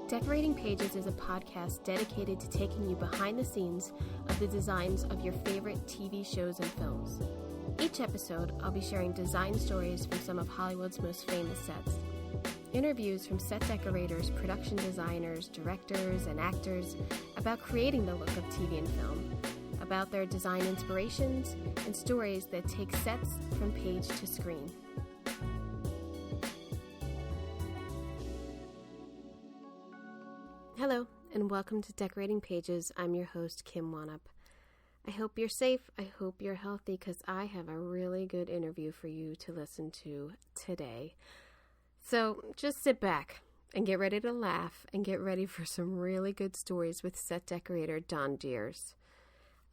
Decorating Pages is a podcast dedicated to taking you behind the scenes of the designs of your favorite TV shows and films. Each episode, I'll be sharing design stories from some of Hollywood's most famous sets. Interviews from set decorators, production designers, directors, and actors about creating the look of TV and film, about their design inspirations, and stories that take sets from page to screen. Hello, and welcome to Decorating Pages. I'm your host, Kim Wanup. I hope you're safe. I hope you're healthy, because I have a really good interview for you to listen to today. So just sit back and get ready to laugh and get ready for some really good stories with set decorator Don Diers.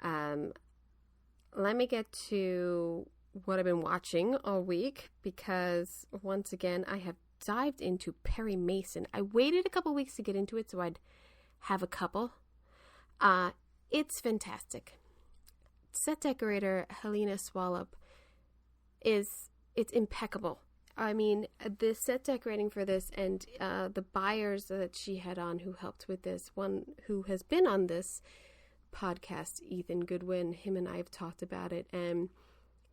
Let me get to what I've been watching all week, because once again, I have dived into Perry Mason. I waited a couple weeks to get into it so I'd have a couple. It's fantastic. Set decorator Helena Swallow it's impeccable. I mean, the set decorating for this and the buyers that she had on who helped with this, one who has been on this podcast, Ethan Goodwin, him and I have talked about it, and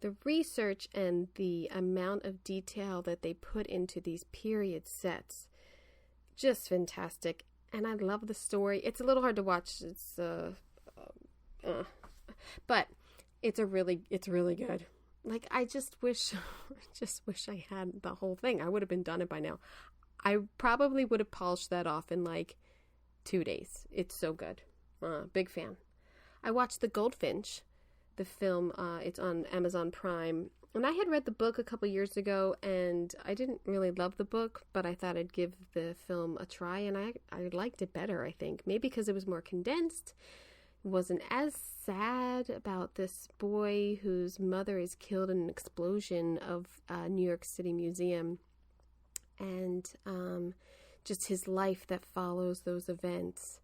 the research and the amount of detail that they put into these period sets, just fantastic. And I love the story. It's a little hard to watch. It's but it's really good. Like, I just wish I had the whole thing. I would have been done it by now. I probably would have polished that off in like 2 days. It's so good. Big fan. I watched The Goldfinch, the film. It's on Amazon Prime. And I had read the book a couple years ago, and I didn't really love the book, but I thought I'd give the film a try, and I liked it better, I think. Maybe because it was more condensed. It wasn't as sad about this boy whose mother is killed in an explosion of New York City Museum, and just his life that follows those events.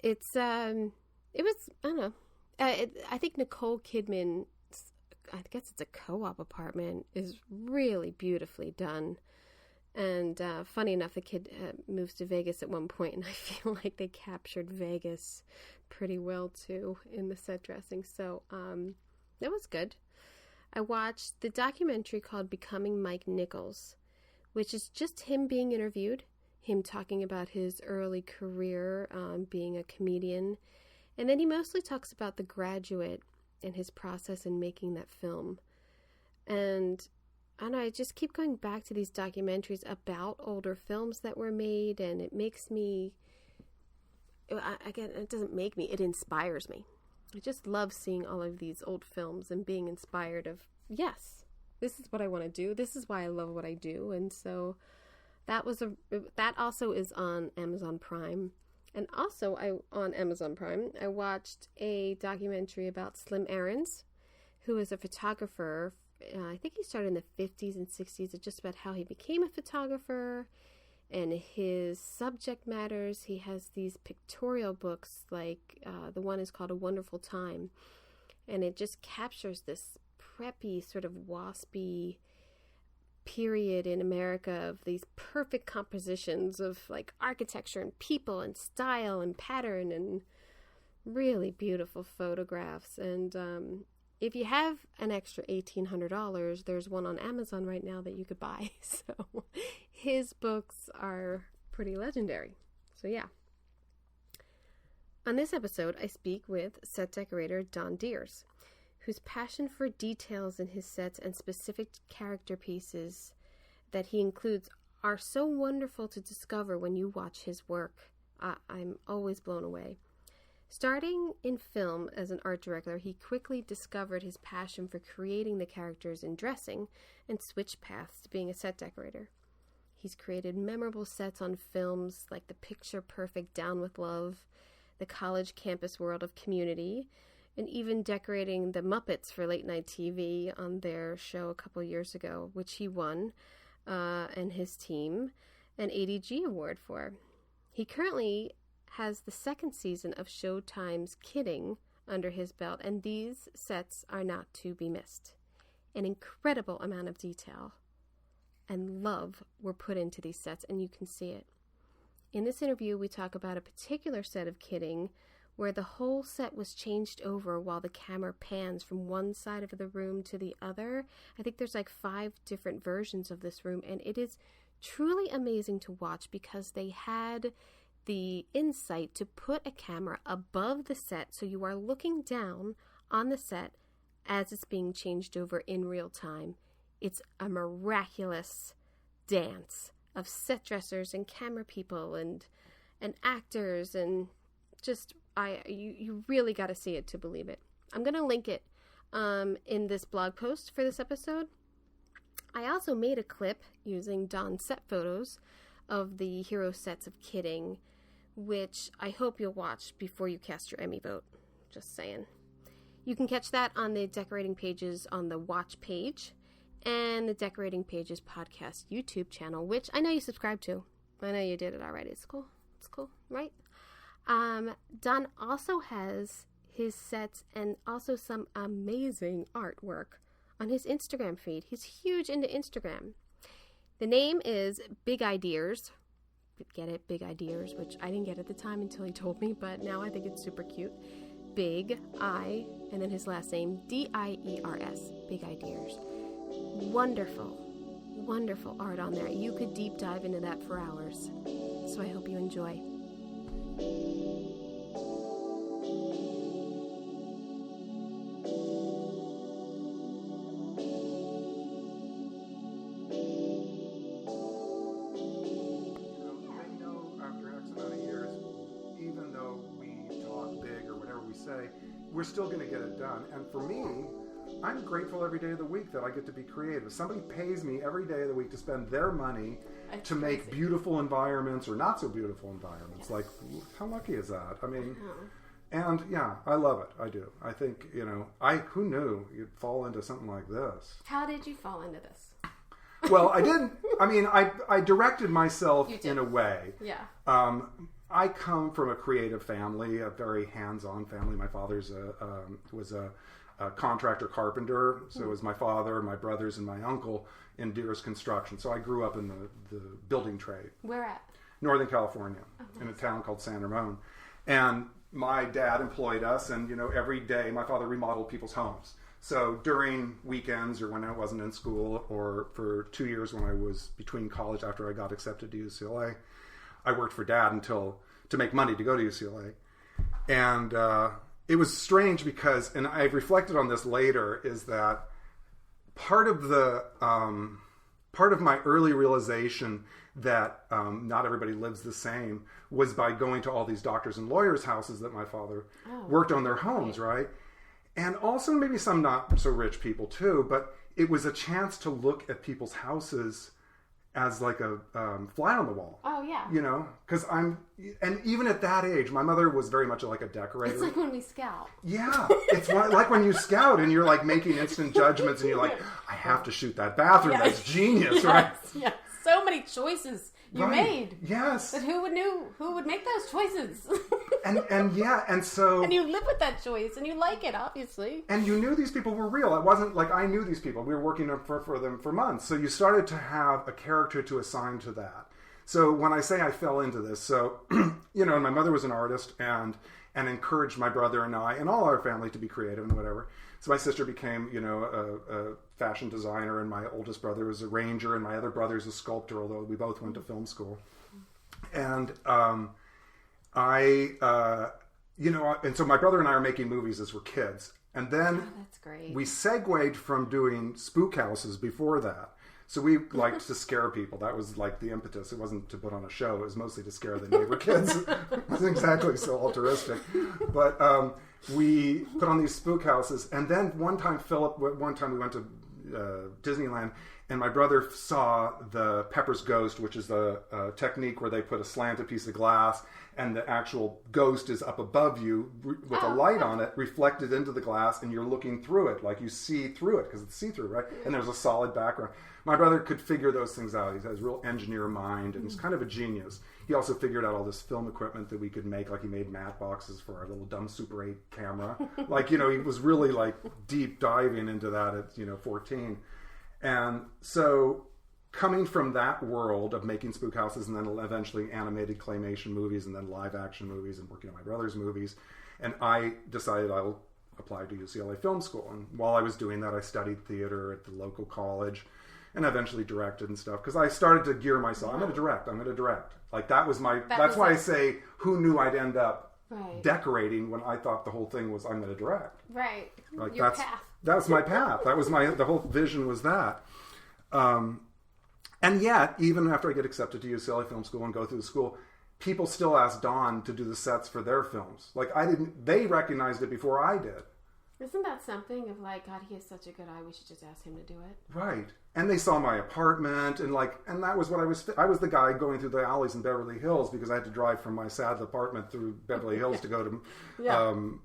It was, I don't know. I think Nicole Kidman, I guess it's a co-op apartment, is really beautifully done. And funny enough, the kid moves to Vegas at one point, and I feel like they captured Vegas pretty well too in the set dressing. So that was good. I watched the documentary called Becoming Mike Nichols, which is just him being interviewed, him talking about his early career being a comedian. And then he mostly talks about The Graduate and his process in making that film. And I just keep going back to these documentaries about older films that were made, and it makes me, again, it doesn't make me, it inspires me. I just love seeing all of these old films and being inspired of, yes, this is what I want to do. This is why I love what I do. And so that also is on Amazon Prime. And also on Amazon Prime, I watched a documentary about Slim Aarons, who is a photographer. I think he started in the 50s and 60s. It's just about how he became a photographer and his subject matters. He has these pictorial books, like the one is called A Wonderful Time. And it just captures this preppy, sort of waspy period in America of these perfect compositions of like architecture and people and style and pattern and really beautiful photographs. And if you have an extra $1,800, there's one on Amazon right now that you could buy. So his books are pretty legendary. So yeah. On this episode, I speak with set decorator Don Diers, whose passion for details in his sets and specific character pieces that he includes are so wonderful to discover when you watch his work. I'm always blown away. Starting in film as an art director, he quickly discovered his passion for creating the characters in dressing and switched paths to being a set decorator. He's created memorable sets on films like the picture-perfect Down with Love, the college campus world of Community, and even decorating the Muppets for late night TV on their show a couple years ago, which he won, and his team, an ADG award for. He currently has the second season of Showtime's Kidding under his belt, and these sets are not to be missed. An incredible amount of detail and love were put into these sets, and you can see it. In this interview, we talk about a particular set of kitting where the whole set was changed over while the camera pans from one side of the room to the other. I think there's like 5 different versions of this room, and it is truly amazing to watch because they had the insight to put a camera above the set so you are looking down on the set as it's being changed over in real time. It's a miraculous dance of set dressers and camera people and actors, and just you really got to see it to believe it. I'm going to link it in this blog post for this episode. I also made a clip using Don's set photos of the hero sets of kitting, which I hope you'll watch before you cast your Emmy vote. Just saying. You can catch that on the Decorating Pages on the Watch page and the Decorating Pages podcast YouTube channel, which I know you subscribe to. I know you did it already. It's cool. It's cool, right? Don also has his sets and also some amazing artwork on his Instagram feed. He's huge into Instagram. The name is Big Ideas. Get it? Big Ideas, which I didn't get at the time until he told me, but now I think it's super cute. Big I, and then his last name, Diers. Big Ideas. Wonderful, wonderful art on there. You could deep dive into that for hours. So I hope you enjoy. We're still going to get it done. And for me, I'm grateful every day of the week that I get to be creative. If somebody pays me every day of the week to spend their money to make beautiful environments or not so beautiful environments, like, how lucky is that? I mean, and yeah, I love it. I do. I think, who knew you'd fall into something like this? How did you fall into this? Well, I didn't. I mean, I directed myself in a way. Yeah. I come from a creative family, a very hands-on family. My father's was a contractor carpenter, so it was my father, my brothers, and my uncle in Diers Construction. So I grew up in the building trade. Where at? Northern California, in a town called San Ramon. And my dad employed us, and every day my father remodeled people's homes. So during weekends or when I wasn't in school, or for 2 years when I was between college after I got accepted to UCLA, I worked for Dad to make money to go to UCLA. And it was strange because, and I've reflected on this later, is that part of my early realization that not everybody lives the same was by going to all these doctors and lawyers' houses that my father worked on their homes, right? And also maybe some not so rich people too, but it was a chance to look at people's houses as like a fly on the wall. Oh, yeah. Because and even at that age, my mother was very much like a decorator. It's like when we scout. Yeah. It's like when you scout and you're like making instant judgments and you're like, I have to shoot that bathroom. Yes. That's genius, right? Yes. So many choices you made. Yes. But who would make those choices? and so... And you live with that choice, and you like it, obviously. And you knew these people were real. It wasn't like I knew these people. We were working for them for months. So you started to have a character to assign to that. So when I say I fell into this, so, and my mother was an artist and encouraged my brother and I and all our family to be creative and whatever. So my sister became, a fashion designer, and my oldest brother was a ranger, and my other brother's a sculptor, although we both went to film school. And and so my brother and I are making movies as we're kids. And then that's great. We segued from doing spook houses before that. So we liked to scare people. That was like the impetus. It wasn't to put on a show. It was mostly to scare the neighbor kids. It wasn't exactly so altruistic. But we put on these spook houses. And then one time we went to Disneyland, and my brother saw the Pepper's Ghost, which is the technique where they put a slanted piece of glass and the actual ghost is up above you with a light on it, reflected into the glass, and you're looking through it, like you see through it, because it's see-through, right? And there's a solid background. My brother could figure those things out. He has a real engineer mind, and he's kind of a genius. He also figured out all this film equipment that we could make, like he made matte boxes for our little dumb Super 8 camera. He was really deep diving into that at 14. And so coming from that world of making spook houses and then eventually animated claymation movies and then live action movies and working on my brother's movies, and I decided I'll apply to UCLA Film School. And while I was doing that, I studied theater at the local college and eventually directed and stuff, because I started to gear myself. I'm going to direct. Like that was my, that's why I say, who knew I'd end up decorating when I thought the whole thing was, I'm going to direct. Right. Like Your path. That was my path. That was the whole vision was that. And yet, even after I get accepted to UCLA Film School and go through the school, people still ask Don to do the sets for their films. Like they recognized it before I did. Isn't that something of like, God, he has such a good eye, we should just ask him to do it? Right. And they saw my apartment, and that was what I was the guy going through the alleys in Beverly Hills, because I had to drive from my sad apartment through Beverly Hills to go to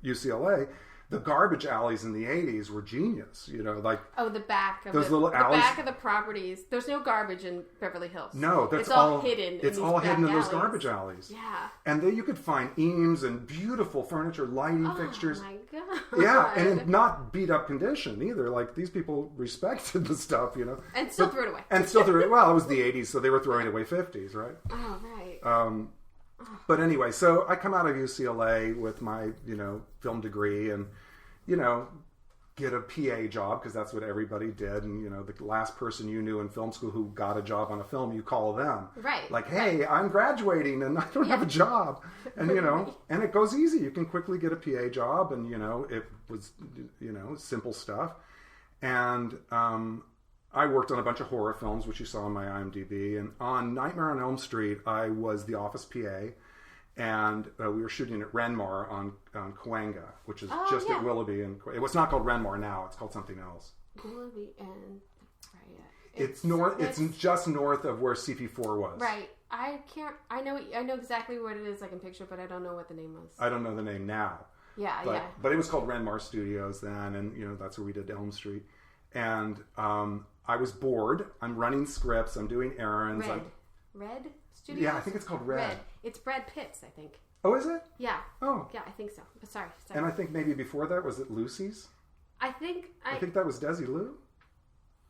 UCLA. The garbage alleys in the 80s were genius, like... Oh, the back of those little alleys. The back of the properties. There's no garbage in Beverly Hills. No, it's all hidden. It's all hidden in those garbage alleys. Yeah. And then you could find eames and beautiful furniture, lighting fixtures. Oh my God. Yeah, and in not beat up condition either. Like, these people respected the stuff, And still threw it away. Well, it was the 80s, so they were throwing away 50s, right? Oh, right. But anyway, so I come out of UCLA with my, film degree and, get a PA job, because that's what everybody did. And, the last person you knew in film school who got a job on a film, you call them. Right. Like, hey, I'm graduating and I don't have a job. And, and it goes easy. You can quickly get a PA job, and, it was, simple stuff. And I worked on a bunch of horror films, which you saw on my IMDb. And on Nightmare on Elm Street, I was the office PA. And we were shooting at Renmar on Cahuenga, which is just at Willoughby. And it was not called Renmar now; it's called something else. Willoughby and it's north. It's just north of where CP4 was. Right. I can't. I know exactly what it is. I can picture, but I don't know what the name was. I don't know the name now. Yeah, But it was called Renmar Studios then, and that's where we did Elm Street. And I was bored. I'm running scripts. I'm doing errands. Red Studios? Yeah, I think it's called Red. It's Brad Pitt's, I think. Oh, is it? Yeah. Oh. Yeah, I think so. But sorry. And I think maybe before that, was it Lucy's? I think that was Desilu.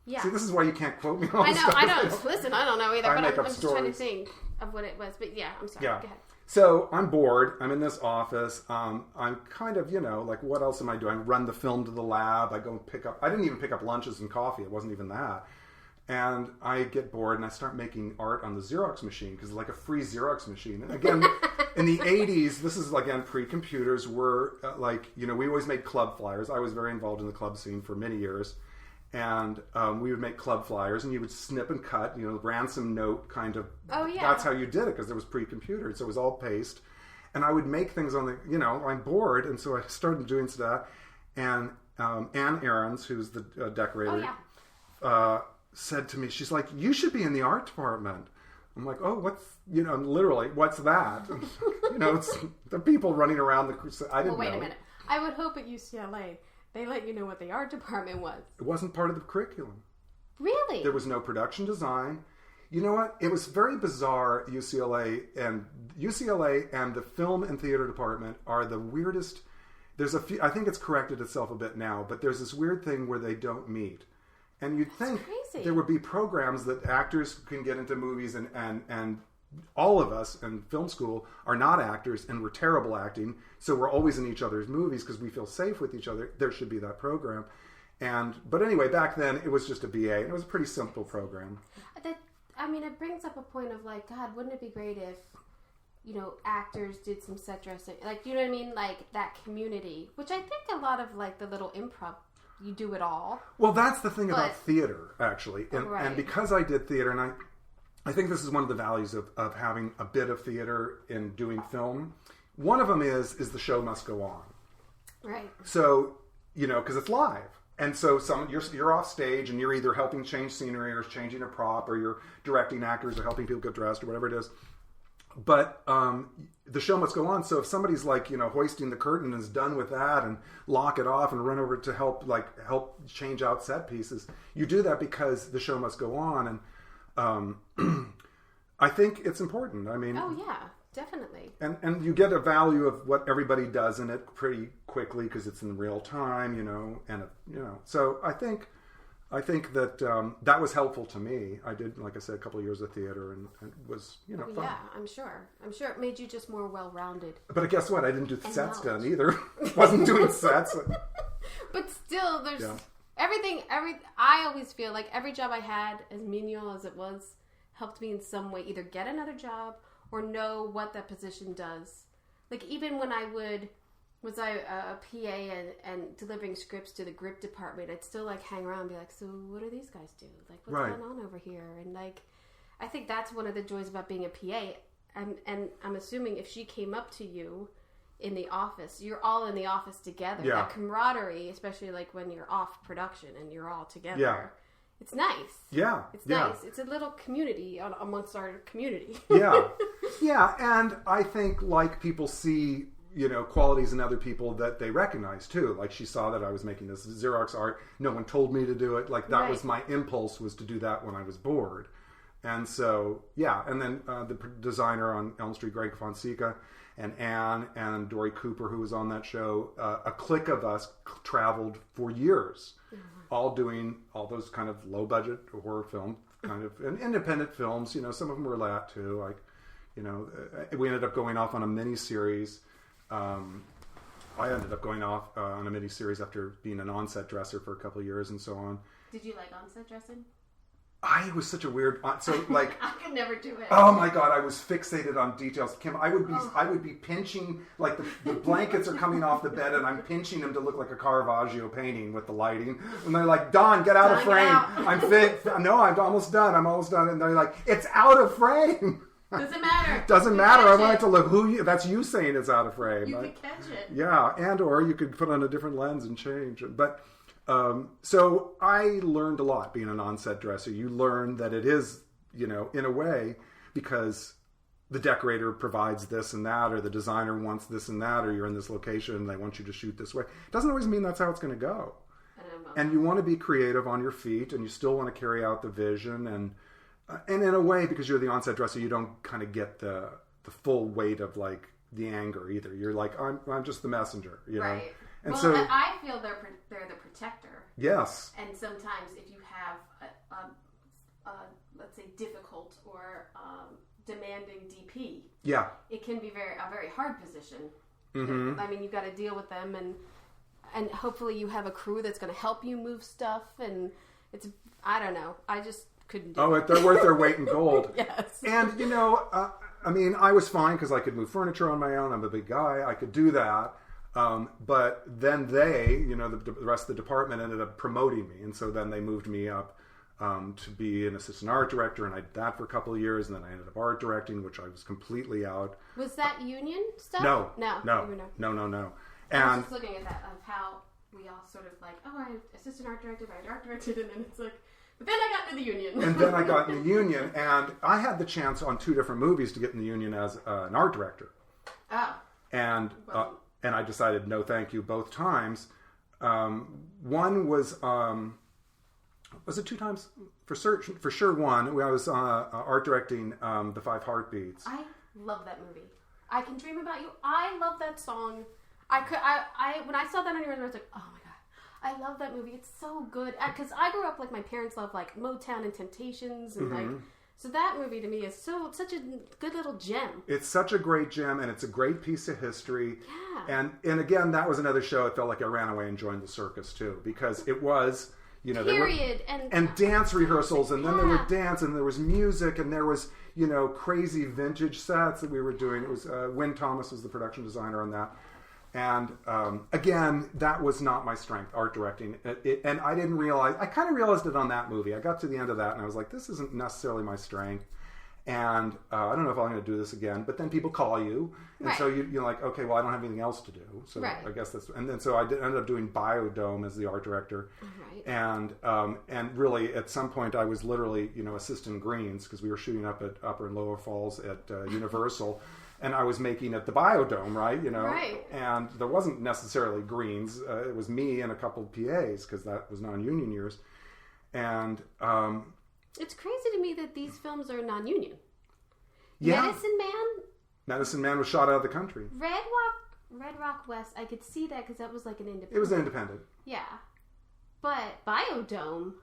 Yeah. See, this is why you can't quote me on I know, stuff. I don't. Listen, I don't know either, but I'm just trying to stories. think of what it was. But yeah, I'm sorry. Yeah. Go ahead. So I'm bored. I'm in this office. I'm kind of, like, what else am I doing? I run the film to the lab. I go and pick up... I didn't even pick up lunches and coffee. It wasn't even that. And I get bored and I start making art on the Xerox machine, because it's like a free Xerox machine. And again, in the 80s, this is, again, pre-computers, were we always made club flyers. I was very involved in the club scene for many years. And we would make club flyers, and you would snip and cut, ransom note kind of. Oh, yeah. That's how you did it, because there was pre-computered, so it was all paste. And I would make things on the, I'm bored, and so I started doing stuff. And Ann Ahrens, who's the decorator, said to me, she's like, you should be in the art department. I'm like, oh, what's, literally, what's that? It's the people running around I didn't know. Wait a minute. I would hope at UCLA they let you know what the art department was. It wasn't part of the curriculum. Really? There was no production design. You know what? It was very bizarre. UCLA and the film and theater department are the weirdest. There's a few, I think it's corrected itself a bit now, but there's this weird thing where they don't meet. And you'd think there would be programs that actors can get into movies, and all of us in film school are not actors and we're terrible acting, so we're always in each other's movies because we feel safe with each other. There should be that program. But anyway, back then it was just a BA, and it was a pretty simple program. It brings up a point of like, God, wouldn't it be great if, actors did some set dressing, like, you know what I mean, like that community, which I think a lot of like the little improv. You do it all. Well, that's the thing about theater, actually. And because I did theater, and I think this is one of the values of having a bit of theater in doing film. One of them is the show must go on. Right. So, because it's live. And so you're off stage and you're either helping change scenery or changing a prop, or you're directing actors or helping people get dressed or whatever it is. But the show must go on. So if somebody's like, hoisting the curtain and is done with that, and lock it off and run over to help change out set pieces, you do that because the show must go on. And I think it's important. I mean, oh yeah, definitely. And you get a value of what everybody does in it pretty quickly because it's in real time, and so I think I think that that was helpful to me. I did, like I said, a couple of years of theater, and it was, fun. Yeah, I'm sure it made you just more well-rounded. But guess what? I didn't do sets done either. Wasn't doing sets. But still, there's everything. I always feel like every job I had, as menial as it was, helped me in some way either get another job or know what that position does. Like even when I was I a PA and delivering scripts to the grip department, I'd still like hang around and be like, so what do these guys do? Like what's going on over here? And like, I think that's one of the joys about being a PA. And I'm assuming if she came up to you in the office, you're all in the office together. Yeah. That camaraderie, especially like when you're off production and you're all together. Yeah. It's nice. Yeah. It's nice. It's a little community amongst our community. Yeah. Yeah. And I think like people see, qualities in other people that they recognize too. Like she saw that I was making this Xerox art. No one told me to do it. Like that was my impulse, was to do that when I was bored. And so, yeah. And then the designer on Elm Street, Greg Fonseca, and Anne and Dory Cooper, who was on that show, a clique of us traveled for years, all doing all those kind of low budget horror film kind of, and independent films. Some of them were that too. Like, we ended up going off on a mini-series. I ended up going off on a mini-series after being an on-set dresser for a couple of years and so on. Did you like on-set dressing? I was such a weird, so like I could never do it. Oh my God, I was fixated on details. Kim, I would be pinching, like the blankets are coming off the bed and I'm pinching them to look like a Caravaggio painting with the lighting. And they're like, Don, get out of frame. I'm almost done. And they're like, it's out of frame. Doesn't matter. Doesn't matter. I want it to look that's you saying it's out of frame. You could catch it. Yeah, and or you could put on a different lens and change it. But so I learned a lot being an on-set dresser. You learn that it is, in a way, because the decorator provides this and that, or the designer wants this and that, or you're in this location and they want you to shoot this way. It doesn't always mean that's how it's going to go. And you want to be creative on your feet, and you still want to carry out the vision. And in a way, because you're the on-set dresser, you don't kind of get the full weight of like the anger either. You're like, I'm just the messenger, know. And so I feel they're the protector. Yes. And sometimes if you have a let's say difficult or demanding DP, it can be a very hard position. Mm-hmm. I mean, you've got to deal with them, and hopefully you have a crew that's going to help you move stuff. And it's, I don't know, I just couldn't do it. They're worth their weight in gold. Yes. And I mean, I was fine because I could move furniture on my own. I'm a big guy. I could do that. But then they, the rest of the department ended up promoting me. And so then they moved me up to be an assistant art director. And I did that for a couple of years. And then I ended up art directing, which I was completely out. Was that union stuff? No. And I was just looking at that, of how we all sort of like, I'm assistant art director, I art directed. And then it's like, but then I got into the union. And then I got in the union. And I had the chance on 2 different movies to get in the union as an art director. Oh. And I decided no, thank you, both times. One was it 2 times? For sure one. I was art directing The 5 Heartbeats. I love that movie. I Can Dream About You. I love that song. When I saw that on your resume, I was like, oh my God, I love that movie. It's so good. Because I grew up, like, my parents loved, like, Motown and Temptations and, like... So that movie to me is such a good little gem. It's such a great gem, and it's a great piece of history. Yeah. And again, that was another show. It felt like I ran away and joined the circus too, because it was, period, and dance rehearsals, and then there were dance, and there was music, and there was crazy vintage sets that we were doing. It was Wynn Thomas was the production designer on that. And again, that was not my strength, art directing. And I didn't realize, I kind of realized it on that movie. I got to the end of that and I was like, this isn't necessarily my strength. And I don't know if I'm going to do this again. But then people call you. And so you're like, okay, well, I don't have anything else to do. So I guess that's, and then so I ended up doing Biodome as the art director. And really at some point I was literally, assistant greens because we were shooting up at Upper and Lower Falls at Universal. And I was making at the Biodome, right? And there wasn't necessarily greens. It was me and a couple of PAs because that was non-union years. And it's crazy to me that these films are non-union. Yeah. Medicine Man was shot out of the country. Red Rock West, I could see that because that was like an independent. It was independent. Yeah. But Biodome,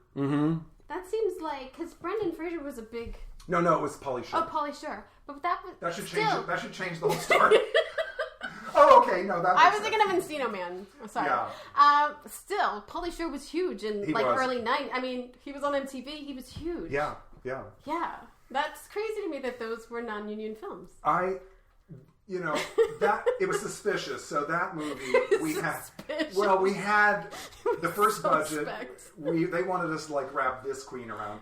that seems like, because Brendan Fraser was a big... No, it was Pauly Shore. Oh, Pauly Shore. But that was... That should change it. That should change the whole story. Oh, okay. No, that I was thinking of Encino Man. Oh, sorry. Yeah. Still, Pauly Shore was huge in early 90s. I mean, he was on MTV. He was huge. Yeah. Yeah. That's crazy to me that those were non-union films. That it was suspicious. So that movie we had the first budget. They wanted us to like wrap this queen around,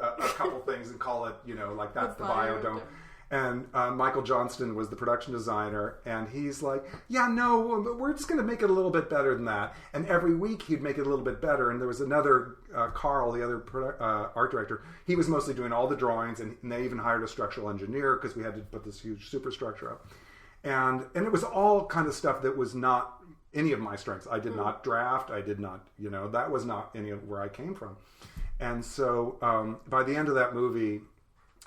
a couple things and call it, like that's the Biodome. And Michael Johnston was the production designer, and he's like, yeah, no, we're just going to make it a little bit better than that. And every week he'd make it a little bit better. And there was another, Carl, the other art director, he was mostly doing all the drawings, and they even hired a structural engineer because we had to put this huge superstructure up. And it was all kind of stuff that was not any of my strengths. I did not draft. I did not, that was not any of where I came from. And so by the end of that movie,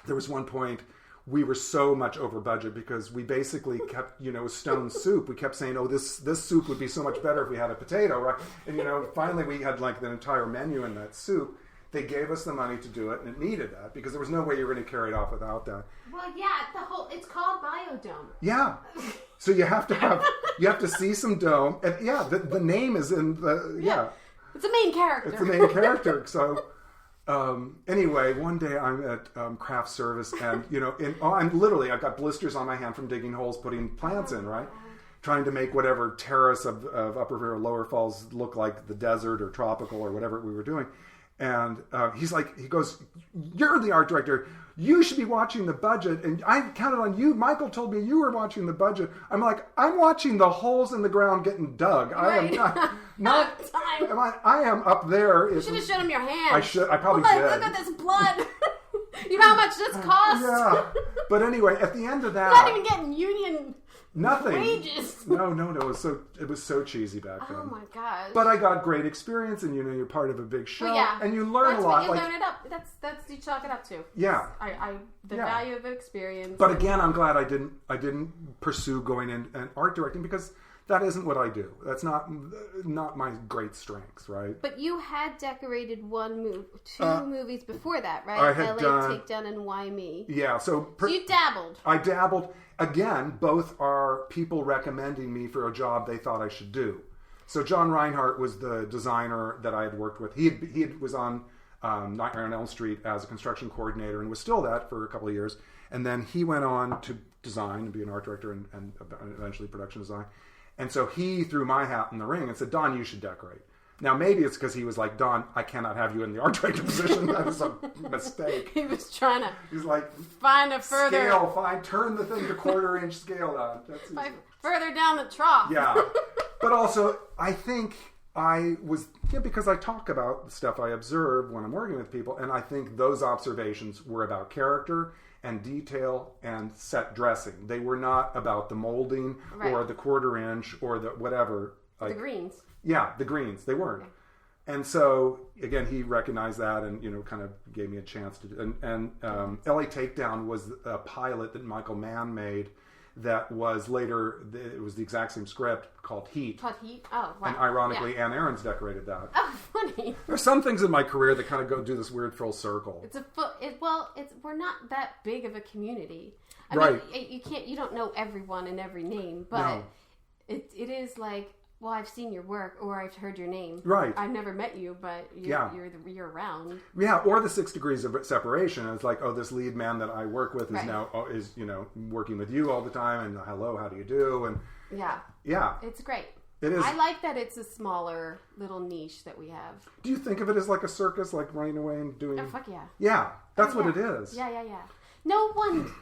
there was one point we were so much over budget because we basically kept, stone soup. We kept saying, oh, this soup would be so much better if we had a potato, right? And, finally we had like the entire menu in that soup. They gave us the money to do it, and it needed that because there was no way you were going to carry it off without that. Well, yeah, it's called Biodome. Yeah. So you have to see some dome. And yeah, the name is in the, yeah. It's the main character. It's the main character. So, anyway, one day I'm at craft service, and I've got blisters on my hand from digging holes, putting plants in, right? Trying to make whatever terrace of Upper or Lower Falls look like the desert or tropical or whatever we were doing. And he goes, you're the art director. You should be watching the budget. And I counted on you. Michael told me you were watching the budget. I'm like, I'm watching the holes in the ground getting dug. Right. I am not I am up there. You should have shown him your hands. I probably did. Look at this blood. You know how much this costs? Yeah. But anyway, at the end of that... You're not even getting union... Nothing. Wages. No. It was so cheesy back then. Oh my gosh. But I got great experience, and you're part of a big show, and you learn a lot. That's what you learn it up. That's you chalk it up to. Yeah. The value of experience. But again, I'm glad I didn't pursue going in and art directing because that isn't what I do. That's not my great strengths, right? But you had decorated two movies before that, right? I had LA Takedown and Why Me? Yeah. So you dabbled. I dabbled. Again, both are people recommending me for a job they thought I should do. So John Reinhardt was the designer that I had worked with. He was on Nightmare on Elm Street as a construction coordinator and was still that for a couple of years. And then he went on to design and be an art director and eventually production design. And so he threw my hat in the ring and said, Don, you should decorate. Now, maybe it's because he was like, Don, I cannot have you in the art director position. That was a mistake. He was trying to find a further... Scale, turn the thing to 1/4-inch scale down. Further down the trough. Yeah. But also, I think I was... because I talk about the stuff I observe when I'm working with people, and I think those observations were about character and detail and set dressing. They were not about the molding or the 1/4-inch or the whatever. The greens. Yeah, the greens. They weren't. Okay. And so, again, he recognized that and, kind of gave me a chance to do. And LA Takedown was a pilot that Michael Mann made that was later, it was the exact same script called Heat. Called Heat? Oh, wow. And ironically, Ann Aarons decorated that. Oh, funny. There's some things in my career that kind of do this weird full circle. We're not that big of a community. I mean, you don't know everyone and every name, but it is like, well, I've seen your work, or I've heard your name. Right. I've never met you, but you're around. Yeah, or the 6 degrees of separation. It's like, oh, this lead man that I work with is now working with you all the time, and hello, how do you do? And yeah, it's great. It is. I like that it's a smaller little niche that we have. Do you think of it as like a circus, like running away and doing? Oh, fuck yeah. Yeah, that's what it is. Yeah. No one.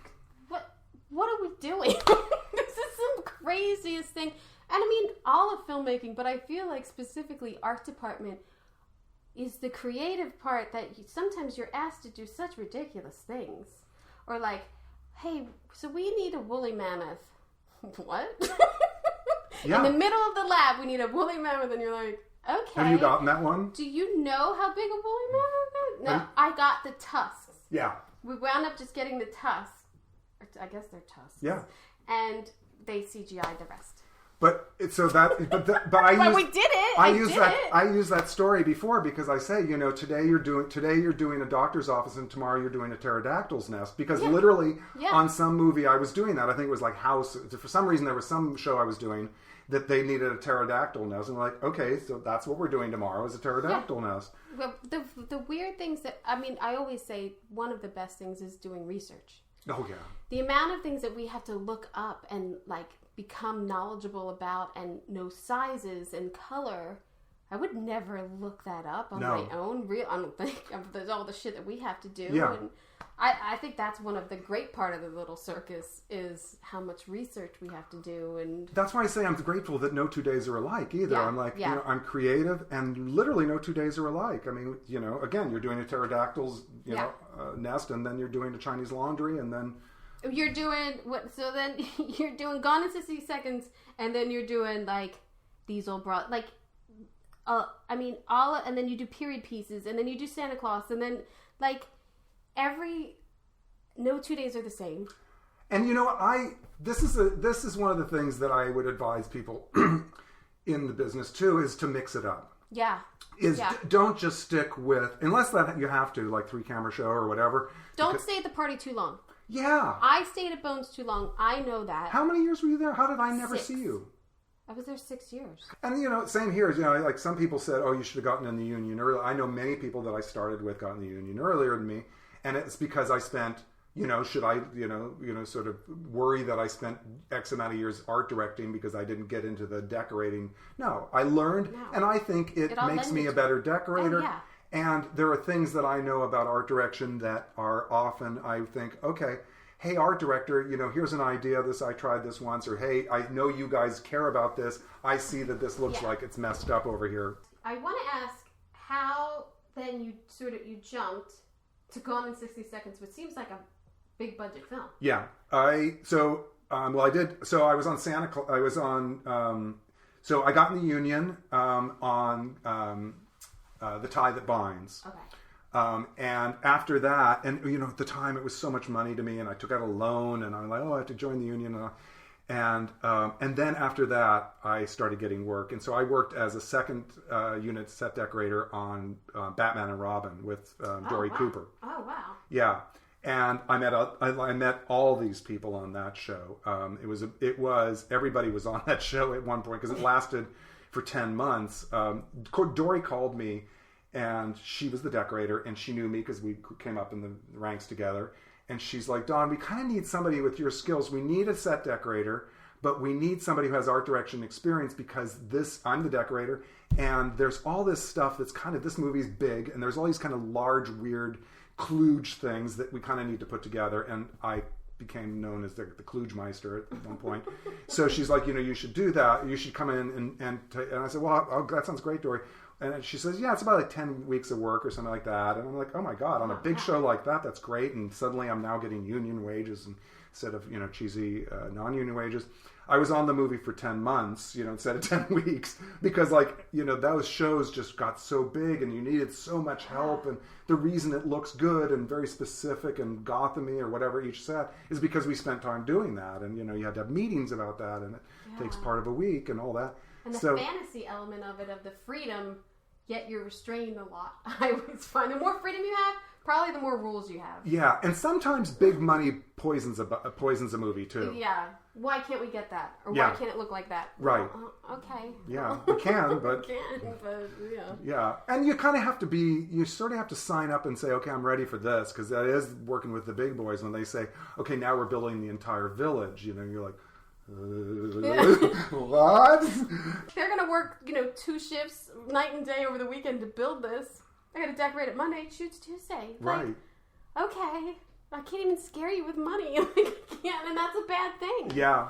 What are we doing? This is some craziest thing. And I mean, all of filmmaking, but I feel like specifically art department is the creative part that sometimes you're asked to do such ridiculous things. Or like, hey, so we need a woolly mammoth. What? Yeah. In the middle of the lab, we need a woolly mammoth, and you're like, okay. Have you gotten that one? Do you know how big a woolly mammoth is? No, I got the tusks. Yeah. We wound up just getting the tusks. I guess they're tusks. Yeah. And they CGI'd the rest. But I we did it. I use that story before because I say, today you're doing a doctor's office and tomorrow you're doing a pterodactyl's nest because literally on some movie I was doing that. I think it was like House. For some reason there was some show I was doing that they needed a pterodactyl nest, and we're like, okay, so that's what we're doing tomorrow is a pterodactyl nest. Well, the weird things that I always say one of the best things is doing research. Oh yeah. The amount of things that we have to look up and like become knowledgeable about and know sizes and color. I would never look that up on my own. I don't think. There's all the shit that we have to do. Yeah. And I think that's one of the great part of the little circus is how much research we have to do. And that's why I say I'm grateful that no 2 days are alike either. Yeah, I'm like, I'm creative and literally no 2 days are alike. I mean, again, you're doing a pterodactyl's, nest and then you're doing a Chinese laundry and then... You're doing what? So then you're doing Gone in 60 Seconds, and then you're doing like these old and then you do period pieces, and then you do Santa Claus, and then like no 2 days are the same. And this is one of the things that I would advise people in the business too is to mix it up. Yeah. Don't just stick with unless that you have to like 3-camera show or whatever. Don't stay at the party too long. Yeah. I stayed at Bones too long. I know that. How many years were you there? How did I never 6. see you? I was there 6 years. And, same here. Like some people said, oh, you should have gotten in the union early. I know many people that I started with got in the union earlier than me. And it's because I spent, should I, sort of worry that I spent X amount of years art directing because I didn't get into the decorating. No, I learned. No. And I think it makes me a better decorator. Oh, yeah. And there are things that I know about art direction that are often, I think, okay, hey, art director, here's an idea. I tried this once. Or, hey, I know you guys care about this. I see that this looks like it's messed up over here. I want to ask how then you jumped to Gone in 60 Seconds, which seems like a big budget film. Yeah. I did. So I was on Santa Claus. I was on, so I got in the union on... The Tie That Binds. Okay. And after that, and at the time it was so much money to me, and I took out a loan, and I'm like, I have to join the union, and then after that, I started getting work, and so I worked as a second unit set decorator on Batman and Robin with Dory Cooper. Oh wow! Yeah, and I met all these people on that show. It was everybody was on that show at one point because it lasted for 10 months. Dory called me, and she was the decorator, and she knew me because we came up in the ranks together. And she's like, Don, we kind of need somebody with your skills. We need a set decorator, but we need somebody who has art direction experience because I'm the decorator, and there's all this stuff that's kind of, this movie's big, and there's all these kind of large, weird kludge things that we kind of need to put together. And I became known as the Kludgemeister at one point. So she's like, you should do that. You should come in and I said, well, that sounds great, Dory. And she says, yeah, it's about like 10 weeks of work or something like that. And I'm like, oh my God, on a big show like that, that's great. And suddenly I'm now getting union wages instead of, cheesy non-union wages. I was on the movie for 10 months, instead of 10 weeks because those shows just got so big and you needed so much help. And the reason it looks good and very specific and Gotham-y or whatever each set is because we spent time doing that. And, you had to have meetings about that and it takes part of a week and all that. And the fantasy element of it, of the freedom, yet you're restrained a lot. I always find the more freedom you have, probably the more rules you have. Yeah, and sometimes big money poisons a movie too. Yeah. Why can't we get that? Or why can't it look like that? Right. Okay. Yeah, we can, but... yeah. Yeah, and you kind of have to you sort of have to sign up and say, okay, I'm ready for this, because that is working with the big boys when they say, okay, now we're building the entire village. You're like, what? They're going to work, 2 shifts, night and day over the weekend to build this. I got to decorate it Monday, shoots Tuesday. Right. Like, okay. I can't even scare you with money. I can't, and that's a bad thing. Yeah.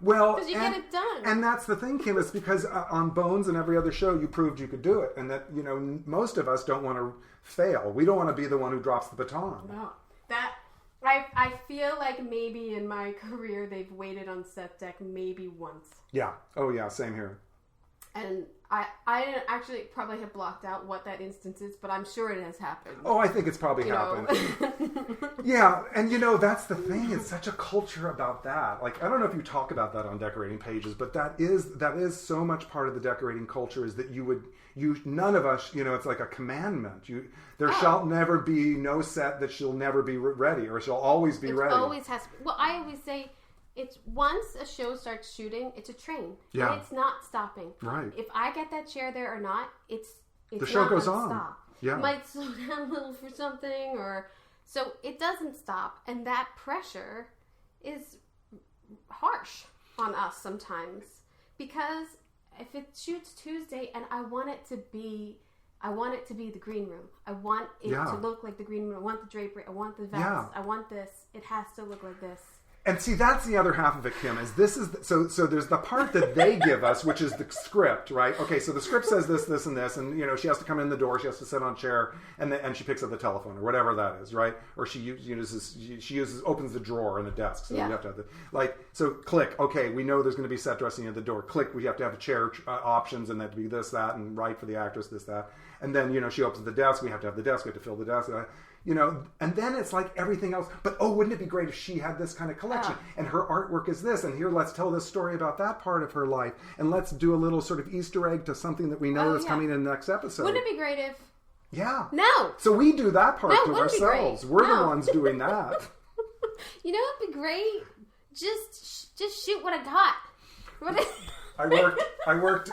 Well, because you get it done. And that's the thing, Kim, is because on Bones and every other show, you proved you could do it. And that, most of us don't want to fail. We don't want to be the one who drops the baton. No. I feel like maybe in my career, they've waited on set deck maybe once. Yeah. Oh, yeah. Same here. And I actually probably have blocked out what that instance is, but I'm sure it has happened. Oh, I think it's probably happened. Yeah, and that's the thing. It's such a culture about that. Like, I don't know if you talk about that on decorating pages, but that is so much part of the decorating culture is that none of us, it's like a commandment. There shall never be no set that she'll never be ready, or she'll always be ready. It always has to. Well, I always say, it's once a show starts shooting, it's a train. Yeah. And it's not stopping. Right. If I get that chair there or not, it's the show not goes on. Stop. Yeah. It might slow down a little for something, so it doesn't stop, and that pressure is harsh on us sometimes, because if it shoots Tuesday and I want it to be the green room. I want it to look like the green room. I want the drapery. I want the vest. I want this. It has to look like this. And see, that's the other half of it, Kim, so there's the part that they give us, which is the script, right? Okay, so the script says this, this, and this, and, she has to come in the door, she has to sit on a chair, and she picks up the telephone, or whatever that is, right? Or she opens the drawer in the desk, so you have to have so click, okay, we know there's going to be set dressing at the door, click, we have to have a chair options, and that to be this, that, and right for the actress, this, that. And then, she opens the desk, we have to have the desk, we have to fill the desk, and then it's like everything else. But, wouldn't it be great if she had this kind of collection? And her artwork is this. And here, let's tell this story about that part of her life. And let's do a little sort of Easter egg to something that we know that's coming in the next episode. Wouldn't it be great if... Yeah. No. So we do that part to ourselves. We're the ones doing that. It'd be great? Just shoot what I got. I worked...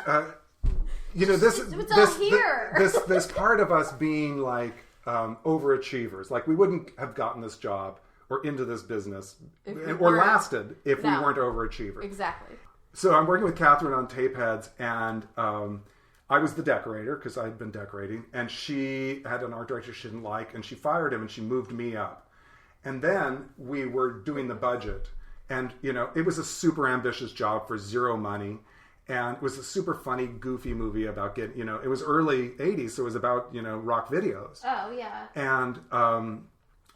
this part of us being like... overachievers. Like, we wouldn't have gotten this job or into this business or lasted if we weren't overachievers. Exactly. So I'm working with Catherine on tape heads, and I was the decorator because I had been decorating, and she had an art director she didn't like, and she fired him, and she moved me up. And then we were doing the budget, and it was a super ambitious job for zero money. And it was a super funny, goofy movie about getting, it was early 80s, so it was about, rock videos. Oh, yeah. And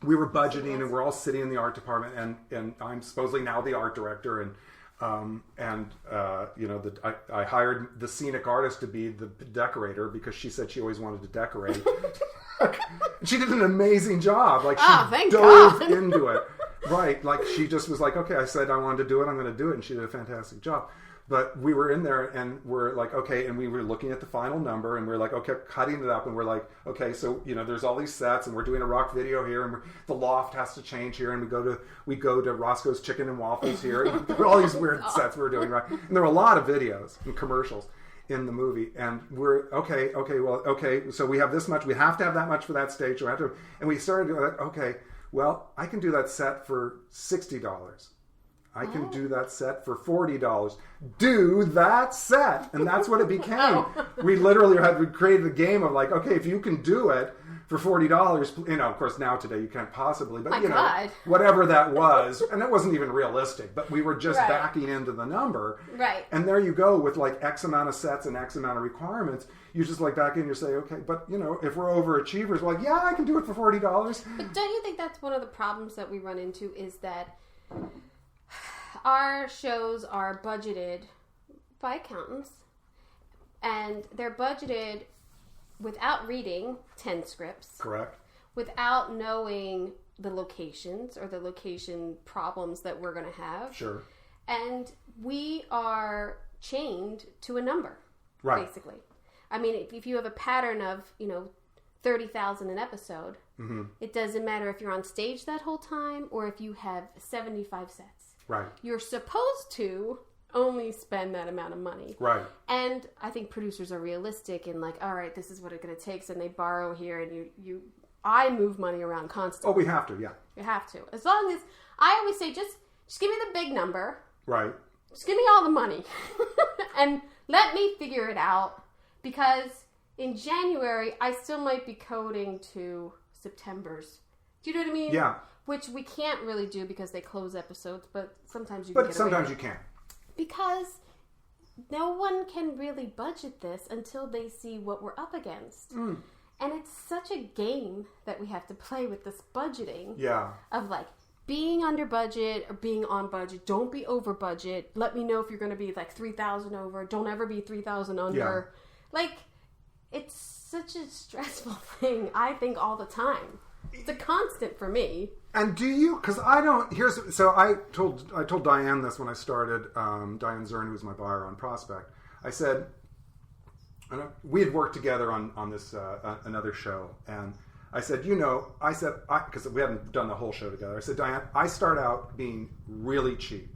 we were budgeting, and we're all sitting in the art department, and I'm supposedly now the art director, and I hired the scenic artist to be the decorator because she said she always wanted to decorate. She did an amazing job. Like, she dove into it. Right. Like, she just was like, okay, I said I wanted to do it, I'm going to do it, and she did a fantastic job. But we were in there, and we're like, okay, and we were looking at the final number, and we're like, okay, cutting it up, and we're like, okay, so there's all these sets, and we're doing a rock video here, and the loft has to change here, and we go to Roscoe's Chicken and Waffles here, and there were all these weird sets we were doing, right? And there were a lot of videos and commercials in the movie, and we're okay, so we have this much, we have to have that much for that stage, and we started doing like, okay, well, I can do that set for $60. I can do that set for $40. Do that set. And that's what it became. We literally we created a game of like, okay, if you can do it for $40, of course now today you can't possibly, but whatever that was, and it wasn't even realistic, but we were just backing into the number. Right. And there you go with like X amount of sets and X amount of requirements. You just like back in and you say, okay, but if we're overachievers, we're like, yeah, I can do it for $40. But don't you think that's one of the problems that we run into is that our shows are budgeted by accountants, and they're budgeted without reading 10 scripts. Correct. Without knowing the locations or the location problems that we're going to have. Sure. And we are chained to a number, basically. I mean, if you have a pattern of, 30,000 an episode, it doesn't matter if you're on stage that whole time or if you have 75 sets. Right. You're supposed to only spend that amount of money. Right. And I think producers are realistic and like, all right, this is what it's going to take. And they borrow here, and I move money around constantly. Oh, we have to, yeah. You have to. As long as, I always say, just give me the big number. Right. Just give me all the money. And let me figure it out. Because in January, I still might be coding to September's. Do you know what I mean? Yeah. Which we can't really do because they close episodes, but sometimes you can. But get sometimes you can. Because no one can really budget this until they see what we're up against. Mm. And it's such a game that we have to play with this budgeting. Yeah. Of like, being under budget or being on budget, don't be over budget. Let me know if you're going to be like 3,000 over. Don't ever be 3,000 under. Yeah. Like, it's such a stressful thing, I think, all the time. It's a constant for me. And do you? Because I don't. So I told Diane this when I started. Diane Zern, who was my buyer on Prospect. I said, we had worked together on this another show, and I said, because we hadn't done the whole show together. I said, Diane, I start out being really cheap,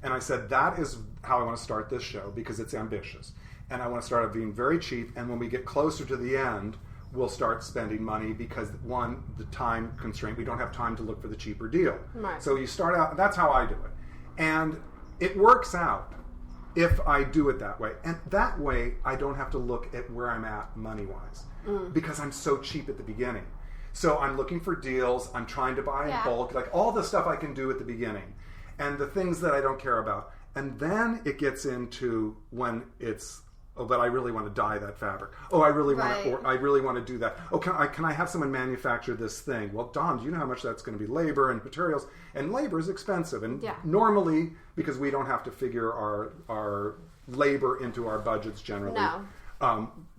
and I said that is how I want to start this show because it's ambitious, and I want to start out being very cheap. And when we get closer to the end, we'll start spending money because, one, the time constraint. We don't have time to look for the cheaper deal. Right. So you start out. That's how I do it, and it works out if I do it that way. And that way, I don't have to look at where I'm at money-wise because I'm so cheap at the beginning. So I'm looking for deals. I'm trying to buy in bulk, like all the stuff I can do at the beginning, and the things that I don't care about. And then it gets into when it's, but I really want to dye that fabric. Oh, I really want to, or I really want to do that. Oh, can I have someone manufacture this thing? Well, Don, do you know how much that's going to be? Labor and materials, and labor is expensive. And normally, because we don't have to figure our labor into our budgets generally,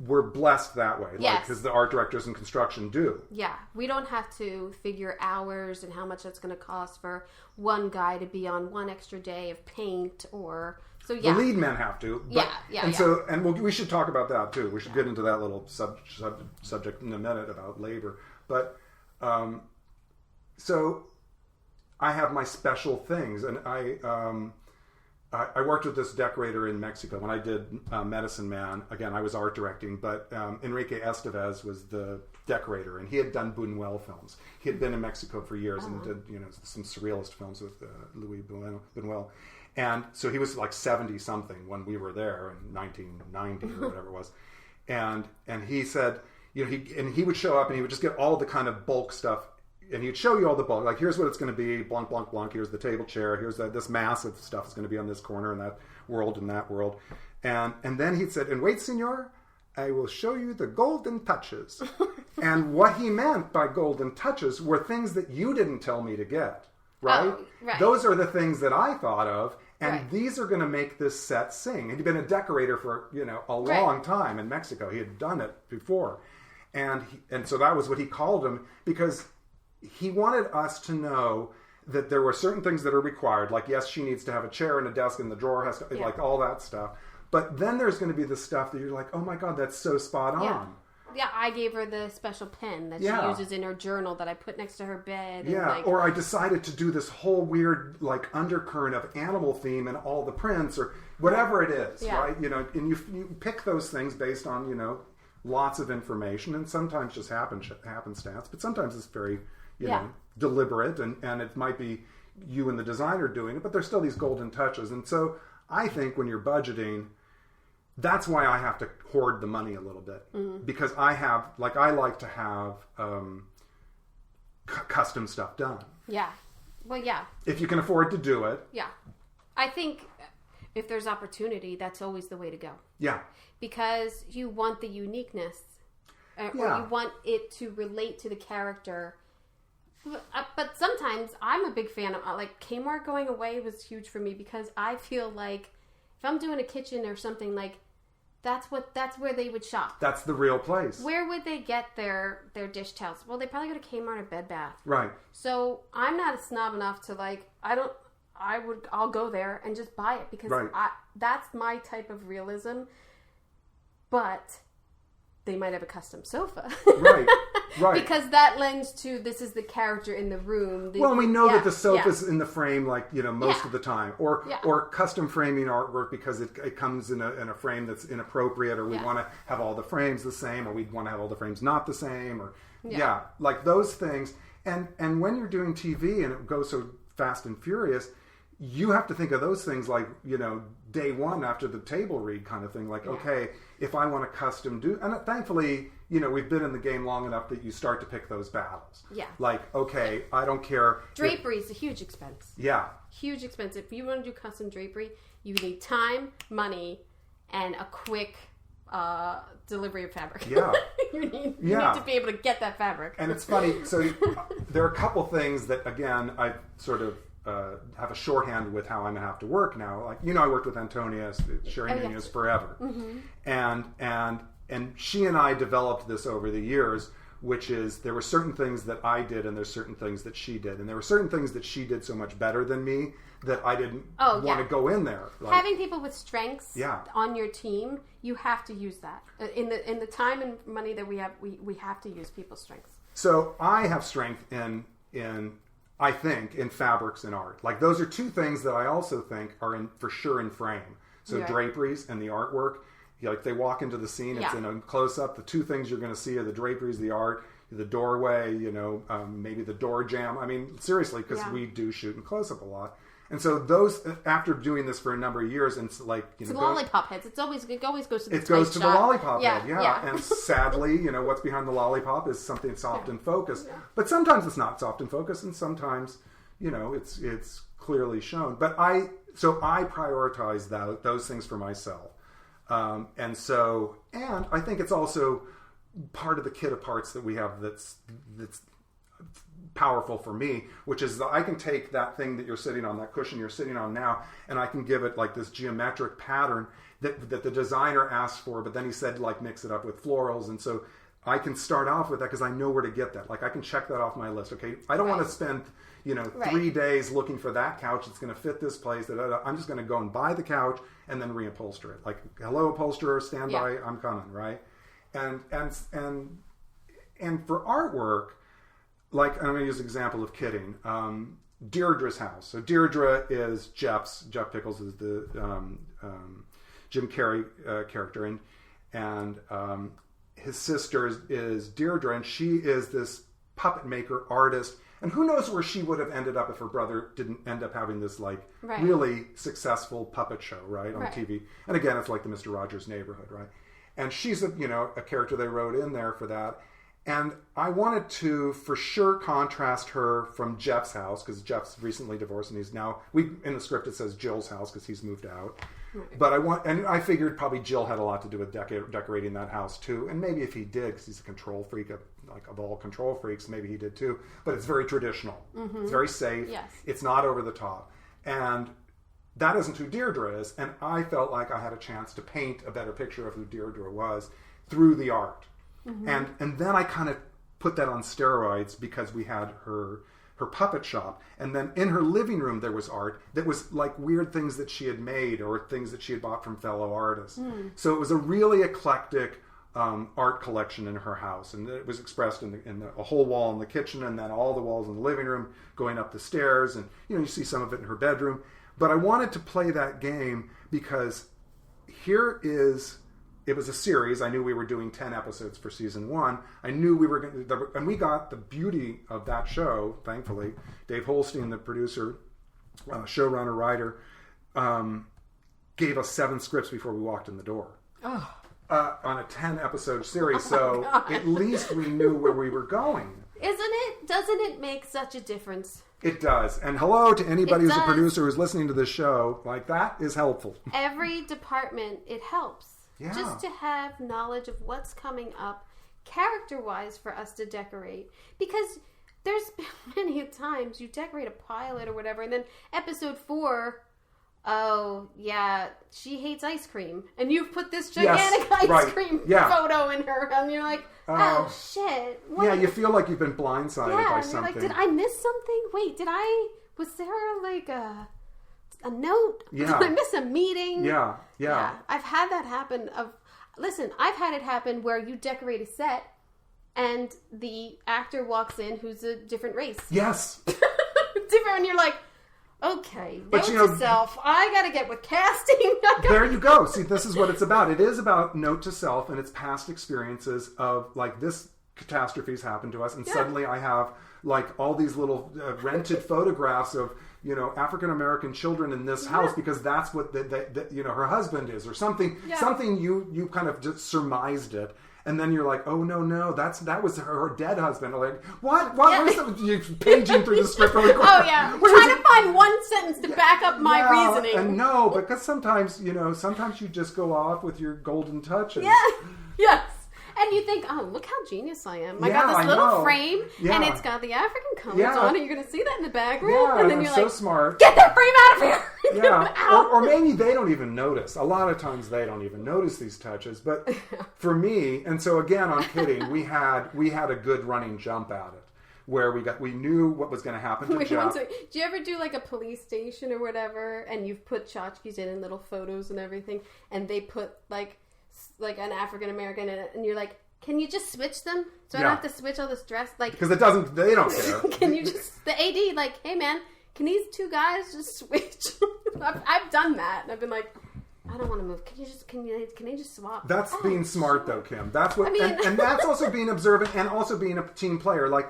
we're blessed that way. Yes. Because the art directors in construction do. Yeah, we don't have to figure hours and how much it's going to cost for one guy to be on one extra day of paint or. So, the lead men have to. But, So, we should talk about that too. We should get into that little subject in a minute about labor. But so I have my special things, and I worked with this decorator in Mexico when I did Medicine Man. Again, I was art directing, but Enrique Estevez was the decorator, and he had done Buñuel films. He had been in Mexico for years and did some surrealist films with Louis Buñuel. And so he was like 70-something when we were there in 1990 or whatever it was. And he said, he would show up and he would just get all the kind of bulk stuff, and he'd show you all the bulk. Like, here's what it's going to be, blank, blank, blank. Here's the table chair. Here's this massive stuff is going to be on this corner and that world and that world. And then he said, and wait, senor, I will show you the golden touches. And what he meant by golden touches were things that you didn't tell me to get. Right? Oh, right. Those are the things that I thought of, and these are going to make this set sing. And he'd been a decorator for a long time in Mexico. He had done it before, and so that was what he called them, because he wanted us to know that there were certain things that are required. Like, yes, she needs to have a chair and a desk, and the drawer has to like all that stuff. But then there's going to be the stuff that you're like, oh my God, that's so spot on. Yeah, I gave her the special pen that she uses in her journal that I put next to her bed. Yeah, or I decided to do this whole weird undercurrent of animal theme in all the prints, or whatever it is, right? And you pick those things based on lots of information, and sometimes just happenstance, but sometimes it's very deliberate, and it might be you and the designer doing it, but there's still these golden touches. And so I think when you're budgeting, that's why I have to hoard the money a little bit, because I like to have custom stuff done. Yeah. Well, yeah. If you can afford to do it. Yeah. I think if there's opportunity, that's always the way to go. Yeah. Because you want the uniqueness, or you want it to relate to the character. But sometimes I'm a big fan of, Kmart going away was huge for me, because I feel like if I'm doing a kitchen or something, that's where they would shop. That's the real place. Where would they get their dish towels? Well, they probably go to Kmart or Bed Bath. Right. So I'm not a snob enough to I'll go there and just buy it, because that's my type of realism. But they might have a custom sofa. Right. Right. Because that lends to, this is the character in the room. Well, we know that the sofa's in the frame, most of the time. Or custom framing artwork, because it comes in a frame that's inappropriate, or we want to have all the frames the same, or we want to have all the frames not the same, or those things. And when you're doing TV and it goes so fast and furious, you have to think of those things day one after the table read kind of thing. Okay, if I want to custom do, and thankfully, we've been in the game long enough that you start to pick those battles. Yeah. Okay, I don't care. Drapery is a huge expense. Yeah. Huge expense. If you want to do custom drapery, you need time, money, and a quick delivery of fabric. Yeah. you need to be able to get that fabric. And it's funny. So there are a couple things that, again, I sort of have a shorthand with how I'm going to have to work now. Like, I worked with Antonia, sharing menus forever. And she and I developed this over the years, which is there were certain things that I did and there's certain things that she did. And there were certain things that she did so much better than me that I didn't want to go in there. Like, having people with strengths on your team, you have to use that. In the time and money that we have, we have to use people's strengths. So I have strength in I think, in fabrics and art. Like, those are two things that I also think are for sure in frame. So draperies and the artwork. Like, they walk into the scene, it's in a close-up. The two things you're going to see are the draperies, the art, the doorway, maybe the door jamb. I mean, seriously, because we do shoot in close-up a lot. And so those, after doing this for a number of years, and it's like, it's lollipop heads. It always goes to the it goes to shot. The lollipop head, And sadly, what's behind the lollipop is something soft and focused. Yeah. But sometimes it's not soft and focused, and sometimes, it's clearly shown. But I prioritize those things for myself. And I think it's also part of the kit of parts that we have that's powerful for me, which is that I can take that thing that you're sitting on, that cushion you're sitting on now, and I can give it like this geometric pattern that the designer asked for, but then he said like mix it up with florals, and so I can start off with that because I know where to get that. Like, I can check that off my list. Okay, I don't want to spend 3 days looking for that couch that's going to fit this place. I'm just going to go and buy the couch and then reupholster it. Like, hello upholsterer, stand by, I'm coming, right? And for artwork, like, I'm going to use an example of kitting. Deirdre's house. So Deirdre is Jeff Pickles is the Jim Carrey character, and his sister is Deirdre, and she is this puppet maker artist. And who knows where she would have ended up if her brother didn't end up having this really successful puppet show, right, on TV. And again, it's like the Mr. Rogers Neighborhood, right? And she's a character they wrote in there for that. And I wanted to, for sure, contrast her from Jeff's house, because Jeff's recently divorced, and he's now, in the script it says Jill's house, because he's moved out. Right. But I figured probably Jill had a lot to do with decorating that house too, and maybe if he did, because he's a control freak, of all control freaks, maybe he did too. But it's very traditional. Mm-hmm. It's very safe. Yes. It's not over the top. And that isn't who Deirdre is, and I felt like I had a chance to paint a better picture of who Deirdre was through the art. Mm-hmm. And then I kind of put that on steroids because we had her puppet shop, and then in her living room there was art that was like weird things that she had made or things that she had bought from fellow artists. So it was a really eclectic art collection in her house, and it was expressed in a whole wall in the kitchen, and then all the walls in the living room going up the stairs, and you see some of it in her bedroom. But I wanted to play that game because it was a series. I knew we were doing 10 episodes for season 1. I knew we were going to, and we got the beauty of that show, thankfully. Dave Holstein, the producer, showrunner, writer, gave us 7 scripts before we walked in the door. Oh. On a 10-episode series, so at least we knew where we were going. Doesn't it make such a difference? It does. And hello to anybody who's a producer who's listening to this show. Like, that is helpful. Every department, it helps. Yeah. Just to have knowledge of what's coming up character-wise for us to decorate. Because there's many times you decorate a pilot or whatever, and then episode 4, oh, yeah, she hates ice cream. And you've put this gigantic ice cream photo in her, and you're like, oh, shit. What? Yeah, you feel like you've been blindsided by something. Like, did I miss something? Wait, was there like a note? Yeah. Did I miss a meeting? Yeah. I've had that happen. I've had it happen where you decorate a set and the actor walks in who's a different race. Yes. Different, and you're like, okay, note to self, I gotta get with casting. There you go. See, this is what it's about. It is about note to self and its past experiences of, like, this catastrophes happened to us, and suddenly I have like all these little rented photographs of African American children in this house because that's what her husband is or something. Something you kind of just surmised it, and then you're like, oh no, that was her dead husband. Like, what? You're paging through the script really quick. Oh yeah, trying to find one sentence to back up my reasoning. And no, because sometimes you just go off with your golden touches. Yeah. Yes. And you think, oh, look how genius I am. I got this little frame, and it's got the African colors on it. You're going to see that in the background. Yeah, and then you're so like, smart. Get that frame out of here! Yeah, or maybe they don't even notice. A lot of times they don't even notice these touches. But for me, and so again, I'm kidding, we had a good running jump at it. Where we knew what was going to happen to Jeff. Do you ever do like a police station or whatever, and you've put tchotchkes in and little photos and everything, and they put like an African American in it, and you're like, can you just switch them so I don't have to switch all this dress? Like, because they don't care. Can you just the AD like, hey man, can these two guys just switch? I've done that, and I've been like, I don't want to move. Can they just swap? That's being smart, though, Kim. That's what, and that's also being observant and also being a team player. Like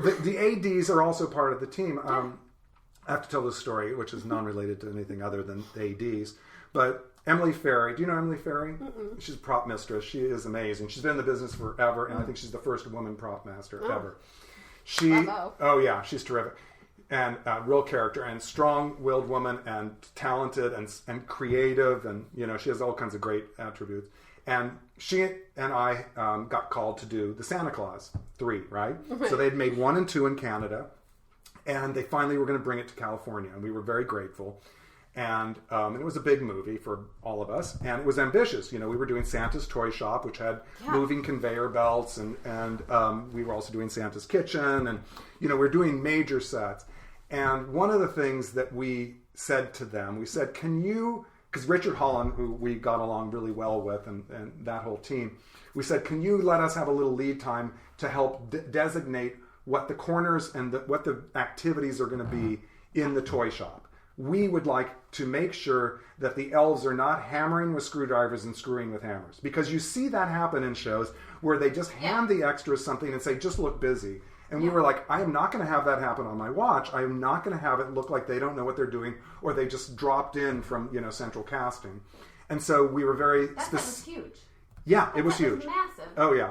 the ADs are also part of the team. I have to tell this story, which is non-related to anything other than the ADs. But Emily Ferry, do you know Emily Ferry? Mm-mm. She's a prop mistress. She is amazing. She's been in the business forever, and I think she's the first woman prop master ever. Oh yeah, she's terrific. And real character, and strong-willed woman, and talented, and creative, and she has all kinds of great attributes. And she and I got called to do the Santa Claus 3, right? So they'd made 1 and 2 in Canada, and they finally were going to bring it to California, and we were very grateful. And it was a big movie for all of us, and it was ambitious. We were doing Santa's Toy Shop, which had moving conveyor belts, and we were also doing Santa's Kitchen, and we're doing major sets. And one of the things that we said to them, we said, can you, because Richard Holland, who we got along really well with, and that whole team, we said, can you let us have a little lead time to help designate what the corners and what the activities are going to be in the toy shop? We would like to make sure that the elves are not hammering with screwdrivers and screwing with hammers. Because you see that happen in shows where they just hand the extras something and say, just look busy. And we were like, I am not going to have that happen on my watch. I am not going to have it look like they don't know what they're doing, or they just dropped in from central casting. And so we were very specific. That was huge. Yeah, it was huge. Was massive. Oh yeah,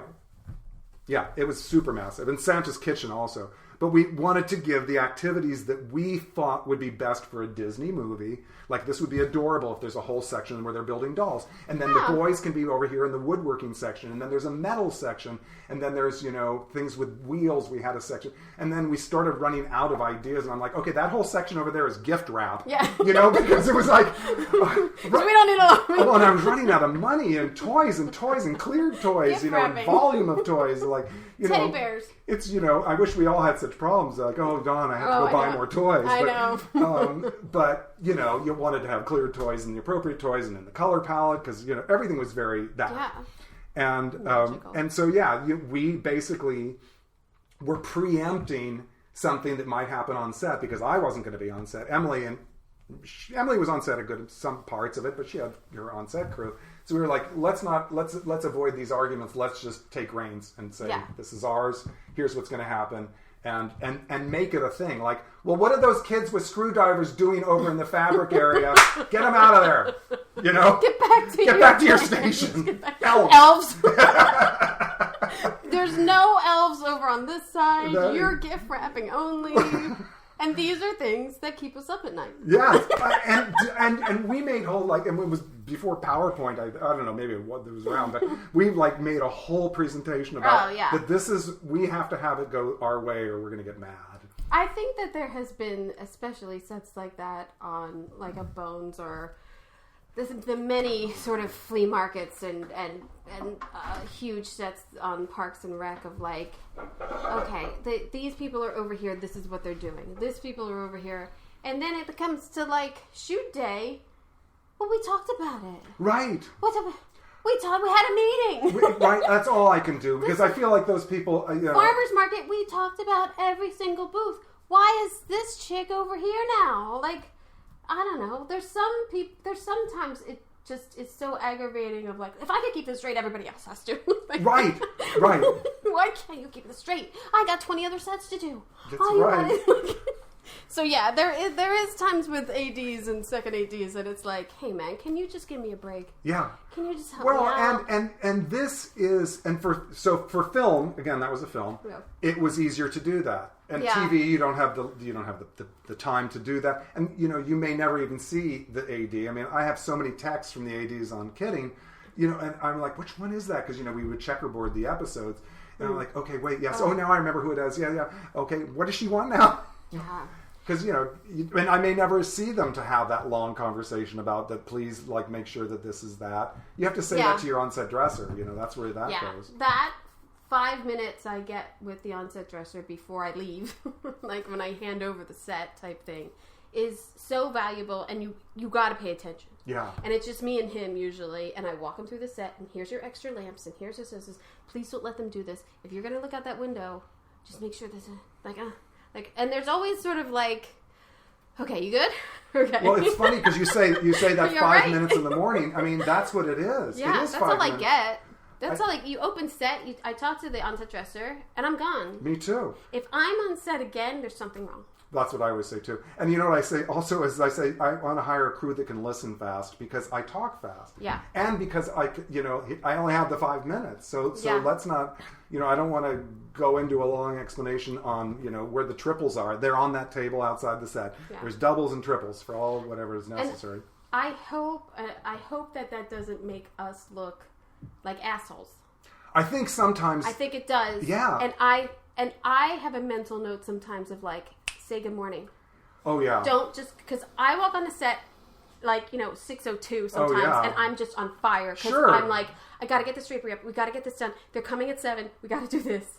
yeah, it was super massive. And Santa's Kitchen also. But we wanted to give the activities that we thought would be best for a Disney movie. Like, this would be adorable if there's a whole section where they're building dolls. And then the boys can be over here in the woodworking section. And then there's a metal section. And then there's, things with wheels. We had a section. And then we started running out of ideas. And I'm like, okay, that whole section over there is gift wrap. Yeah. Because it was like... we don't need a lot. And I was running out of money and toys and cleared toys, volume of toys. Like, Teddy bears. It's, I wish we all had such problems. Like, oh, Dawn, I have to go buy more toys. I know. But, you wanted to have clear toys and the appropriate toys and in the color palette because, everything was very that. Yeah. And so, we basically were preempting something that might happen on set because I wasn't going to be on set. Emily was on set some parts of it, but she had her on-set crew. So we were like, let's avoid these arguments. Let's just take reins and say, this is ours. Here's what's going to happen. And make it a thing. Like, well, what are those kids with screwdrivers doing over in the fabric area? Get them out of there. Get back to your station. Elves. There's no elves over on this side. You're gift wrapping only. And these are things that keep us up at night. Yeah, and we made whole and it was before PowerPoint. I don't know, maybe it was around, but we made a whole presentation about that. We have to have it go our way, or we're going to get mad. I think that there has been, especially sets like that on like a Bones or the many sort of flea markets and huge sets on Parks and Rec of like, okay, these people are over here, this is what they're doing. These people are over here. And then it comes to like shoot day. Well, we talked about it. Right. We had a meeting. Right, that's all I can do because I feel like those people... Farmers market, we talked about every single booth. Why is this chick over here now? Like, I don't know. There's sometimes it just is so aggravating of like, if I could keep this straight, everybody else has to. Like, right. Why can't you keep this straight? I got 20 other sets to do. That's right. So yeah, there is times with ADs and second ADs that it's like, hey man, can you just give me a break? Yeah. Can you just help me out? And this is for film, again, that was a film. Yeah. It was easier to do that. And TV, you don't have the time to do that. And, you may never even see the AD. I mean, I have so many texts from the ADs on Kidding, and I'm like, which one is that? Because, we would checkerboard the episodes. And I'm like, okay, wait, yes. Oh, now I remember who it is. Yeah. Okay, what does she want now? Yeah. Because, and I may never see them to have that long conversation about that. Please, make sure that this is that. You have to say that to your on-set dresser. That's where that goes. That 5 minutes I get with the on-set dresser before I leave, like when I hand over the set type thing, is so valuable, and you got to pay attention. Yeah. And it's just me and him usually, and I walk him through the set, and here's your extra lamps, and here's this. Please don't let them do this. If you're going to look out that window, just make sure there's and there's always sort of okay, you good? Okay. Well, it's funny because you say that 5 minutes in the morning. I mean, that's what it is. Yeah, it is that's 5 all minutes. I get. That's all. You open set. I talk to the on-set dresser, and I'm gone. Me too. If I'm on set again, there's something wrong. That's what I always say too. And you know what I say also is I want to hire a crew that can listen fast because I talk fast. Yeah. And because I only have the 5 minutes. So let's not, I don't want to go into a long explanation on, where the triples are. They're on that table outside the set. Yeah. There's doubles and triples for all whatever is necessary. And I hope that doesn't make us look like assholes. I think sometimes. I think it does. Yeah. And I have a mental note sometimes of say good morning. Oh yeah. Don't just because I walk on the set 6:02 sometimes, and I'm just on fire because I'm like, I got to get this drapery up. We got to get this done. They're coming at 7. We got to do this.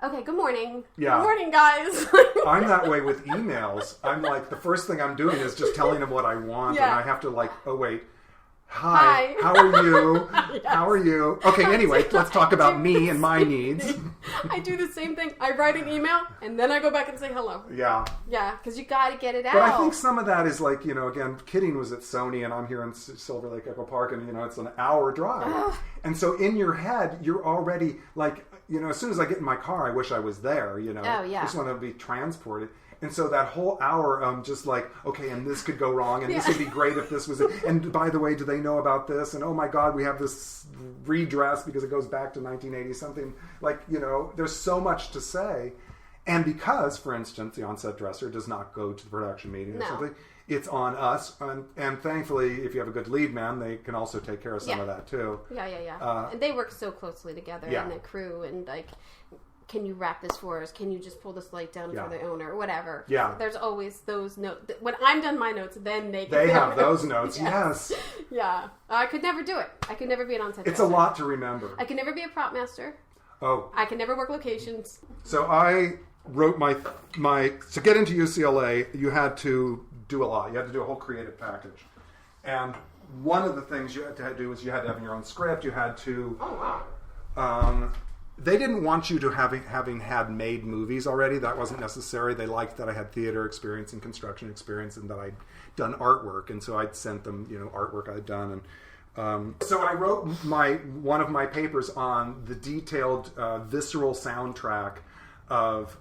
Okay, good morning. Yeah. Good morning, guys. I'm that way with emails. I'm like, the first thing I'm doing is just telling them what I want, and I have to oh wait. Hi. How are you? Yes. How are you? Okay, anyway, let's talk about me and my needs. I do the same thing. I write an email, and then I go back and say hello. Yeah. Yeah, because you got to get it out. But I think some of that is again, Kidding was at Sony, and I'm here in Silver Lake Echo Park, and, it's an hour drive. And so in your head, you're already, as soon as I get in my car, I wish I was there, Oh, yeah. I just want to be transported. And so that whole hour, just okay, and this could go wrong, and this would be great if this was it. And by the way, do they know about this? And oh my God, we have this redress because it goes back to 1980 something. There's so much to say. And because, for instance, the on-set dresser does not go to the production meeting or something, it's on us. And thankfully, if you have a good lead man, they can also take care of some of that too. Yeah. And they work so closely together, and the crew, and can you wrap this for us? Can you just pull this light down for the owner? Or whatever. Yeah. There's always those notes. When I'm done my notes, then they have those notes. Yes. Yeah. I could never do it. I could never be an on-set It's dresser. A lot to remember. I could never be a prop master. Oh. I could never work locations. So I wrote my to get into UCLA, you had to do a lot. You had to do a whole creative package. And one of the things you had to do was you had to have your own script. You had to... Oh, wow. They didn't want you to having had made movies already. That wasn't necessary. They liked that I had theater experience and construction experience and that I'd done artwork. And so I'd sent them, artwork I'd done. And so I wrote one of my papers on the detailed, visceral soundtrack of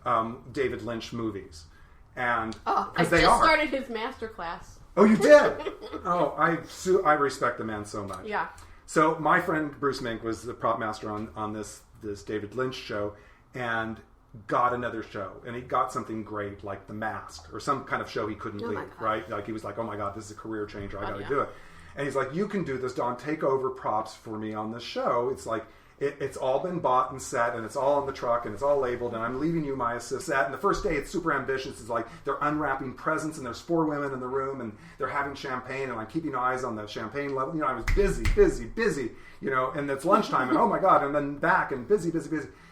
David Lynch movies. And I just started his masterclass. Oh, you did? Oh, I respect the man so much. Yeah. So my friend Bruce Mink was the prop master on this David Lynch show, and got another show, and he got something great like The Mask or some kind of show he couldn't leave, right? He was like, oh my God, this is a career changer, I gotta do it. And he's like, you can do this, Don, take over props for me on this show. It's like it's all been bought and set, and it's all on the truck, and it's all labeled, and I'm leaving you my assist set. And the first day it's super ambitious. It's like they're unwrapping presents, and there's 4 women in the room, and they're having champagne, and I'm keeping eyes on the champagne level. I was busy, and it's lunchtime, and oh my God, and then back, and busy.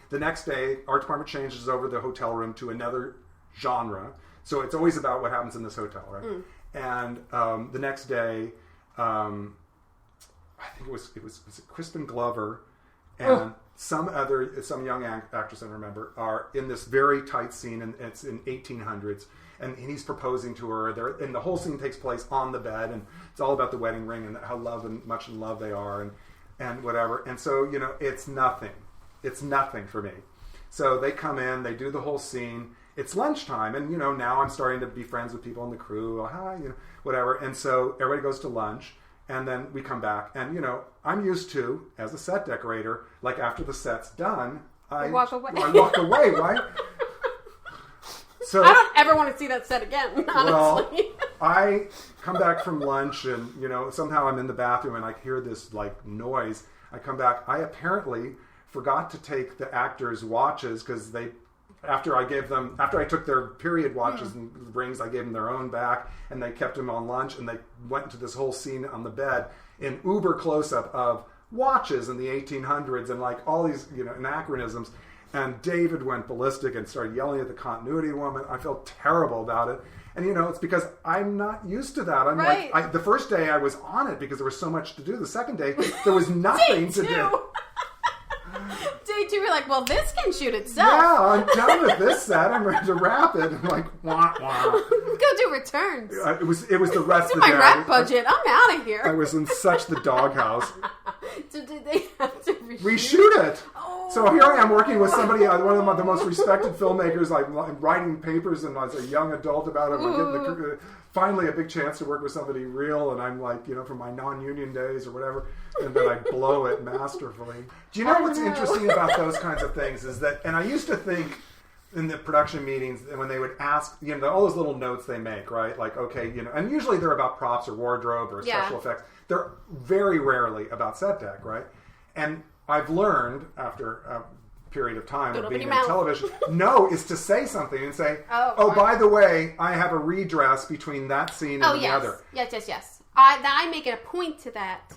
The next day, art department changes over the hotel room to another genre. So it's always about what happens in this hotel, right? And the next day, I think it was Crispin Glover and some young actress I remember are in this very tight scene, and it's in 1800s, and he's proposing to her. And the whole scene takes place on the bed, and it's all about the wedding ring and how much in love they are, and whatever. And so it's nothing. It's nothing for me. So they come in, they do the whole scene. It's lunchtime, and now I'm starting to be friends with people in the crew. Hi, whatever. And so everybody goes to lunch. And then we come back, and I'm used to, as a set decorator, after the set's done, I walk away, right? So I don't ever want to see that set again, honestly. Well, I come back from lunch and, somehow I'm in the bathroom and I hear this like noise. I come back. I apparently forgot to take the actors' watches because after I took their period watches and rings, I gave them their own back and they kept them on lunch and they went into this whole scene on the bed in uber close-up of watches in the 1800s and like all these, anachronisms. And David went ballistic and started yelling at the continuity woman. I felt terrible about it. And, it's because I'm not used to that. I'm right. like, the first day I was on it because there was so much to do. The second day, there was nothing to do. Day 2, we're like, well, this can shoot itself. Yeah, I'm done with this set. I'm ready to wrap it. I'm like, wah, wah. Go do returns. It was the rest of the my day. wrap budget. I'm out of here. I was in such the doghouse. So did they have to reshoot it? Oh. So here I am working with somebody, one of the most respected filmmakers, like writing papers and as a young adult about it. I'm getting finally a big chance to work with somebody real, and I'm like, from my non-union days or whatever, and then I blow it masterfully. Do you know what's interesting about those kinds of things is that, and I used to think in the production meetings when they would ask, all those little notes they make, right? Like, okay, and usually they're about props or wardrobe or special effects. They're very rarely about set deck, right? And I've learned after a period of time of being in television, no is to say something and say, oh, by the way, I have a redress between that scene and the other. Yes. I make it a point to that.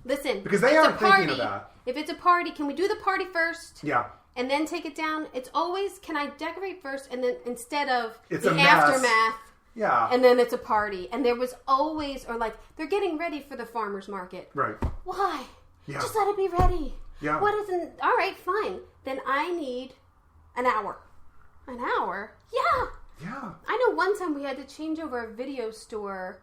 Listen, because they aren't thinking of that. If it's a party, can we do the party first? Yeah. And then take it down? It's always, can I decorate first and then instead of it's the aftermath? Yeah. And then it's a party. And there was always, or like, they're getting ready for the farmer's market. Right. Why? Yeah. Just let it be ready. Yeah. What isn't, all right, fine. Then I need an hour. An hour? Yeah. Yeah. I know one time we had to change over a video store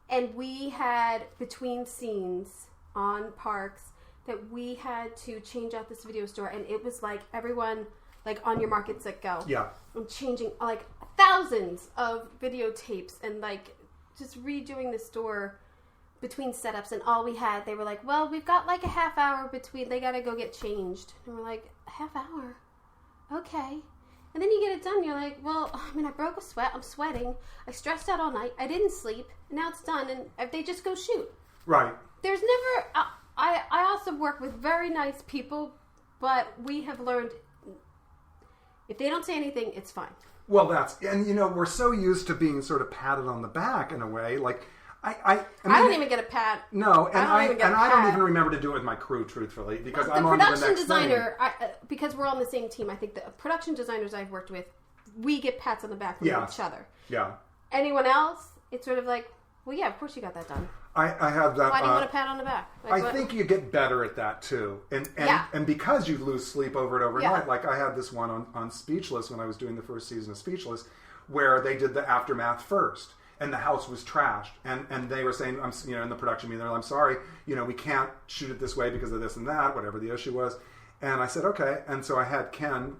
and we had between scenes on Parks that we had to change out this video store and it was like everyone like on your market set go. Yeah. And changing like thousands of videotapes and like just redoing the store between setups and all we had, they were like, well, we've got like a half hour between, they gotta go get changed. And we're like, a half hour? Okay. And then you get it done, you're like, well, I broke a sweat, I'm sweating, I stressed out all night, I didn't sleep, and now it's done, and they just go shoot. Right. There's never, I also work with very nice people, but we have learned, if they don't say anything, it's fine. Well, and we're so used to being sort of patted on the back in a way, like, I don't even get a pat. No, and I don't even remember to do it with my crew, truthfully, because I'm on to the next production designer. Because we're on the same team, I think the production designers I've worked with, we get pats on the back from each other. Yeah. Anyone else, it's sort of like, well, yeah, of course you got that done. I have that. Why do you want a pat on the back? Like, I think you get better at that too, and because you lose sleep over and overnight. Yeah. Like I had this one on Speechless when I was doing the first season of Speechless, where they did the aftermath first. And the house was trashed, and they were saying, in the production meeting, they're like, I'm sorry, we can't shoot it this way because of this and that, whatever the issue was. And I said, okay. And so I had Ken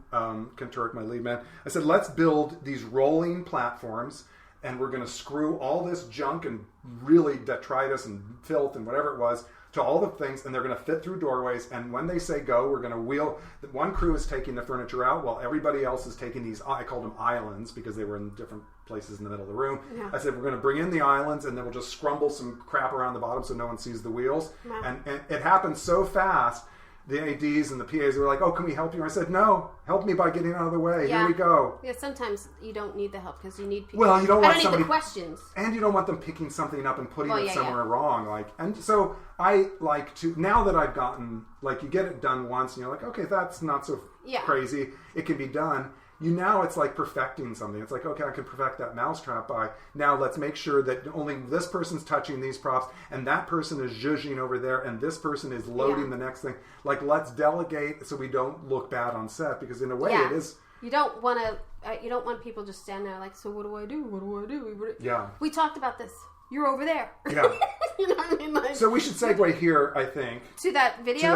Turk, my lead man. I said, let's build these rolling platforms, and we're going to screw all this junk and really detritus and filth and whatever it was to all the things, and they're going to fit through doorways. And when they say go, we're going to wheel. One crew is taking the furniture out while everybody else is taking these, I called them islands because they were in different places in the middle of the room. Yeah. I said, we're going to bring in the islands, and then we'll just scrumble some crap around the bottom so no one sees the wheels. Wow. And it happened so fast. The ADs and the PAs were like, oh, can we help you? I said, no, help me by getting out of the way. Yeah. Here we go. Yeah, sometimes you don't need the help because you need people. Well, you don't want somebody, need the questions. And you don't want them picking something up and putting it somewhere wrong. And so I like to, now that I've gotten, you get it done once and you're like, okay, that's not so crazy. It can be done. Now it's like perfecting something. It's like, okay, I can perfect that mousetrap by, now let's make sure that only this person's touching these props and that person is zhuzhing over there and this person is loading the next thing. Let's delegate so we don't look bad on set, because in a way it is. You don't want people just standing there like, so what do I do? What do I do? Yeah. We talked about this. You're over there. Yeah. You know what I mean? So we should segue here, I think. To that video?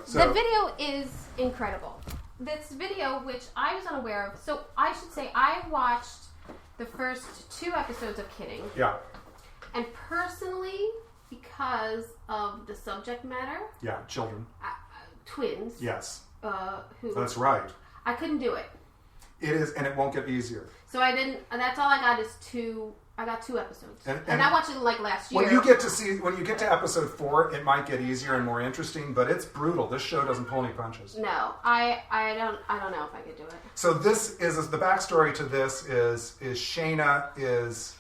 So, the video is incredible. This video, which I was unaware of, so I should say I watched the first 2 episodes of Kidding. Yeah. And personally, because of the subject matter. Yeah, children. Twins. Yes. Who? That's right. I couldn't do it. It is, and it won't get easier. So I didn't. And that's all I got is two. I got 2 episodes, and I watched it like last year. When you get to episode 4, it might get easier and more interesting, but it's brutal. This show doesn't pull any punches. No, I don't know if I could do it. So this is the backstory to this is Shayna is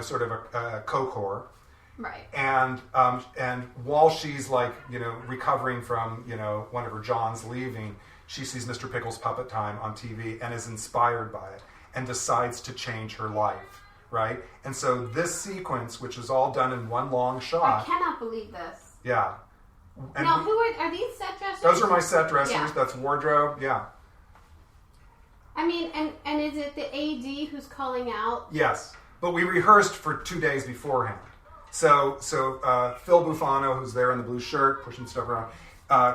sort of a co-core. Right. And while she's recovering from one of her Johns leaving, she sees Mr. Pickles' Puppet Time on TV and is inspired by it and decides to change her life, right? And so this sequence, which is all done in one long shot. I cannot believe this. Yeah. And now, are these set dressers? Those are my set dressers. Yeah. That's wardrobe. Yeah. I mean, and is it the AD who's calling out? Yes, but we rehearsed for 2 days beforehand. So Phil Bufano, who's there in the blue shirt, pushing stuff around,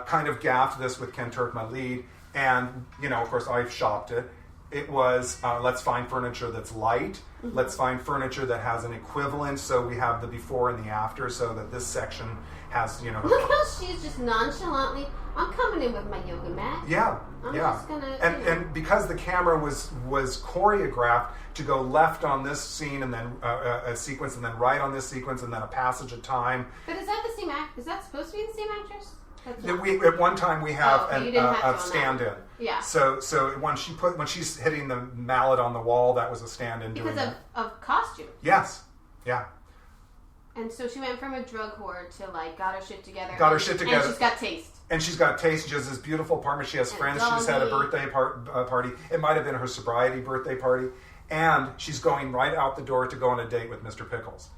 kind of gaffed this with Ken Turk, my lead, and of course, I shopped it. It was let's find furniture that's light. Mm-hmm. Let's find furniture that has an equivalent. So we have the before and the after, so that this section has Look how she's just nonchalantly. I'm coming in with my yoga mat. Yeah, I'm just gonna. And because the camera was choreographed to go left on this scene and then a sequence and then right on this sequence and then a passage of time. But is that the same act? Is that supposed to be the same actress? At one time we have a stand-in. Yeah. So when she's hitting the mallet on the wall, that was a stand-in because doing of costume. Yes. Yeah. And so she went from a drug whore to got her shit together. And she's got taste. And she's got taste. She has this beautiful apartment. She has friends. She's had a birthday party. It might have been her sobriety birthday party. And she's going right out the door to go on a date with Mr. Pickles.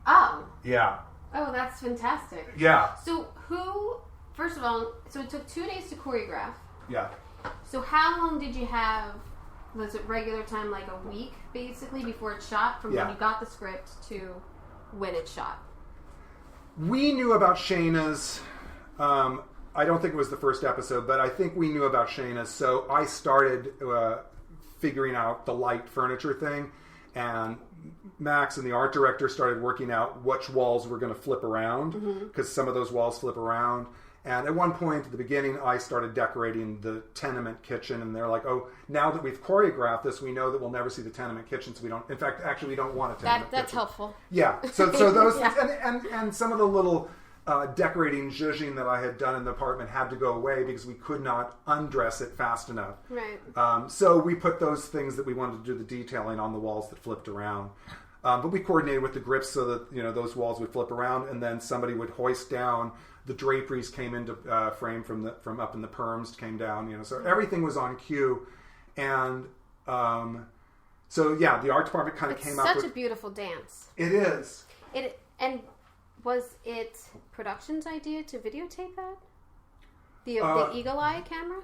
Oh. Yeah. Oh, that's fantastic. Yeah. So first of all, so it took 2 days to choreograph. Yeah. So how long did you have, was it regular time, like a week, basically, before it's shot, from when you got the script to when it's shot? We knew about Shayna's, I don't think it was the first episode, but I think we knew about Shayna's, so I started figuring out the light furniture thing, and Max and the art director started working out which walls were going to flip around, because some of those walls flip around. And at one point at the beginning, I started decorating the tenement kitchen, and they're like, "Oh, now that we've choreographed this, we know that we'll never see the tenement kitchen, so we don't. In fact, actually, we don't want a tenement kitchen." That's helpful. Yeah. So those and some of the little decorating zhuzhing that I had done in the apartment had to go away because we could not undress it fast enough. Right. So we put those things that we wanted to do the detailing on the walls that flipped around. But we coordinated with the grips so that those walls would flip around, and then somebody would hoist down. The draperies came into frame from up in the perms, came down. So everything was on cue, and the art department kind of came up with. It's such a beautiful dance. It is. And was it production's idea to videotape that? The Eagle Eye camera?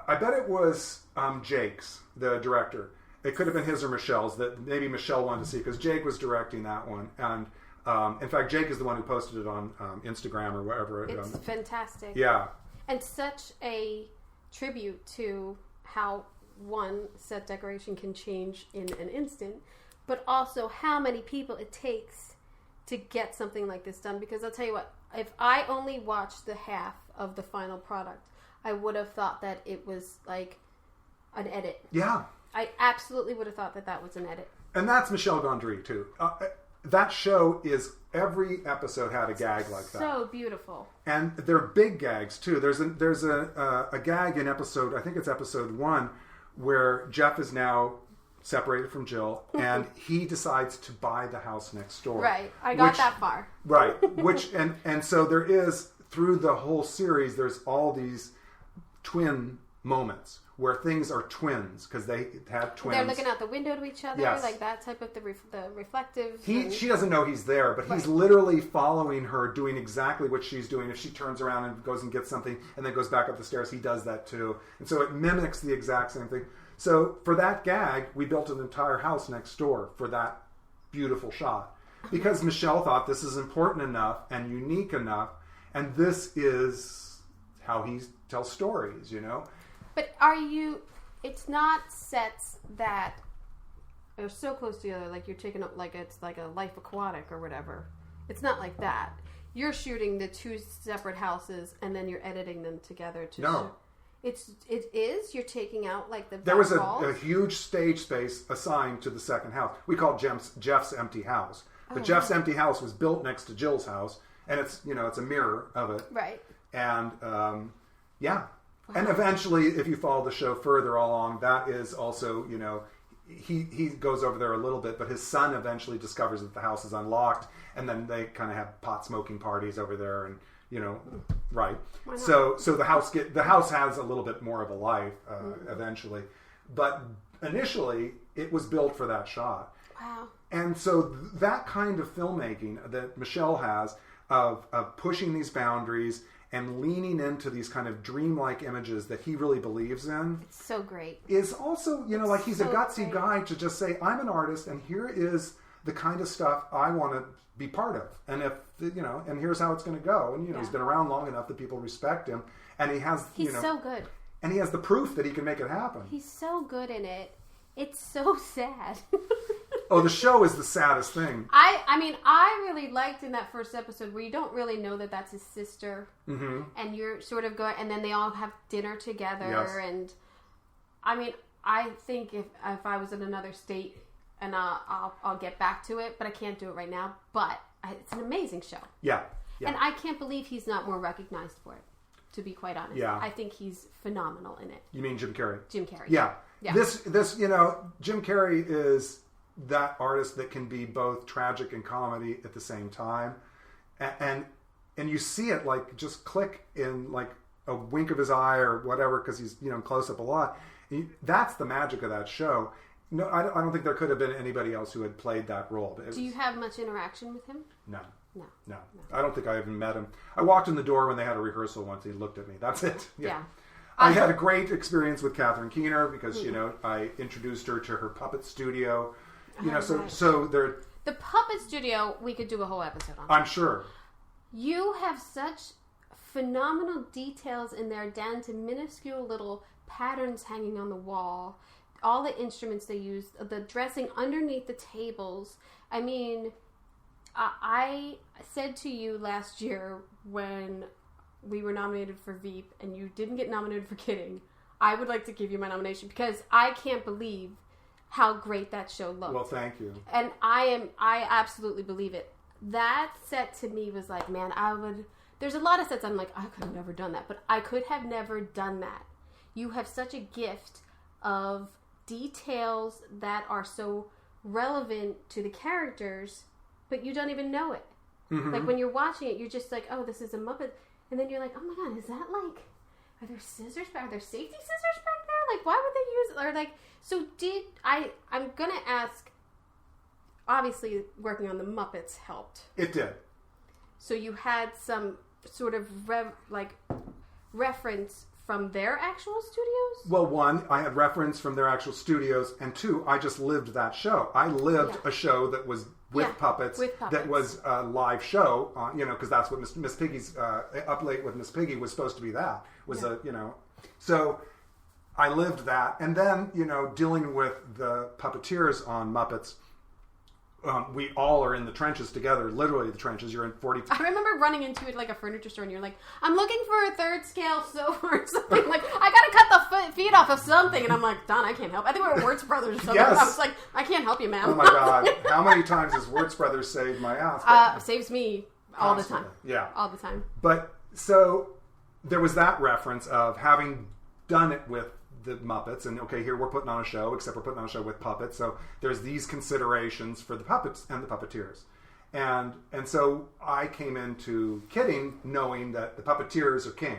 I bet it was Jake's, the director. It could have been his or Michelle's. That maybe Michelle wanted to see because Jake was directing that one, and in fact, Jake is the one who posted it on Instagram or wherever. It's fantastic. Yeah, and such a tribute to how one set decoration can change in an instant, but also how many people it takes to get something like this done. Because I'll tell you what, if I only watched the half of the final product, I would have thought that it was like an edit. Yeah. I absolutely would have thought that was an edit. And that's Michelle Gondry, too. That show is, every episode had a gag like that. So beautiful. And they're big gags, too. There's a gag in episode, I think it's episode 1, where Jeff is now separated from Jill, and he decides to buy the house next door. Right. I got that far. Right. And so there is, through the whole series, there's all these twin moments where things are twins because they have twins. They're looking out the window to each other, yes. Like that type of the reflective. She doesn't know he's there, but he's literally following her, doing exactly what she's doing. If she turns around and goes and gets something and then goes back up the stairs, he does that too. And so it mimics the exact same thing. So for that gag, we built an entire house next door for that beautiful shot because Michelle thought this is important enough and unique enough, and this is how he tells stories, But it's not sets that are so close together, like you're taking up, like it's like a Life Aquatic or whatever. It's not like that. You're shooting the two separate houses and then you're editing them together to No. It is? You're taking out like the There was walls? a huge stage space assigned to the second house. We call it Jeff's empty house. But Jeff's empty house was built next to Jill's house, and it's it's a mirror of it. Right. And yeah. Wow. And eventually, if you follow the show further along, that is also, he goes over there a little bit, but his son eventually discovers that the house is unlocked, and then they kind of have pot smoking parties over there, and right. So the house has a little bit more of a life eventually, but initially it was built for that shot. Wow. And so that kind of filmmaking that Michelle has of pushing these boundaries and leaning into these kind of dreamlike images that he really believes in. It's so great. Is also, he's a gutsy guy to just say, I'm an artist and here is the kind of stuff I want to be part of. And and here's how it's going to go. And, he's been around long enough that people respect him. And he has, he's so good. And he has the proof that he can make it happen. He's so good in it. It's so sad. Oh, the show is the saddest thing. I really liked in that first episode where you don't really know that that's his sister, and you're sort of going, and then they all have dinner together, and I think if I was in another state, and I'll get back to it, but I can't do it right now. But it's an amazing show. Yeah. And I can't believe he's not more recognized for it. To be quite honest, I think he's phenomenal in it. You mean Jim Carrey? Jim Carrey. Yeah. This Jim Carrey is that artist that can be both tragic and comedy at the same time, and you see it like just click in like a wink of his eye or whatever, because he's close up a lot. That's the magic of that show. No, I don't think there could have been anybody else who had played that role. Do you have much interaction with him? No. I don't think I even met him. I walked in the door when they had a rehearsal once. He looked at me. That's it. Yeah. I had a great experience with Catherine Keener because I introduced her to her puppet studio. So they're the puppet studio. We could do a whole episode on. I'm sure. You have such phenomenal details in there, down to minuscule little patterns hanging on the wall. All the instruments they use, the dressing underneath the tables. I said to you last year when we were nominated for Veep and you didn't get nominated for Kidding, I would like to give you my nomination because I can't believe how great that show looked. Well, thank you. And I absolutely believe it. That set to me was like, man, there's a lot of sets I'm like, I could have never done that, but I could have never done that. You have such a gift of details that are so relevant to the characters, but you don't even know it. Mm-hmm. Like when you're watching it, you're just like, oh, this is a Muppet. And then you're like, oh my God, is that like, are there scissors back? Are there safety scissors back there? Like, why would they use it? Or like, so I'm going to ask, obviously working on the Muppets helped. It did. So you had some sort of reference from their actual studios? Well, one, I had reference from their actual studios, and two, I just lived that show. I lived a show that was with puppets, that was a live show, because that's what Miss Piggy's Up Late with Miss Piggy was supposed to be. That was so I lived that, and then dealing with the puppeteers on Muppets. We all are in the trenches together, literally the trenches. You're in 40. I remember running into it like a furniture store, and you're like, I'm looking for a third scale sofa or something. Like, I gotta cut the feet off of something. And I'm like, Don, I can't help. I think we were Wirtz Brothers or something. Yes. I was like, I can't help you, ma'am. Oh my God. How many times has Wirtz Brothers saved my ass? Saves me all the time. Yeah. All the time. But, so, there was that reference of having done it with the Muppets, and okay, here we're putting on a show, except we're putting on a show with puppets, so there's these considerations for the puppets and the puppeteers. And so I came into Kidding knowing that the puppeteers are king,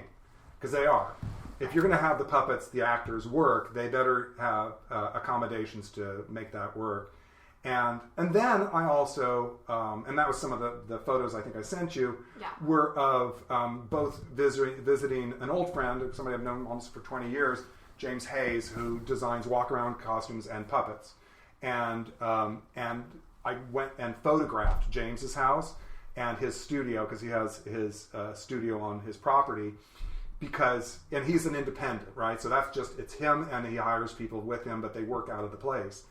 because they are. If you're going to have the puppets, the actors work, they better have accommodations to make that work. And then I also, and that was some of the photos I think I sent you, were of both visiting an old friend, somebody I've known almost for 20 years, James Hayes, who designs walk-around costumes and puppets. And I went and photographed James's house and his studio, because he has his studio on his property, and he's an independent, right? So that's just, it's him, and he hires people with him, but they work out of the place.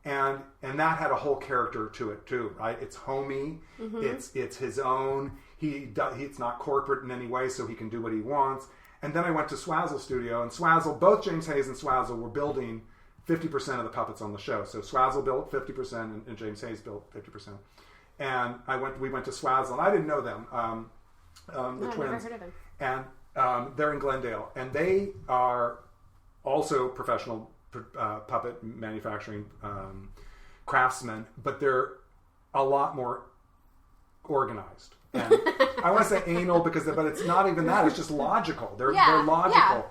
And that had a whole character to it too, right? It's homey, it's his own. It's not corporate in any way, so he can do what he wants. And then I went to Swazzle Studio, and Swazzle, both James Hayes and Swazzle were building 50% of the puppets on the show. So Swazzle built 50% and James Hayes built 50%. And we went to Swazzle, and I didn't know them, the twins. Never heard of them. And they're in Glendale, and they are also professional puppet manufacturing craftsmen, but they're a lot more organized. And I want to say anal but it's not even that. It's just logical. They're logical. Yeah.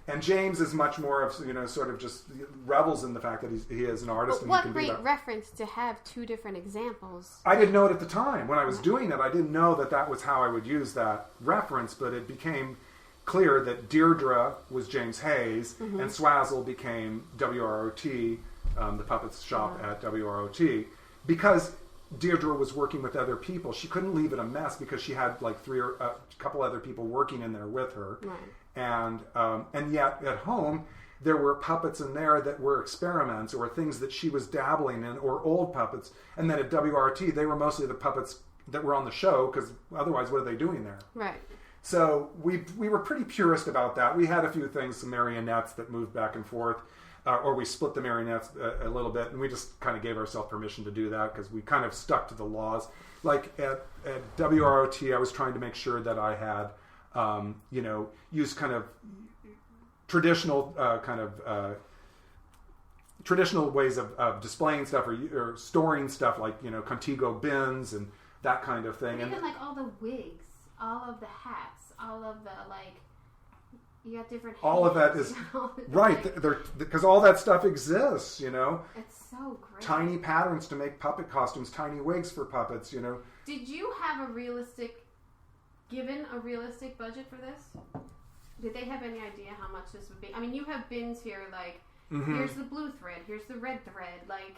And James is much more of, sort of just revels in the fact that he is an artist. But what great reference to have two different examples. I didn't know it at the time. When I was doing it, I didn't know that was how I would use that reference, but it became clear that Deirdre was James Hayes, and Swazzle became WROT, the puppets shop at WROT, because Deirdre was working with other people. She couldn't leave it a mess because she had like a couple other people working in there with her. Right. And yet at home there were puppets in there that were experiments or things that she was dabbling in, or old puppets. And then at WRT they were mostly the puppets that were on the show, because otherwise what are they doing there? Right. So we were pretty purist about that. We had a few things, some marionettes that moved back and forth, or we split the marionettes a little bit, and we just kind of gave ourselves permission to do that because we kind of stuck to the laws. Like at WROT, I was trying to make sure that I had use kind of traditional traditional ways of displaying stuff or storing stuff, like Contigo bins and that kind of thing. But even like all the wigs, all of the hats, all of the you got different. All of that is right, because all that stuff exists. It's so great. Tiny patterns to make puppet costumes, tiny wigs for puppets. Did you have a realistic budget for this? Did they have any idea how much this would be? I mean, you have bins here, like, here's the blue thread, here's the red thread, like,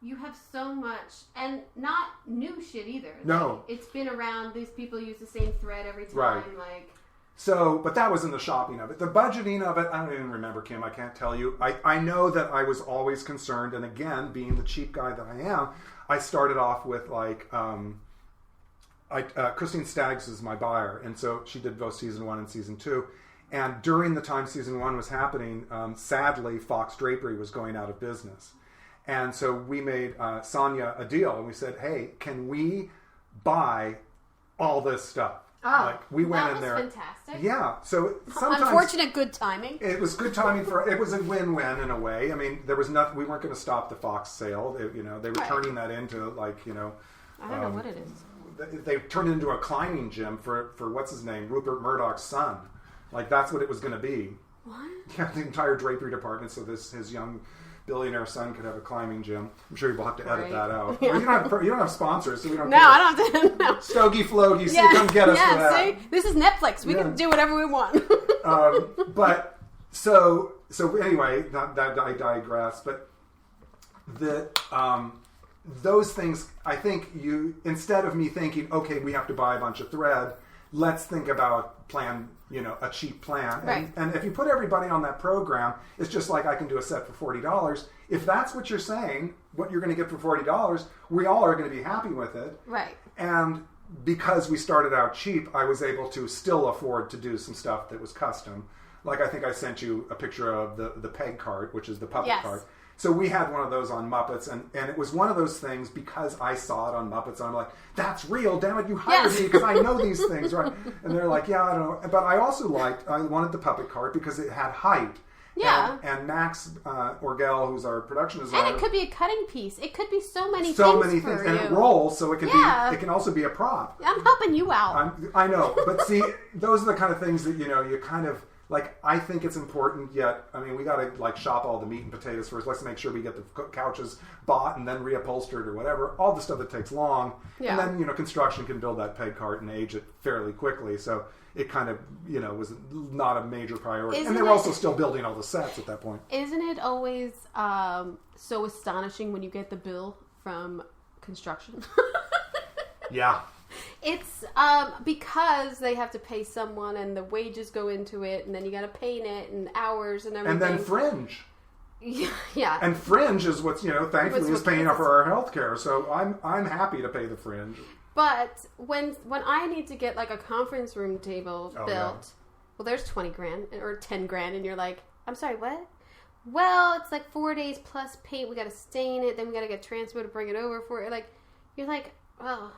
you have so much, and not new shit either. No. Like, it's been around, these people use the same thread every time, right. Like... So, but that was in the shopping of it. The budgeting of it, I don't even remember, Kim, I can't tell you. I know that I was always concerned, and again, being the cheap guy that I am, I started off with, like, Christine Staggs is my buyer, and so she did both season 1 and season 2. And during the time season 1 was happening, sadly, Fox Drapery was going out of business. And so we made Sonia a deal, and we said, hey, can we buy all this stuff? Oh, like, we went in there. That was fantastic. Yeah. So sometimes... Unfortunate good timing. It was good timing it was a win-win in a way. I mean, there was nothing, we weren't going to stop the Fox sale. They were turning that into, like, I don't know what it is. They turned it into a climbing gym for what's his name, Rupert Murdoch's son. Like, that's what it was going to be. What? Yeah, the entire drapery department, so his young billionaire son could have a climbing gym. I'm sure we'll have to edit that out. Yeah. Well, you don't have sponsors, so we don't. No, I don't. No. Stogie Flogie, come get us for that. See, this is Netflix. We can do whatever we want. But so anyway, I digress. But those things, I think instead of me thinking, okay, we have to buy a bunch of thread, let's think about a cheap plan. Right. And if you put everybody on that program, it's just like I can do a set for $40. If that's what you're saying, what you're going to get for $40, we all are going to be happy with it. Right. And because we started out cheap, I was able to still afford to do some stuff that was custom. Like, I think I sent you a picture of the peg cart, which is the puppet cart. So we had one of those on Muppets, and it was one of those things because I saw it on Muppets, and I'm like, that's real, damn it, you hired me because I know these things, right? And they're like, yeah, I don't know. But I also wanted the puppet cart because it had height. Yeah. And Max Orgel, who's our production designer. And it could be a cutting piece. It could be so many things. And it rolls, so it can be. It can also be a prop. I'm helping you out. I know, but see, those are the kind of things that you kind of. Like, I think it's important, yet, I mean, we got to, like, shop all the meat and potatoes first. Let's make sure we get the couches bought and then reupholstered or whatever. All the stuff that takes long. Yeah. And then, construction can build that peg cart and age it fairly quickly. So it kind of, was not a major priority. And they were also still building all the sets at that point. Isn't it always so astonishing when you get the bill from construction? Yeah. It's because they have to pay someone and the wages go into it, and then you got to paint it and hours and everything. And then fringe. Yeah. And fringe is what's thankfully is paying for our health care. So I'm happy to pay the fringe. But when I need to get like a conference room table built, well, there's 20 grand or 10 grand. And you're like, I'm sorry, what? Well, it's like 4 days plus paint. We got to stain it. Then we got to get transfer to bring it over for it. Like, you're like, oh,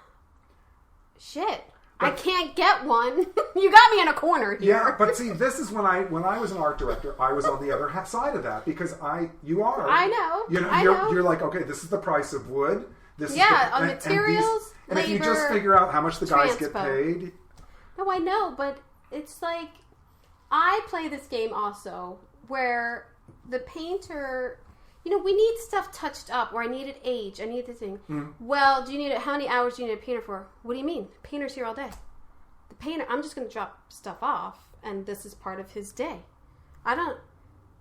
shit. I can't get one. You got me in a corner here. Yeah, but see, this is when I was an art director, I was on the other side of that because you are. I know. You're like, okay, this is the price of wood. This is on materials, and labor, if you just figure out how much the guys get transpo. paid. No, I know, but it's like I play this game also where the painter, we need stuff touched up, or I need it aged, I need this thing. Well, do you need it? How many hours do you need a painter for? What do you mean? The painter's here all day. The painter, I'm just going to drop stuff off, and this is part of his day. I don't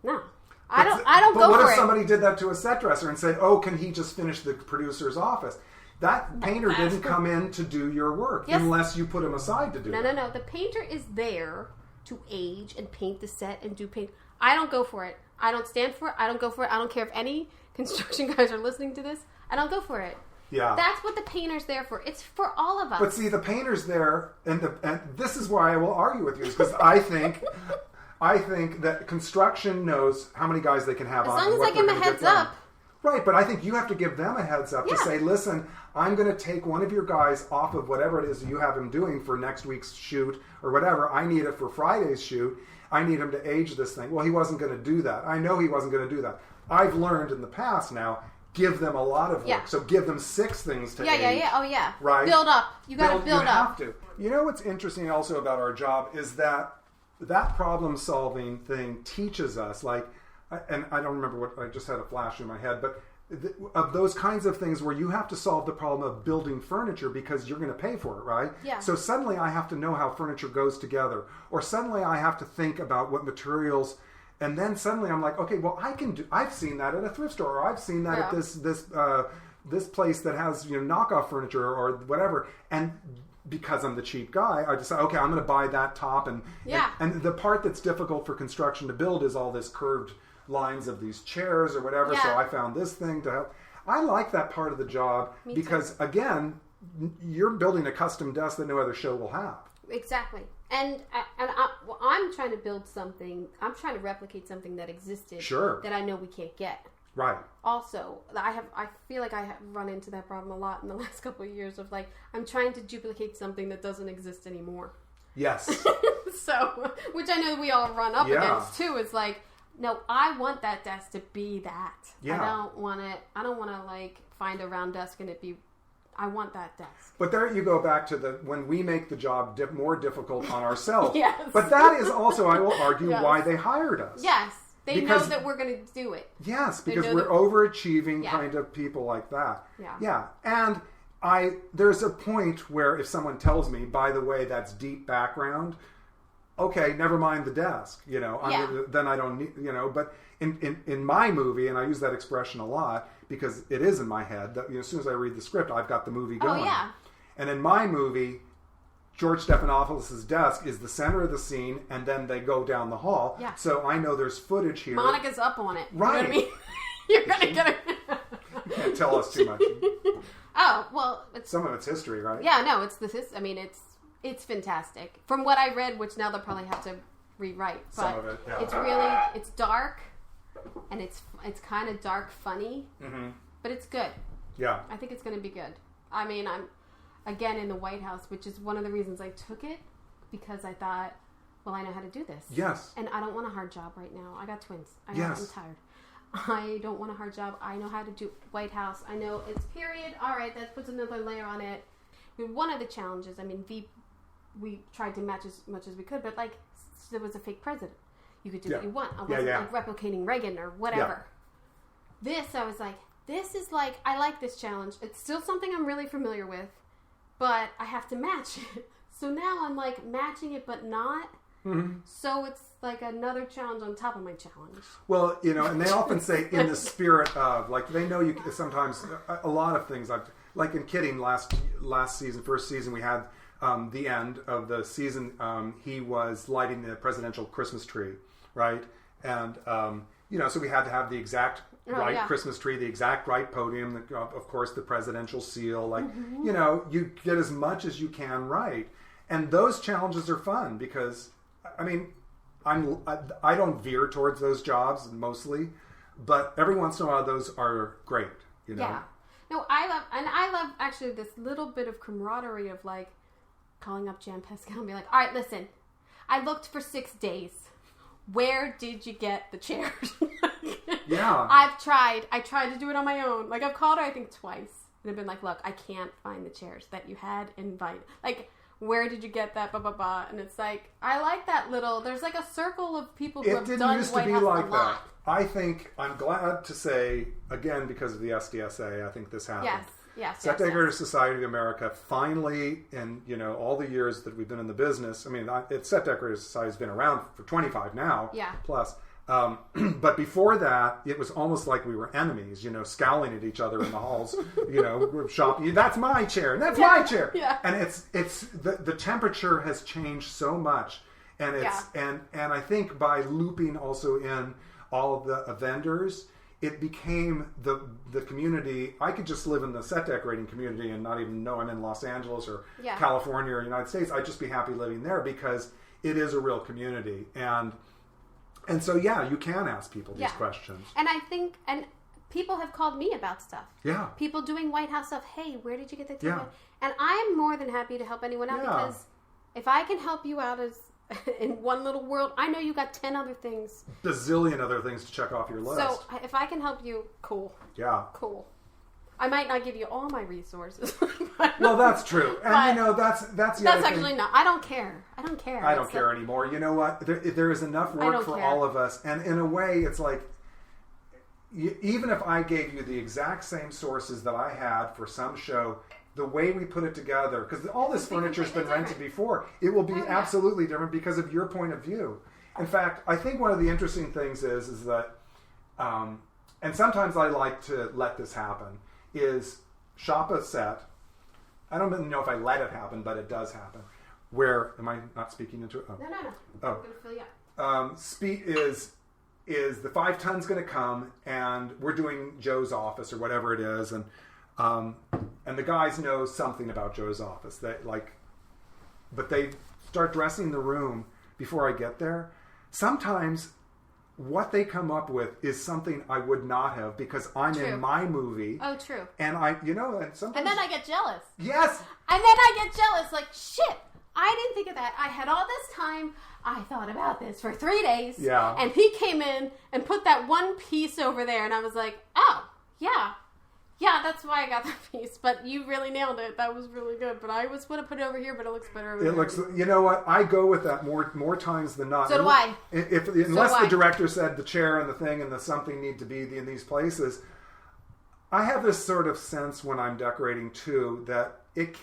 go for it. But what if somebody did that to a set dresser and said, "Oh, can he just finish the producer's office?" That painter didn't come in to do your work unless you put him aside to do it. No. The painter is there to age and paint the set and do paint. I don't go for it. I don't stand for it. I don't go for it. I don't care if any construction guys are listening to this. I don't go for it. Yeah. That's what the painter's there for. It's for all of us. But see, the painter's there, and this is why I will argue with you, is because I think that construction knows how many guys they can have on. As long as I give them a heads up. Right, but I think you have to give them a heads up to say, listen, I'm going to take one of your guys off of whatever it is that you have him doing for next week's shoot or whatever. I need it for Friday's shoot. I need him to age this thing. Well, he wasn't going to do that. I know he wasn't going to do that. I've learned in the past now, give them a lot of work. Yeah. So give them 6 things to age. Yeah. Oh, yeah. Right? Build up. You got to build up. You have to. You know what's interesting also about our job is that problem-solving thing teaches us, and I don't remember what, I just had a flash in my head, but of those kinds of things where you have to solve the problem of building furniture because you're going to pay for it, right? Yeah. So suddenly I have to know how furniture goes together, or suddenly I have to think about what materials, and then suddenly I'm like, okay, well I've seen that at a thrift store, or I've seen that at this place that has knockoff furniture or whatever, and because I'm the cheap guy, I decide, okay, I'm going to buy that top, and the part that's difficult for construction to build is all this curved lines of these chairs or whatever, so I found this thing to help. I like that part of the job because, again, you're building a custom desk that no other show will have. Exactly. And I'm trying to build something, I'm trying to replicate something that existed that I know we can't get. Right. Also, I feel like I have run into that problem a lot in the last couple of years of I'm trying to duplicate something that doesn't exist anymore. Yes. So, which I know we all run up against too, is no, I want that desk to be that. Yeah. I don't want to find a round desk and it be, I want that desk. But there you go back to when we make the job more difficult on ourselves. Yes. But that is also, I will argue, why they hired us. Yes. They know that we're going to do it. Yes, because we're overachieving kind of people like that. Yeah. Yeah. And there's a point where if someone tells me, by the way, that's deep background, okay, never mind the desk, then I don't need, but in my movie, and I use that expression a lot because it is in my head, that as soon as I read the script, I've got the movie going. Oh, yeah. And in my movie, George Stephanopoulos' desk is the center of the scene, and then they go down the hall. Yeah. So I know there's footage here. Monica's up on it. Right. You know what I mean? You're going to get it. You can't tell us too much. Oh, well. Some of it's history, right? Yeah, no, it's fantastic. From what I read, which now they'll probably have to rewrite. But some of it, yeah. It's dark, and it's kind of dark funny, but it's good. Yeah. I think it's going to be good. I mean, I'm, again, in the White House, which is one of the reasons I took it, because I thought, well, I know how to do this. Yes. And I don't want a hard job right now. I got twins. I'm tired. I don't want a hard job. I know how to do White House. I know it's period. All right, that puts another layer on it. One of the challenges, we tried to match as much as we could, but there was a fake president. You could do what you want. I wasn't replicating Reagan or whatever. Yeah. This, I was I like this challenge. It's still something I'm really familiar with, but I have to match it. So now I'm matching it, but not. Mm-hmm. So it's another challenge on top of my challenge. Well, and they often say in the spirit of, they know you sometimes, a lot of things, in Kidding last season, first season, we had the end of the season, he was lighting the presidential Christmas tree, right? And, so we had to have the exact Christmas tree, the exact right podium, of course, the presidential seal, you get as much as you can right. And those challenges are fun because I mean, I don't veer towards those jobs mostly, but every once in a while those are great, you know? Yeah. No, I love actually this little bit of camaraderie of like calling up Jan Pascal and be like, all right, listen, I looked for 6 days. Where did you get the chairs? Yeah. I tried to do it on my own. Like I've called her, I think twice. And I've been like, look, I can't find the chairs that you had invited. Like, where did you get that? Blah, blah, blah. And it's like, I like that little, there's like a circle of people who have done White House a lot. It didn't used to be like that. I think, I'm glad to say, again, because of the SDSA, I think this happened. Yes. Set Decorator Society of America finally, in, you know, all the years that we've been in the business, I mean, Set Decorator Society has been around for 25 now, plus. But before that, it was almost like we were enemies, you know, scowling at each other in the halls, you know, shopping. That's my chair, and that's my chair. Yeah. And it's the temperature has changed so much, and and I think by looping also in all of the vendors, it became the community. I could just live in the set decorating community and not even know I'm in Los Angeles or California or United States. I'd just be happy living there because it is a real community. And so, yeah, you can ask people these questions. And I think, and people have called me about stuff. Yeah. People doing White House stuff. Hey, where did you get that? Yeah. And I am more than happy to help anyone out because if I can help you out as in one little world, I know you got 10 other things. Bazillion other things to check off your list. So if I can help you, cool. Yeah. Cool. I might not give you all my resources. Well, that's true. And, you know, that's actually not. I don't care. I don't care anymore. You know what? There is enough work for all of us. And in a way, it's like, even if I gave you the exact same sources that I had for some show, the way we put it together, because all this furniture has been rented before, it will be absolutely different because of your point of view. In fact, I think one of the interesting things is that, and sometimes I like to let this happen, is shop a set. I don't even know if I let it happen, but it does happen. Where, am I not speaking into it? Oh. No. Oh. I'm going to fill you up. Is the 5 tons going to come, and we're doing Joe's office or whatever it is, and the guys know something about Joe's office. But they start dressing the room before I get there. Sometimes what they come up with is something I would not have because I'm in my movie. Oh, true. And and sometimes... And then I get jealous. Yes! And then I get jealous, like, shit, I didn't think of that. I had all this time. I thought about this for 3 days. Yeah. And he came in and put that one piece over there, and I was like, oh, yeah. Yeah, that's why I got that piece. But you really nailed it. That was really good. But I was going to put it over here, but it looks better over there. It looks. You know what? I go with that more times than not. So do I. Unless the director said the chair and the thing and the something need to be in these places. I have this sort of sense when I'm decorating too that it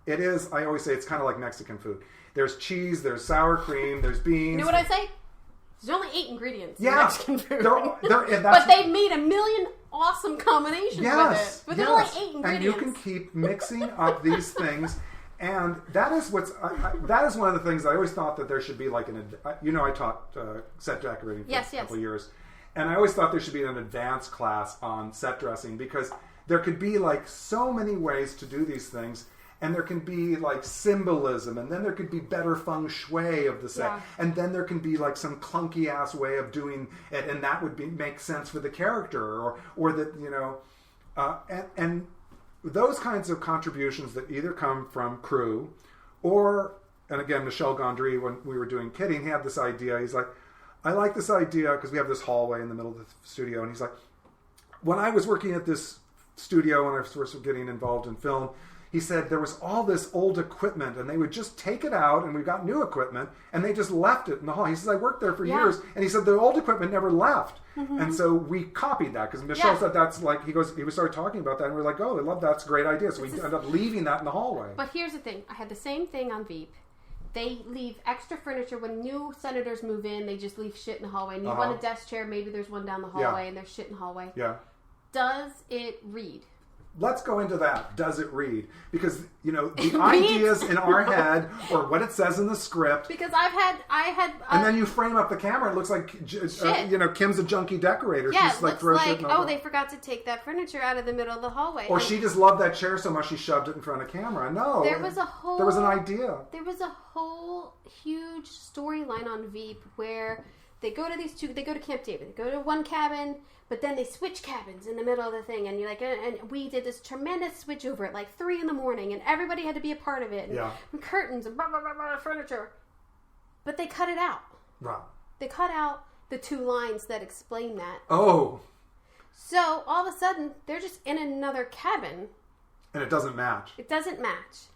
is. I always say it's kind of like Mexican food. There's cheese, there's sour cream, there's beans. You know what I say? There's only 8 ingredients in Mexican food. But they've made a million awesome combinations with it. But there's only 8 ingredients. And you can keep mixing up these things. And that is that is one of the things I always thought that there should be like I taught set decorating for a couple of years. And I always thought there should be an advanced class on set dressing because there could be like so many ways to do these things. And there can be like symbolism, and then there could be better feng shui of the set, and then there can be like some clunky ass way of doing it, and that would make sense for the character, or that and those kinds of contributions that either come from crew, and again Michel Gondry when we were doing Kidding, he had this idea. He's like, I like this idea because we have this hallway in the middle of the studio, and he's like, when I was working at this studio when I was first getting involved in film. He said there was all this old equipment and they would just take it out and we got new equipment and they just left it in the hall. He says, I worked there for years. And he said the old equipment never left. Mm-hmm. And so we copied that because Michelle said that's like, he started talking about that and we were like, oh, I love that's a great idea. So we ended up leaving that in the hallway. But here's the thing. I had the same thing on Veep. They leave extra furniture. When new senators move in, they just leave shit in the hallway. And you want a desk chair, maybe there's one down the hallway and there's shit in the hallway. Yeah. Does it read? let's go into that. Does it read? Because, the ideas in our head or what it says in the script. Because I had. And then you frame up the camera. It looks like, Kim's a junky decorator. Yeah, She's it looks like, they forgot to take that furniture out of the middle of the hallway. Or she just loved that chair so much she shoved it in front of camera. No. There was an idea. There was a whole huge storyline on Veep where they go to Camp David. They go to one cabin, but then they switch cabins in the middle of the thing. And you're like, and we did this tremendous switch over at like 3 a.m, and everybody had to be a part of it. And curtains and blah, blah, blah, blah, furniture. But they cut it out. Right. They cut out the 2 lines that explain that. Oh. So all of a sudden, they're just in another cabin. And it doesn't match. It doesn't match.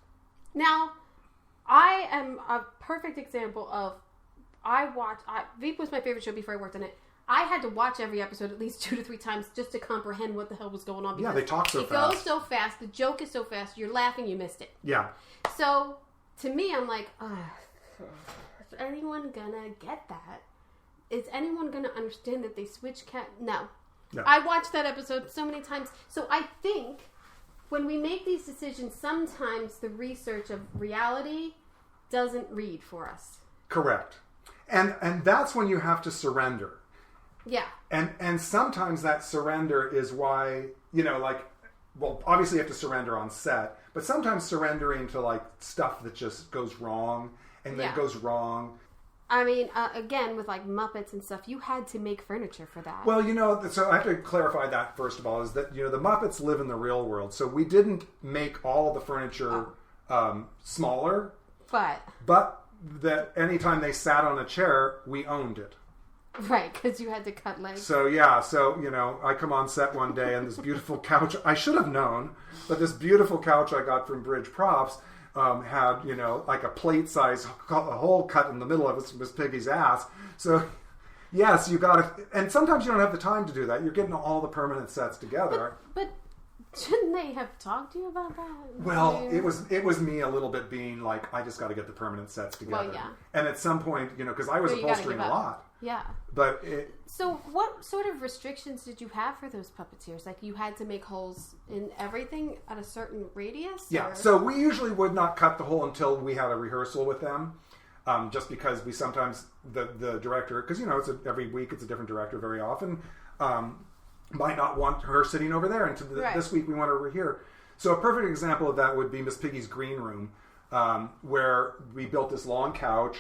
Now, I am a perfect example of Veep was my favorite show before I worked on it. I had to watch every episode at least 2 to 3 times just to comprehend what the hell was going on. Yeah, they talk so fast. It goes so fast. The joke is so fast. You're laughing, you missed it. Yeah. So, to me, I'm like, is anyone gonna get that? Is anyone gonna understand that they switch No. I watched that episode so many times. So I think when we make these decisions, sometimes the research of reality doesn't read for us. Correct. And that's when you have to surrender. Yeah. And sometimes that surrender is why, obviously you have to surrender on set, but sometimes surrendering to like stuff that just goes wrong and then goes wrong. I mean, again, with like Muppets and stuff, you had to make furniture for that. Well, so I have to clarify that first of all, is that, the Muppets live in the real world. So we didn't make all of the furniture smaller. But that anytime they sat on a chair, we owned it. Right, because you had to cut legs. So, I come on set one day and this beautiful couch, I should have known, but this beautiful couch I got from Bridge Props had, like a plate size hole cut in the middle of Miss Piggy's ass. So, yes, you got to, and sometimes you don't have the time to do that. You're getting all the permanent sets together. But shouldn't they have talked to you about that? Well, it was me a little bit being like, I just got to get the permanent sets together. Well, yeah. And at some point, because I was upholstering a lot. Yeah. But so what sort of restrictions did you have for those puppeteers? Like you had to make holes in everything at a certain radius? Yeah. Or? So we usually would not cut the hole until we had a rehearsal with them. Just because we sometimes, the director, because, every week it's a different director very often, might not want her sitting over there. And this week we want her over here. So a perfect example of that would be Miss Piggy's green room, where we built this long couch.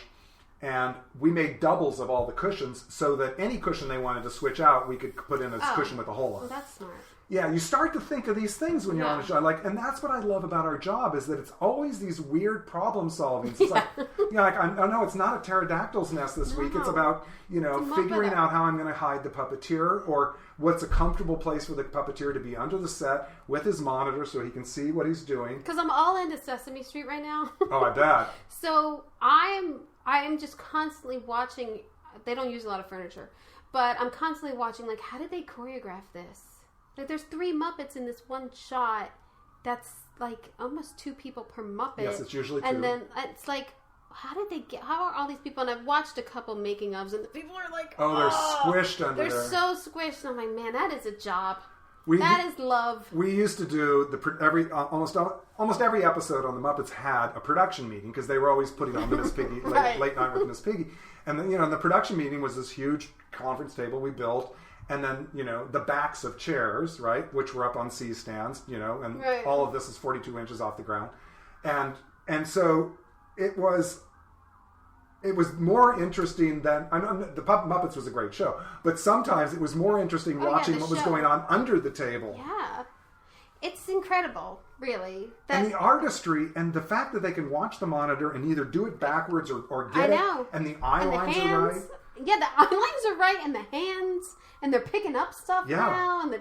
And we made doubles of all the cushions so that any cushion they wanted to switch out, we could put in a cushion with a hole in it. Well, that's smart. Yeah, you start to think of these things when you're on a show. And that's what I love about our job, is that it's always these weird problem solvings. It's I know it's not a pterodactyl's nest this week. It's about, figuring out how I'm going to hide the puppeteer, or what's a comfortable place for the puppeteer to be under the set with his monitor so he can see what he's doing. Because I'm all into Sesame Street right now. Oh, I bet. So I am just constantly watching. They don't use a lot of furniture, but I'm constantly watching, like, how did they choreograph this? Like, there's 3 Muppets in this one shot. That's like almost 2 people per Muppet. Yes, it's usually 2. And then it's like, how are all these people? And I've watched a couple making ofs, and the people are like, they're squished under there. They're so squished. And I'm like, man, that is a job. That is love. We used to do almost every episode on the Muppets had a production meeting, because they were always putting on the Miss Piggy late night with Miss Piggy, and then the production meeting was this huge conference table we built, and then the backs of chairs, right, which were up on C stands, and all of this is 42 inches off the ground, and so it was more interesting than... I know the Muppets was a great show, but sometimes it was more interesting watching what was going on under the table. Yeah. It's incredible, really. And the artistry, and the fact that they can watch the monitor and either do it backwards or get it, and the eye lines are right. Yeah, the eye lines are right, and the hands, and they're picking up stuff now, and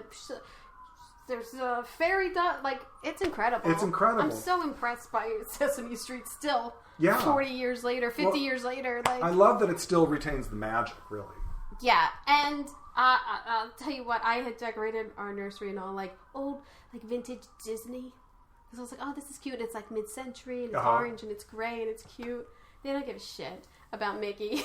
there's a fairy dust. Like, it's incredible. It's incredible. I'm so impressed by Sesame Street still. Yeah. 40 years later, 50 years later. Like, I love that it still retains the magic, really. Yeah, and I'll tell you what, I had decorated our nursery and all, like, old, like, vintage Disney. Because I was like, oh, this is cute. And it's, like, mid-century, and it's orange, and it's gray, and it's cute. They don't give a shit about Mickey.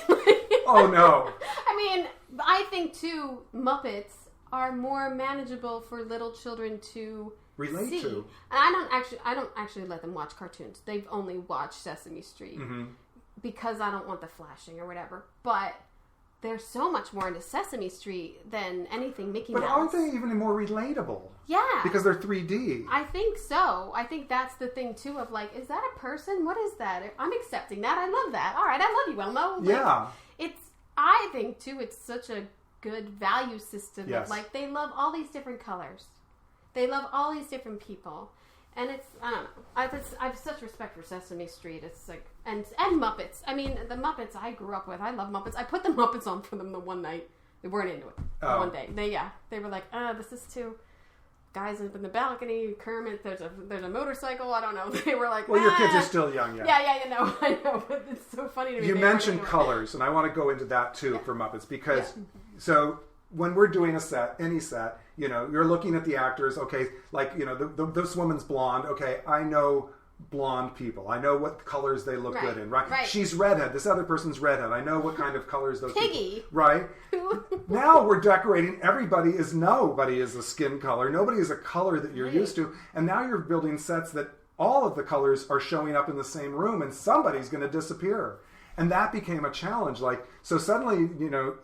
Oh, no. I mean, I think, too, Muppets are more manageable for little children to relate see. to. And I don't actually let them watch cartoons. They've only watched Sesame Street because I don't want the flashing or whatever. But they're so much more into Sesame Street than anything Mickey Mouse. But aren't they even more relatable? Yeah. Because they're 3D. I think so. I think that's the thing, too, of like, is that a person? What is that? I'm accepting that. I love that. All right, I love you, Elmo. Yeah. I think, too, it's such a good value system. Yes. Of, like, they love all these different colors. They love all these different people. And it's, I don't know. I have such respect for Sesame Street. It's like, and Muppets. I mean, the Muppets I grew up with. I love Muppets. I put the Muppets on for them the one night. They weren't into it. One day. They were like, this is too... Guys up in the balcony, Kermit, there's a motorcycle, I don't know. They were like, well, your kids are still young, yeah. Yeah, I know, but it's so funny to me. You mentioned colors, and I want to go into that too for Muppets, because so when we're doing a set, any set, you're looking at the actors, okay, like, this woman's blonde, okay, I know blonde people. I know what colors they look good in, right? She's redhead. This other person's redhead. I know what kind of colors those Piggy. people... Right? Now we're decorating. Nobody is a skin color. Nobody is a color that you're used to. And now you're building sets that all of the colors are showing up in the same room, and somebody's going to disappear. And that became a challenge. Like, so suddenly,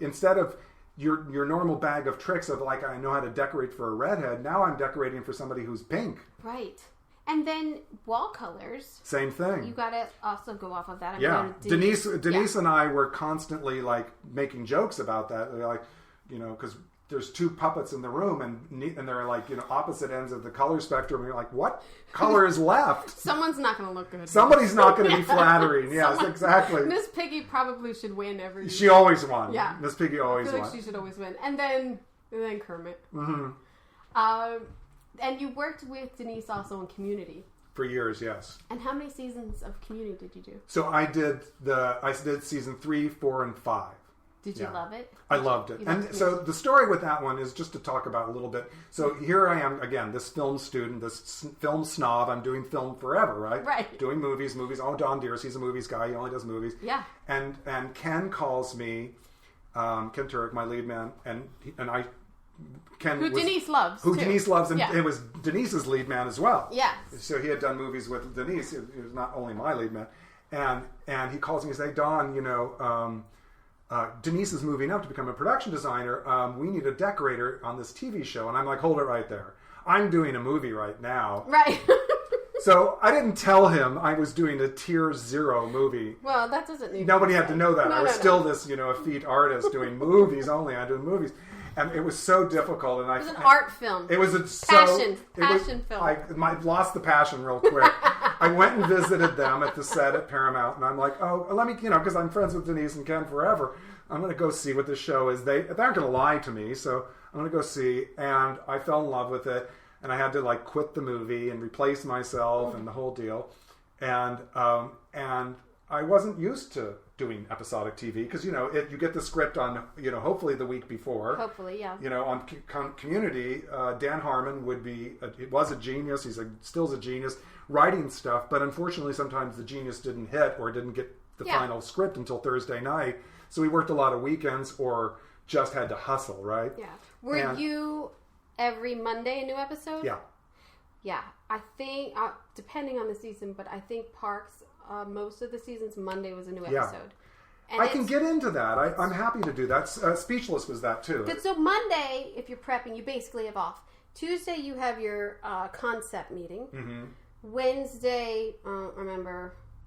instead of your normal bag of tricks of like, I know how to decorate for a redhead, now I'm decorating for somebody who's pink. Right. And then wall colors. Same thing. You got to also go off of that. Denise and I were constantly like making jokes about that. They're like, because there's two puppets in the room and they're like, opposite ends of the color spectrum. And you're like, what color is left? Someone's not going to look good. Somebody's not going to be flattering. Yes, exactly. Miss Piggy probably should win every year. She always won. Yeah. Miss Piggy always won. I feel like she should always win. And then Kermit. Mm-hmm. And you worked with Denise also in Community. For years, yes. And how many seasons of Community did you do? So I did season 3, 4, and 5. Did you love it? I loved it. And so the story with that one is just to talk about a little bit. So here I am, again, this film student, this film snob. I'm doing film forever, right? Right. Doing movies. Oh, Don Diers, he's a movies guy. He only does movies. Yeah. And Ken calls me, Ken Turek, my lead man, and I... Denise loves. Denise loves, and it was Denise's lead man as well. Yeah. So he had done movies with Denise. It was not only my lead man. And he calls me and says, hey, Don, Denise is moving up to become a production designer. We need a decorator on this TV show. And I'm like, hold it right there. I'm doing a movie right now. Right. So I didn't tell him I was doing a tier 0 movie. Well, that doesn't need Nobody had to know that. No, I was still this, effete artist doing movies only. I'm doing movies. And it was so difficult. And it was an art film. It was a passion film. I lost the passion real quick. I went and visited them at the set at Paramount, and I'm like, oh, let me, because I'm friends with Denise and Ken forever. I'm going to go see what this show is. They aren't going to lie to me, so I'm going to go see. And I fell in love with it, and I had to like quit the movie and replace myself and the whole deal. And I wasn't used to doing episodic TV because you get the script on hopefully the week before. Hopefully, yeah. On Community, Dan Harmon was a genius. He's still a genius writing stuff, but unfortunately sometimes the genius didn't hit or didn't get the final script until Thursday night. So we worked a lot of weekends or just had to hustle, right? Yeah. Were you every Monday a new episode? Yeah. Yeah. I think depending on the season, but I think Parks. Most of the seasons, Monday was a new episode. And I can get into that. I'm happy to do that. Speechless was that too. But so Monday, if you're prepping, you basically have off. Tuesday, you have your concept meeting. Mm-hmm. Wednesday,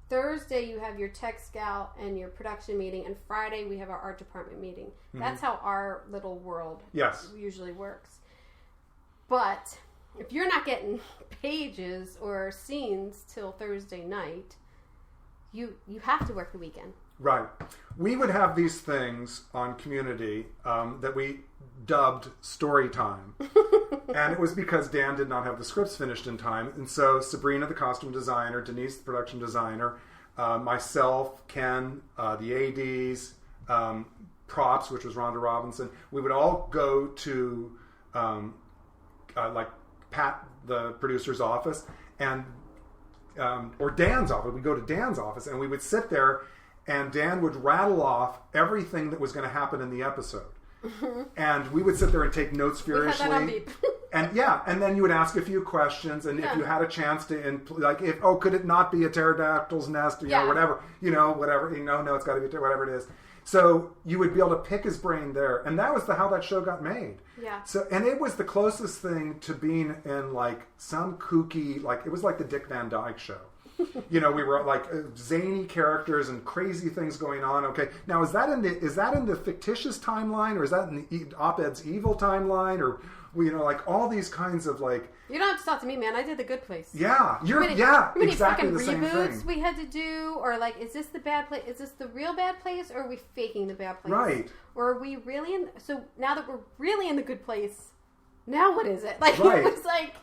Thursday, you have your tech scout and your production meeting. And Friday, we have our art department meeting. Mm-hmm. That's how our little world usually works. But if you're not getting pages or scenes till Thursday night, you have to work the weekend. Right. We would have these things on Community that we dubbed story time. And it was because Dan did not have the scripts finished in time. And so Sabrina, the costume designer, Denise, the production designer, myself, Ken, the ADs, props, which was Rhonda Robinson, we would all go to Pat, the producer's office, and or Dan's office. We'd go to Dan's office, and we would sit there, and Dan would rattle off everything that was going to happen in the episode. And we would sit there and take notes furiously. We had that on beep. And then you would ask a few questions, and if you had a chance to, could it not be a pterodactyl's nest, whatever, no, it's got to be whatever it is. So you would be able to pick his brain there, and that was how that show got made. Yeah. So, and it was the closest thing to being in like some kooky, it was like the Dick Van Dyke Show. We were like zany characters and crazy things going on. Okay, now is that in the fictitious timeline, or is that in the Op-Ed's evil timeline, or all these kinds of like. You don't have to talk to me, man. I did The Good Place. Yeah, exactly the same reboots thing. We had to do, or is this the bad place? Is this the real bad place, or are we faking the bad place? Right. Or are we really in? So now that we're really in the good place, now what is it? It was like.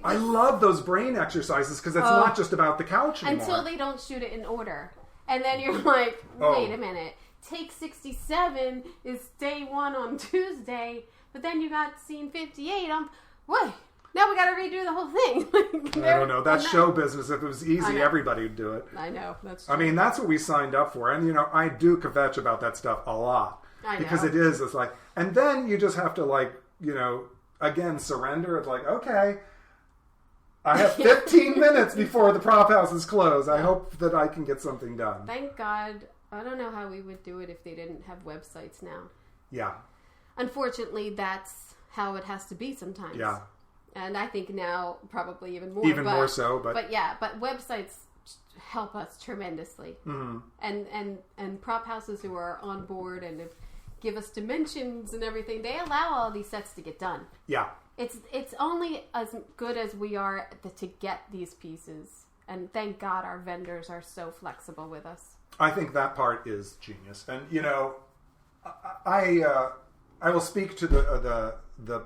I love those brain exercises because it's not just about the couch anymore. Until they don't shoot it in order. And then you're like, wait a minute. Take 67 is day 1 on Tuesday, but then you got scene 58 on... What? Now we got to redo the whole thing. I don't know. That's show business. If it was easy, everybody would do it. I know. That's true. I mean, that's what we signed up for. And, I do kvetch about that stuff a lot. I know. Because it's like... And then you just have to, again, surrender. It's like, okay... I have 15 minutes before the prop house is closed. I hope that I can get something done. Thank God. I don't know how we would do it if they didn't have websites now. Yeah. Unfortunately, that's how it has to be sometimes. Yeah. And I think now probably even more. More so. But websites help us tremendously. Mm-hmm. And prop houses who are on board and give us dimensions and everything, they allow all these sets to get done. Yeah. It's only as good as we are to get these pieces, and thank God our vendors are so flexible with us. I think that part is genius, and I will speak to the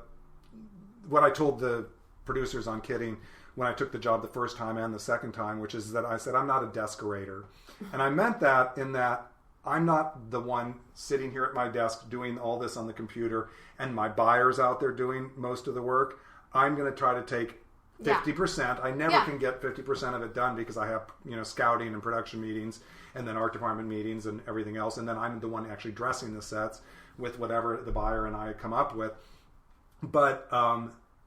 what I told the producers on Kidding when I took the job the first time and the second time, which is that I said I'm not a decorator, and I meant that in that I'm not the one sitting here at my desk doing all this on the computer and my buyer's out there doing most of the work. I'm going to try to take 50%. I never can get 50% of it done because I have, scouting and production meetings and then art department meetings and everything else. And then I'm the one actually dressing the sets with whatever the buyer and I come up with. But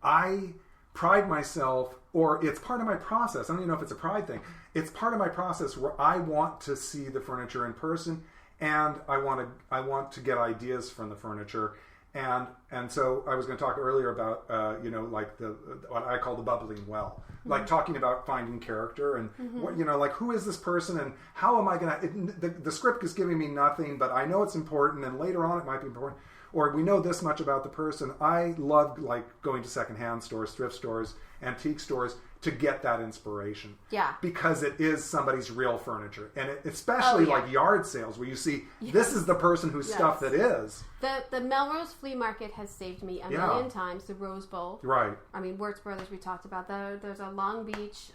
I pride myself, or it's part of my process. I don't even know if it's a pride thing. It's part of my process where I want to see the furniture in person, and I want to get ideas from the furniture, and so I was going to talk earlier about what I call the bubbling well, like talking about finding character and what who is this person and how am I going to? The script is giving me nothing, but I know it's important, and later on it might be important. Or we know this much about the person. I love going to secondhand stores, thrift stores, antique stores to get that inspiration. Yeah. Because it is somebody's real furniture. And especially yard sales where you see this is the person whose stuff that is. The Melrose Flea Market has saved me a million times. The Rose Bowl. Right. I mean, Wirtz Brothers we talked about. There's a Long Beach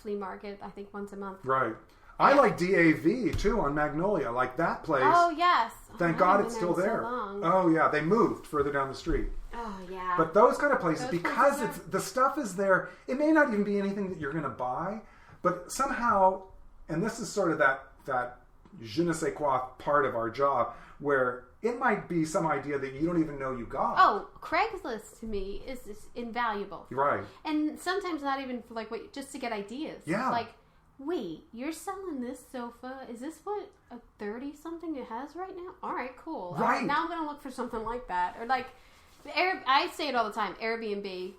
flea market, I think once a month. Right. I like DAV too on Magnolia, like that place. Oh yes. Thank God it's still there. So oh yeah, they moved further down the street. Oh yeah. But those kind of places, because the stuff is there, it may not even be anything that you're going to buy, but somehow, and this is sort of that je ne sais quoi part of our job, where it might be some idea that you don't even know you got. Oh, Craigslist to me is invaluable. Right. And sometimes not even for just to get ideas. Yeah. Wait, you're selling this sofa? Is this what a 30-something it has right now? All right, cool. Right. Now I'm going to look for something like that. Or I say it all the time, Airbnb.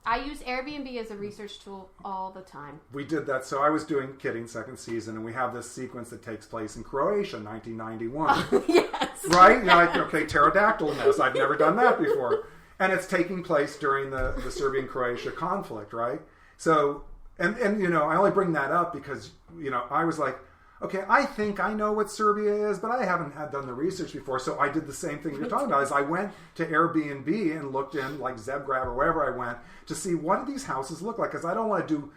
I use Airbnb as a research tool all the time. We did that. So I was doing Kidding second season, and we have this sequence that takes place in Croatia, 1991. Yes. Right? You're okay, pterodactyl nest. I've never done that before. And it's taking place during the Serbian-Croatia conflict, right? So... And I only bring that up because, I was like, okay, I think I know what Serbia is, but I haven't done the research before. So I did the same thing you're talking about. Is I went to Airbnb and looked in, ZebGrab or wherever I went, to see what do these houses look like. Because I don't want to do,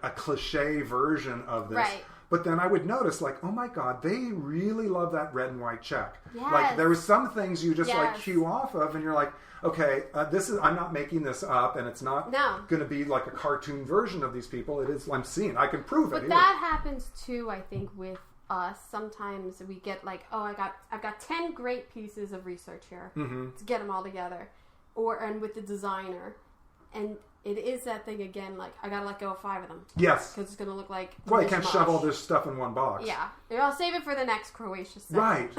a cliche version of this. Right. But then I would notice, oh my God, they really love that red and white check. Yes. There was some things you just, cue off of, and you're like, okay, I'm not making this up, and it's not going to be a cartoon version of these people. It is, I'm seeing, I can prove it. But that happens too, I think, with us, sometimes we get like, oh, I've got 10 great pieces of research here. Mm-hmm. To get them all together, and with the designer, and it is that thing again. Like I gotta let go of 5 of them. Yes, because it's gonna look like well, you can't shove all this stuff in one box. Yeah, I'll save it for the next Croatia set. Right.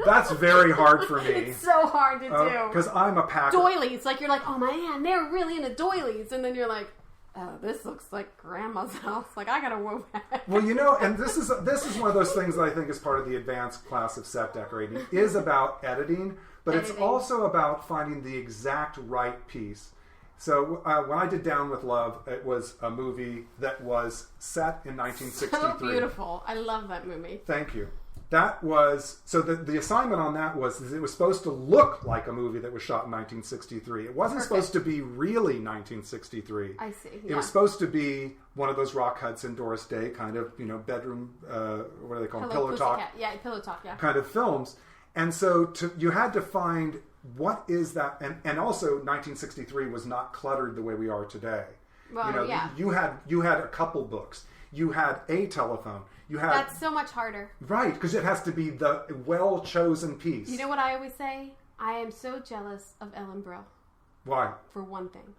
That's very hard for me. It's so hard to do because I'm a packer. Doilies, like you're like, oh man, they're really into doilies, and then you're like, oh, this looks like grandma's house. Like I gotta go back. Well, and this is one of those things that I think is part of the advanced class of set decorating is about editing, but it's also about finding the exact right piece. So when I did Down with Love, it was a movie that was set in 1963. So beautiful. I love that movie. Thank you. That was, so the assignment on that was it was supposed to look like a movie that was shot in 1963. It wasn't supposed to be really 1963. I see. Yeah. It was supposed to be one of those Rock Hudson, Doris Day kind of, bedroom, what do they call them? Pillow talk. Yeah, pillow talk, yeah. Kind of films. And so you had to find what is that, and also 1963 was not cluttered the way we are today. Well, yeah. You had a couple books. You had a telephone. That's so much harder. Right, because it has to be the well-chosen piece. You know what I always say? I am so jealous of Ellen Brill. Why? For one thing.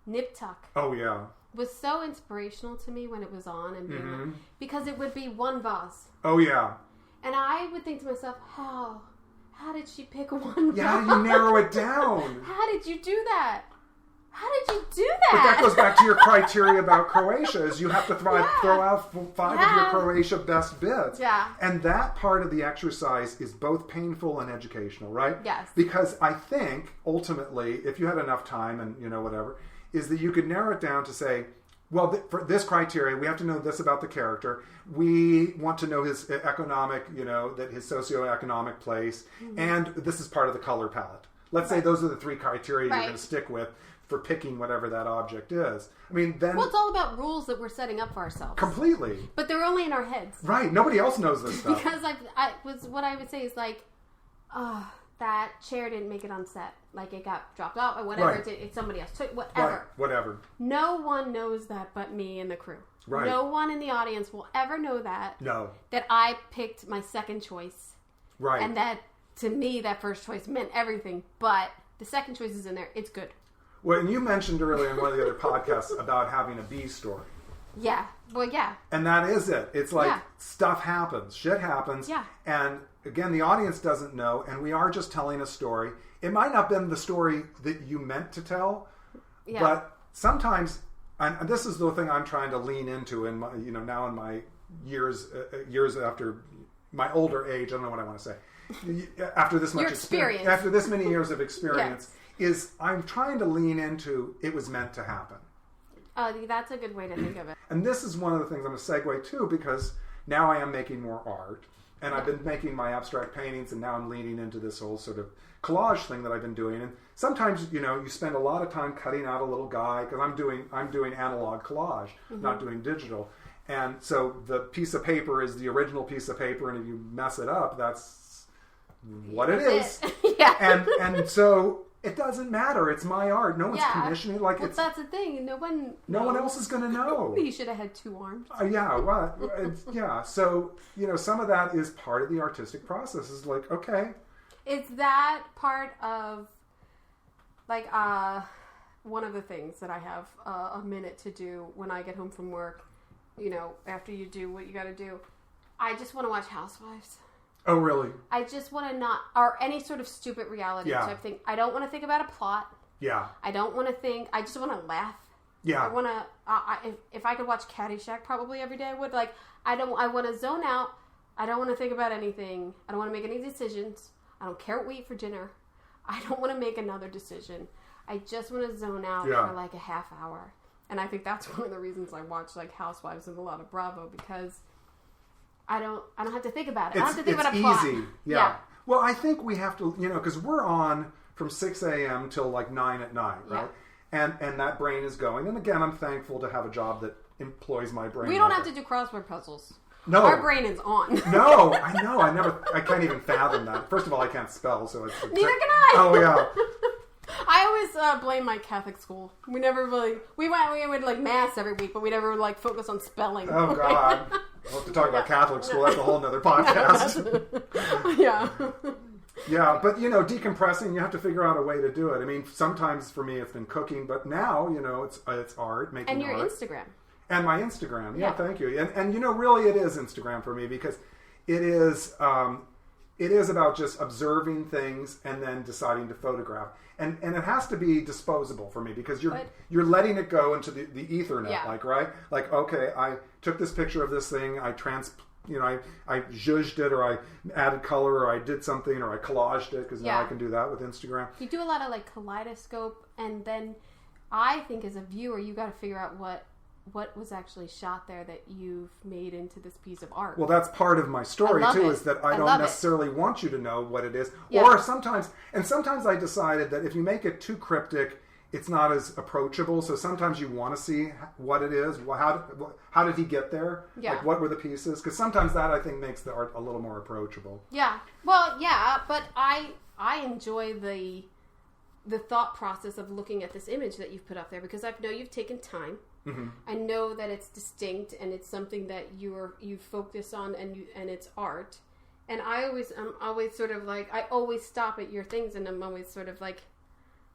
Nip Tuck. Oh, yeah. Was so inspirational to me when it was on, and because it would be one vase. Oh, yeah. And I would think to myself, how did she pick one vase? Yeah, how do you narrow it down? How did you do that? How did you do that? But that goes back to your criteria about Croatia, is you have to throw out 5 of your Croatia best bits. Yeah. And that part of the exercise is both painful and educational, right? Yes. Because I think, ultimately, if you had enough time and, whatever, is that you could narrow it down to say, well, for this criteria, we have to know this about the character. We want to know his economic, that his socioeconomic place. Mm-hmm. And this is part of the color palette. Let's say those are the 3 criteria you're going to stick with for picking whatever that object is. I mean, then... Well, it's all about rules that we're setting up for ourselves. Completely. But they're only in our heads. Right. Nobody else knows this stuff. Because what I would say is like, that chair didn't make it on set. Like, it got dropped out or whatever. Right. It's somebody else took, whatever. Right. Whatever. No one knows that but me and the crew. Right. No one in the audience will ever know that. No. That I picked my second choice. Right. And that, to me, that first choice meant everything. But the second choice is in there. It's good. Well, and you mentioned earlier in one of the other podcasts about having a B story. Yeah. Well, yeah. And that is it. It's like stuff happens. Shit happens. Yeah. And again, the audience doesn't know, and we are just telling a story. It might not have been the story that you meant to tell, but sometimes, and this is the thing I'm trying to lean into in my, now in my years after my older age, I don't know what I want to say. After this much experience. After this many years of experience. Is I'm trying to lean into it was meant to happen. That's a good way to think of it. And this is one of the things I'm going to segue to, because now I am making more art, and I've been making my abstract paintings, and now I'm leaning into this whole sort of collage thing that I've been doing. And sometimes, you spend a lot of time cutting out a little guy, because I'm doing analog collage, not doing digital. And so the piece of paper is the original piece of paper, and if you mess it up, that's what it is. Yeah. And so it doesn't matter. It's my art. No one's commissioning. Like, well, that's the thing. No one else is going to know. You should have had 2 arms. Yeah. So, some of that is part of the artistic process. Is like, okay. It's that part of, like, one of the things that I have a minute to do when I get home from work, after you do what you got to do. I just want to watch Housewives. Oh, really? I just want to not, or any sort of stupid reality type thing. I don't want to think about a plot. Yeah. I don't want to think, I just want to laugh. Yeah. I want to, if I could watch Caddyshack probably every day, I would. Like, I want to zone out. I don't want to think about anything. I don't want to make any decisions. I don't care what we eat for dinner. I don't want to make another decision. I just want to zone out for like a half hour. And I think that's one of the reasons I watch like Housewives and a lot of Bravo, because I don't have to think about it. I don't have to think about a plot. It's easy. Yeah. Well, I think we have to, because we're on from 6 a.m. till like 9 at night, right? Yeah. And that brain is going. And again, I'm thankful to have a job that employs my brain. We don't have to do crossword puzzles. No. Our brain is on. No, I know. I can't even fathom that. First of all, I can't spell, so it's... Neither can I! Oh, yeah. I always blame my Catholic school. We never really... We would like mass every week, but we never like focus on spelling. Oh, God. I'll have to talk about Catholic school. That's a whole nother podcast. Yeah. Yeah, but, decompressing, you have to figure out a way to do it. I mean, sometimes for me it's been cooking, but now, it's art, making art. And your Instagram. And my Instagram. Yeah, thank you. And really it is Instagram for me because it is about just observing things and then deciding to photograph. And it has to be disposable for me because you're letting it go into the Ethernet, right? Like, okay, I took this picture of this thing, I zhuzhed it, or I added color, or I did something, or I collaged it, because now I can do that with Instagram. You do a lot of kaleidoscope, and then I think as a viewer, you got to figure out what was actually shot there that you've made into this piece of art. Well, that's part of my story too, is that I don't necessarily want you to know what it is. Yeah. Or sometimes I decided that if you make it too cryptic, it's not as approachable. So sometimes you want to see what it is. How did he get there? Yeah. Like, what were the pieces? Because sometimes that, I think, makes the art a little more approachable. Yeah. Well, yeah, but I enjoy the thought process of looking at this image that you've put up there, because I know you've taken time. Mm-hmm. I know that it's distinct and it's something that you focus on and it's art. And I'm always sort of like, I always stop at your things and I'm always sort of like,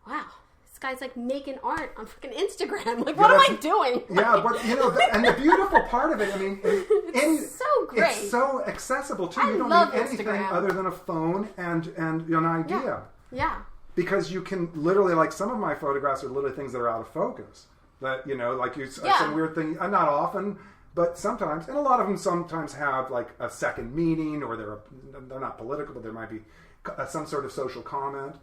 wow. This guy's like making art on freaking Instagram. Like, what am I doing? Yeah, but and the beautiful part of it, I mean, it's so great. It's so accessible too. You don't need anything other than a phone and an idea. Yeah. Because you can literally, like, some of my photographs are literally things that are out of focus. That, some weird thing, not often, but sometimes, and a lot of them sometimes have like a second meaning, or they're not political, but there might be some sort of social comment.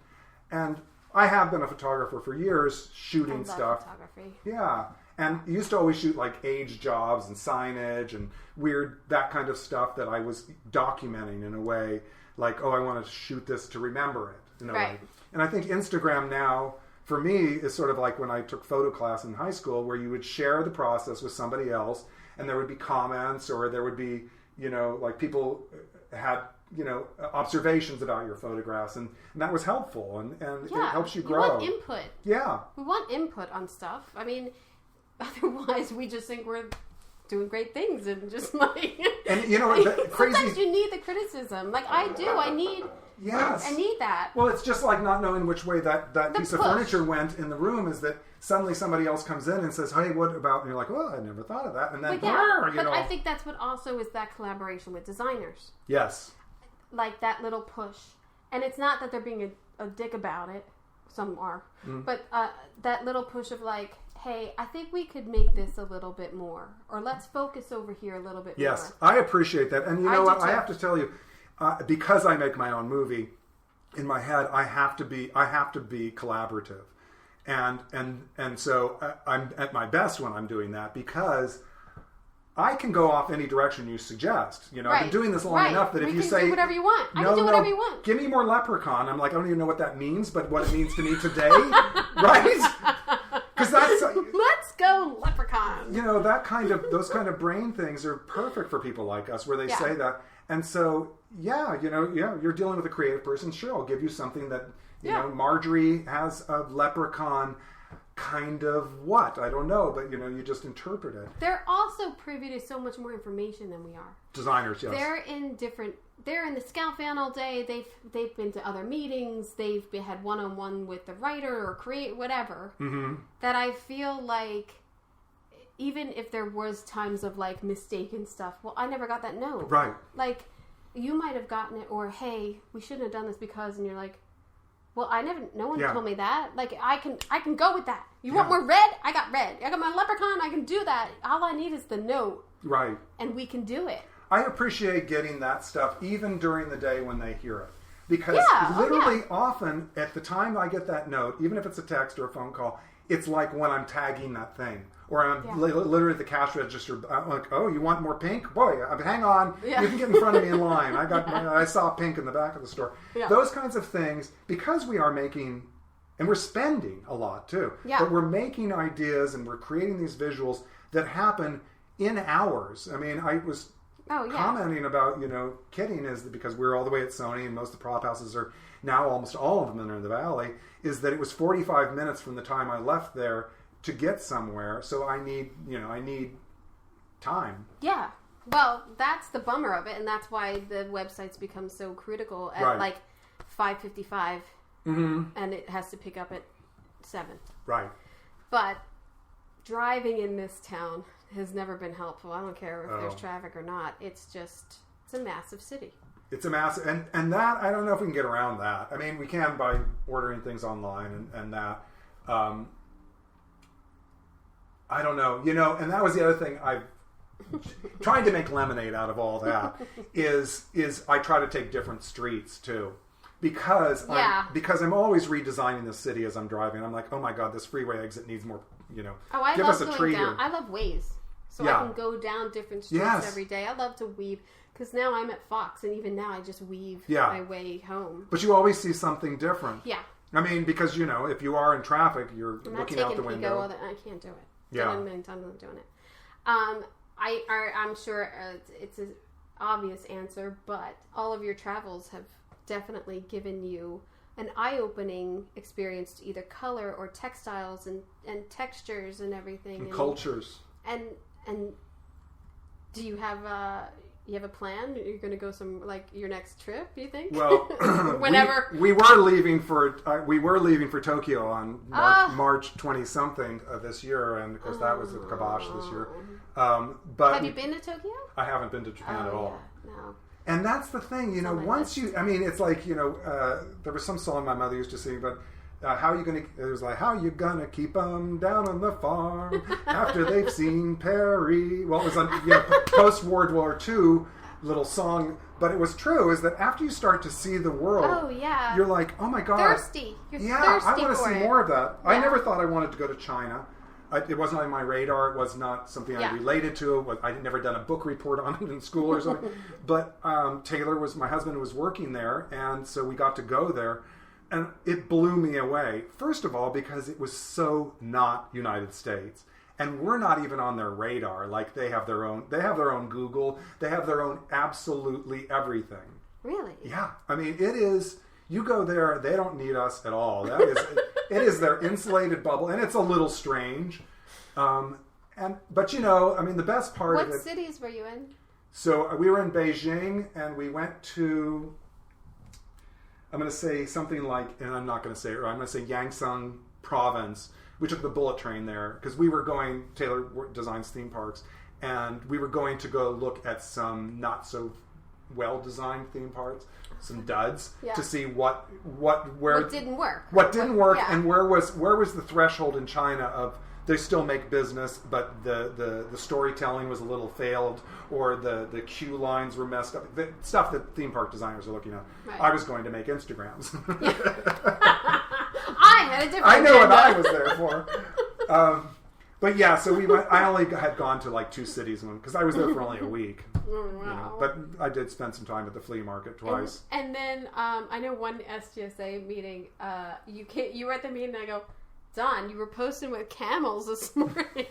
And I have been a photographer for years, shooting stuff. Photography. Yeah, and used to always shoot like age jobs and signage and weird, that kind of stuff that I was documenting in a way, like, I want to shoot this to remember it in a way. And I think Instagram now, for me, is sort of like when I took photo class in high school, where you would share the process with somebody else, and there would be comments, or there would be, like people had, observations about your photographs, and that was helpful, and it helps you grow. We want input. Yeah. We want input on stuff. I mean, otherwise we just think we're doing great things and just like... And crazy... Sometimes you need the criticism. Like, I do. I need... Yes. I need that. Well, it's just like not knowing which way that piece of furniture went in the room, is that suddenly somebody else comes in and says, hey, what about... And you're like, well, I never thought of that. And then, but I think that's what also is that collaboration with designers. Yes. Like that little push. And it's not that they're being a dick about it. Some are. Mm. But that little push of like, hey, I think we could make this a little bit more. Or let's focus over here a little bit more. Yes, I appreciate that. And you know what? I have to tell you, because I make my own movie, in my head, I have to be collaborative, and so I'm at my best when I'm doing that, because I can go off any direction you suggest. I've been doing this long enough that if you say do whatever you want, I can do whatever you want. Give me more leprechaun. I'm like, I don't even know what that means, but what it means to me today, right? Because that's let's go leprechaun. Those kind of brain things are perfect for people like us, where they say that. And so, you're dealing with a creative person. Sure, I'll give you something that, Marjorie has a leprechaun kind of what? I don't know, but, you just interpret it. They're also privy to so much more information than we are. Designers, yes. They're in the scout van all day. They've been to other meetings. They've had one-on-one with the writer or create whatever. Mm-hmm. That I feel like... Even if there was times of like mistaken stuff, well, I never got that note. Right. Like, you might have gotten it, or hey, we shouldn't have done this because, and you're like, well, no one told me that. Like, I can go with that. You want more red? I got red. I got my leprechaun. I can do that. All I need is the note. Right. And we can do it. I appreciate getting that stuff even during the day when they hear it. Because literally often at the time I get that note, even if it's a text or a phone call, it's like when I'm tagging that thing. Or I'm literally at the cash register. I'm like, oh, you want more pink? Boy, hang on. Yeah. You can get in front of me in line. I saw pink in the back of the store. Yeah. Those kinds of things, because we are making, and we're spending a lot too, but we're making ideas and we're creating these visuals that happen in hours. I mean, I was commenting about, kidding is that because we're all the way at Sony and most of the prop houses are now, almost all of them are in the Valley, is that it was 45 minutes from the time I left there to get somewhere, so I need time. Yeah. Well, that's the bummer of it, and that's why the websites become so critical at like 5:55, and it has to pick up at 7. Right. But driving in this town has never been helpful. I don't care if there's traffic or not. It's a massive city. It's a massive, and that, I don't know if we can get around that. I mean, we can by ordering things online and that. I don't know, and that was the other thing I've trying to make lemonade out of all that is I try to take different streets too. Because I'm always redesigning the city as I'm driving. I'm like, oh my God, this freeway exit needs more, I give love us a going tree down. here. I love Waze. So I can go down different streets every day. I love to weave. Because now I'm at Fox, and even now I just weave my way home. But you always see something different. Yeah. I mean, because, if you are in traffic, you're looking out the window. I can't do it. Yeah. I'm not doing it. I'm sure it's an obvious answer, but all of your travels have definitely given you an eye-opening experience to either color or textiles and textures and everything. And cultures. And do you have a plan? You're going to go your next trip, you think? Well, whenever we were leaving for Tokyo on March 20-something this year, and of course that was the kibosh this year. But have you been to Tokyo? I haven't been to Japan at all. Yeah, no. And that's the thing, once list. It's like, there was some song my mother used to sing, but it was like, how you gonna keep them down on the farm after they've seen Perry? Well, it was post World War II little song, but it was true, is that after you start to see the world, you're like, oh my God. Thirsty. You're thirsty I want to see more of that. Yeah. I never thought I wanted to go to China. It wasn't on my radar. It was not something I related to. I'd never done a book report on it in school or something. But my husband was working there, and so we got to go there. And it blew me away. First of all, because it was so not United States. And we're not even on their radar. Like, they have their own Google. They have their own absolutely everything. Really? Yeah. I mean, it is, you go there, they don't need us at all. It is their insulated bubble, and it's a little strange. But the best part of it... What cities were you in? So we were in Beijing, and we went to... I'm going to say something like, and I'm not going to say it right, I'm going to say Yangsang Province. We took the bullet train there because we were going, Taylor designs theme parks, and we were going to go look at some not so well-designed theme parks, some duds, to see where didn't work. What didn't work, and where was the threshold in China of they still make business, but the storytelling was a little failed, or the queue lines were messed up. The stuff that theme park designers are looking at. Right. I was going to make Instagrams. I had a different I know what I was there for. But yeah, so we went. I only had gone to like 2 cities because I was there for only a week. Wow. But I did spend some time at the flea market twice. And then I know one SGSA meeting. You were at the meeting, and I go, Don, you were posting with camels this morning.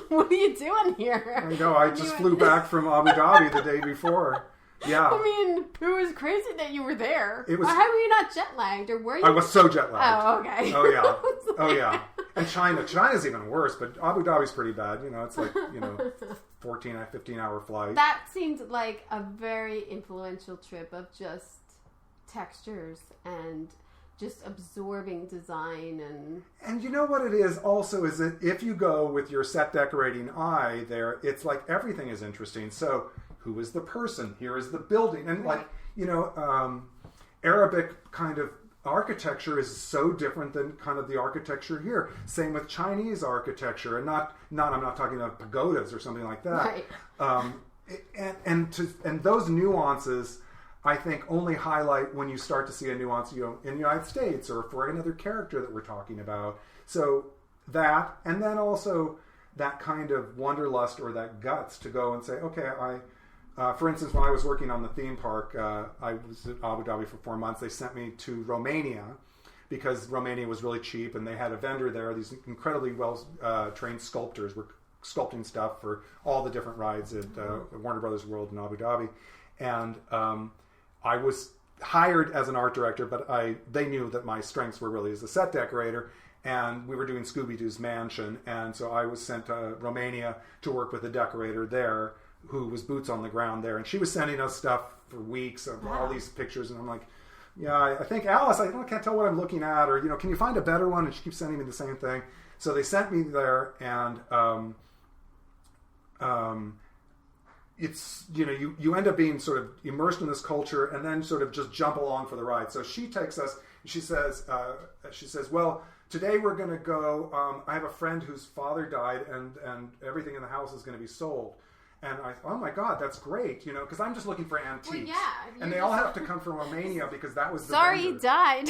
What are you doing here? I know. I just flew back from Abu Dhabi the day before. Yeah. I mean, it was crazy that you were there. It was. How were you not jet lagged, or were you? I was so jet lagged. Oh, okay. Oh yeah. Oh yeah. And China's even worse, but Abu Dhabi's pretty bad. It's like 15-hour flight. That seemed like a very influential trip of just textures and just absorbing design and you know what it is also is that if you go with your set decorating eye there, it's like everything is interesting. So who is the person? Here is the building, and right. Arabic kind of architecture is so different than kind of the architecture here. Same with Chinese architecture, and not I'm not talking about pagodas or something like that. Right. And those nuances, I think, only highlight when you start to see a nuance, in the United States or for another character that we're talking about. So that, and then also that kind of wanderlust or that guts to go and say, okay, for instance, when I was working on the theme park, I was at Abu Dhabi for 4 months. They sent me to Romania because Romania was really cheap, and they had a vendor there. These incredibly well trained sculptors were sculpting stuff for all the different rides at Warner Brothers World in Abu Dhabi, and I was hired as an art director, but they knew that my strengths were really as a set decorator, and we were doing Scooby-Doo's mansion, and so I was sent to Romania to work with a decorator there who was boots on the ground there, and she was sending us stuff for weeks of all these pictures, and I'm like, yeah, I think Alice, I can't tell what I'm looking at, or can you find a better one? And she keeps sending me the same thing. So they sent me there, and it's you end up being sort of immersed in this culture, and then sort of just jump along for the ride. So she takes us. She says, well, today we're going to go. I have a friend whose father died, and everything in the house is going to be sold. And oh my God, that's great, because I'm just looking for antiques. Well, yeah. And they all have to come from Romania because that was the Sorry, vendor. He died.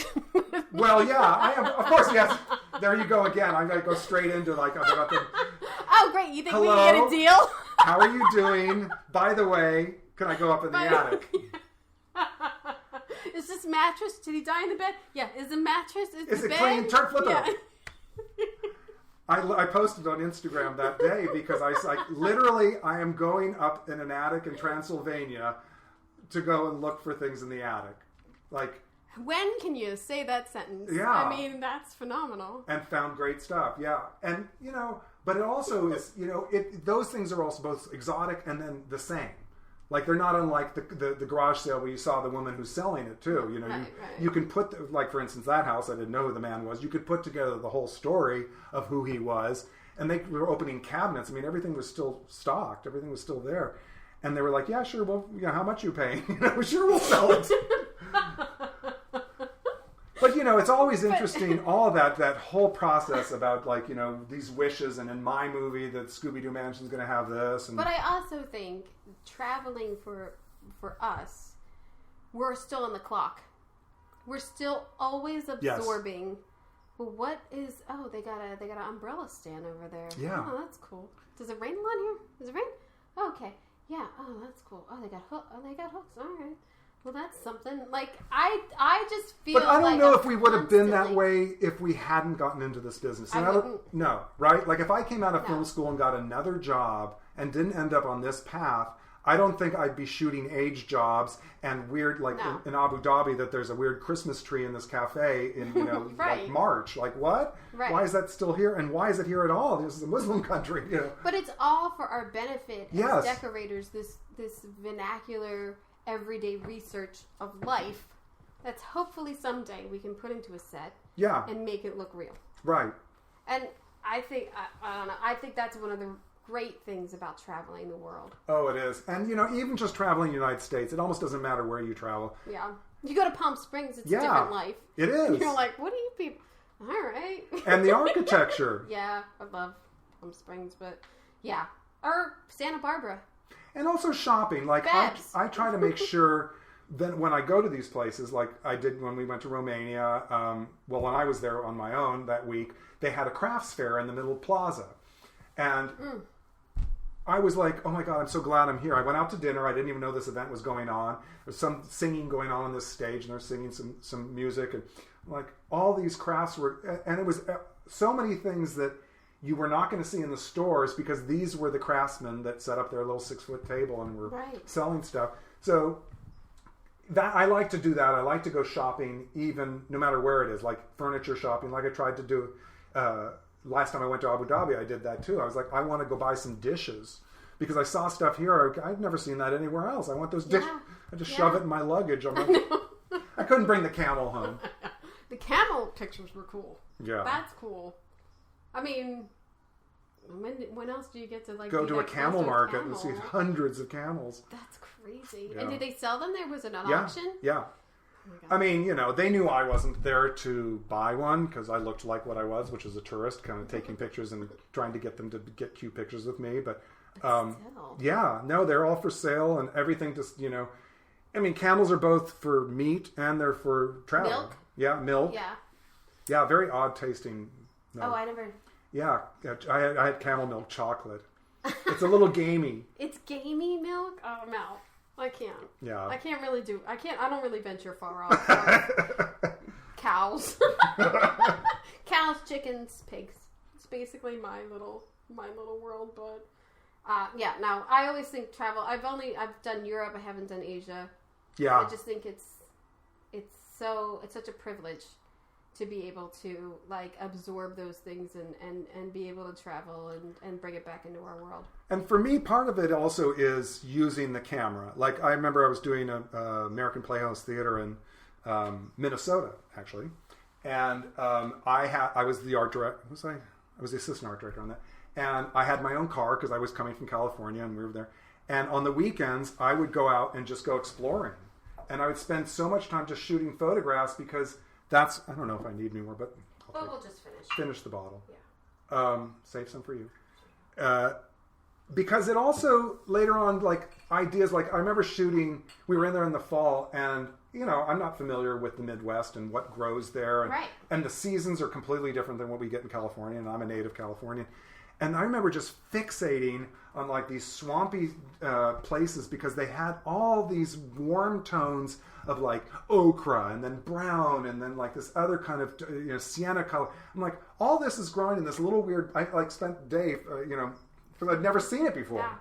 Well, yeah, I am. Of course, yes. There you go again. I'm going to go straight into Oh, great. You think Hello? we can get a deal? How are you doing? By the way, can I go up in the attic? Is this mattress? Did he die in the bed? Yeah. Is the mattress? Is the it bed? clean? Flip it up. Yeah. I posted on Instagram that day because I am going up in an attic in Transylvania to go and look for things in the attic. Like, when can you say that sentence? Yeah. I mean, that's phenomenal. And found great stuff, yeah. And, but it also is, those things are also both exotic and then the same. Like, they're not unlike the garage sale where you saw the woman who's selling it, too. You can put, for instance, that house, I didn't know who the man was. You could put together the whole story of who he was. And they were opening cabinets. I mean, everything was still stocked. Everything was still there. And they were like, yeah, sure, well, how much are you paying? Sure, we'll sell it. But, it's always interesting, all of that whole process about, these wishes. And in my movie, that Scooby-Doo Mansion's going to have this. But I also think traveling for us, we're still on the clock. We're still always absorbing. Yes. Well, what is? Oh, they got an umbrella stand over there. Yeah. Oh, that's cool. Does it rain a lot here? Does it rain? Oh, okay. Yeah. Oh, that's cool. Oh, they got hooks. All right. Well, that's something. Like, I just feel. But I don't know if we would have been that way if we hadn't gotten into this business. No, right? Like, if I came out of film school and got another job and didn't end up on this path, I don't think I'd be shooting age jobs and weird, in Abu Dhabi, that there's a weird Christmas tree in this cafe in, right. like March. Like, what? Right. Why is that still here? And why is it here at all? This is a Muslim country, But it's all for our benefit as decorators, this vernacular, everyday research of life that's hopefully someday we can put into a set and make it look real. Right. And I think, I don't know, I think that's one of the great things about traveling the world. Oh, it is. And, even just traveling the United States, it almost doesn't matter where you travel. Yeah. You go to Palm Springs, it's a different life. It is. And you're like, what do you people... All right. And the architecture. Yeah, I love Palm Springs, but yeah. Or Santa Barbara. And also shopping. Like, I try to make sure that when I go to these places, like I did when we went to Romania, when I was there on my own that week, they had a crafts fair in the middle plaza. And I was like, oh my God, I'm so glad I'm here. I went out to dinner. I didn't even know this event was going on. There's some singing going on this stage, and they're singing some music. And like, all these crafts were, and it was so many things that you were not going to see in the stores because these were the craftsmen that set up their little 6-foot table and were selling stuff. So that I like to do that. I like to go shopping, even no matter where it is, like furniture shopping. Like I tried to do last time I went to Abu Dhabi. I did that too. I was like, I want to go buy some dishes because I saw stuff here. I've never seen that anywhere else. I want those dishes. I just shove it in my luggage. I'm like, I couldn't bring the camel home. The camel pictures were cool. Yeah, that's cool. I mean, when else do you get to go to a camel market and see hundreds of camels? That's crazy. Yeah. And did they sell them? There was an auction? Yeah. Oh, I mean, they knew I wasn't there to buy one because I looked like what I was, which is a tourist, kind of taking pictures and trying to get them to get cute pictures with me. But they're all for sale and everything. Just I mean, camels are both for meat and they're for travel. Milk. Yeah, milk. Yeah, very odd tasting. No. Oh, I never. Yeah, I had camel milk chocolate. It's a little gamey. It's gamey milk? Oh, no. I can't. Yeah. I can't really do... I don't really venture far off. Cows. Cows, chickens, pigs. It's basically my little world, but... no, I always think travel... I've done Europe, I haven't done Asia. Yeah. I just think it's such a privilege. to be able to like absorb those things and be able to travel and bring it back into our world. And for me, part of it also is using the camera. Like I remember I was doing a American Playhouse Theater in Minnesota, actually, and I was the art director. I was the assistant art director on that, and I had my own car because I was coming from California and we were there. And on the weekends, I would go out and just go exploring, and I would spend so much time just shooting photographs because that's, I don't know if I need any more, but we'll just finish the bottle. Yeah. Save some for you. Because it also, later on, like, ideas, like, I remember shooting, we were in there in the fall, and, you know, I'm not familiar with the Midwest and what grows there. And, right. And the seasons are completely different than what we get in California, and I'm a native Californian. And I remember just fixating on, like, these swampy places because they had all these warm tones of, like, ochre and then brown and then, like, this other kind of, sienna color. I'm like, all this is growing in this little weird, I, like, spent the day, because I'd never seen it before. Yeah.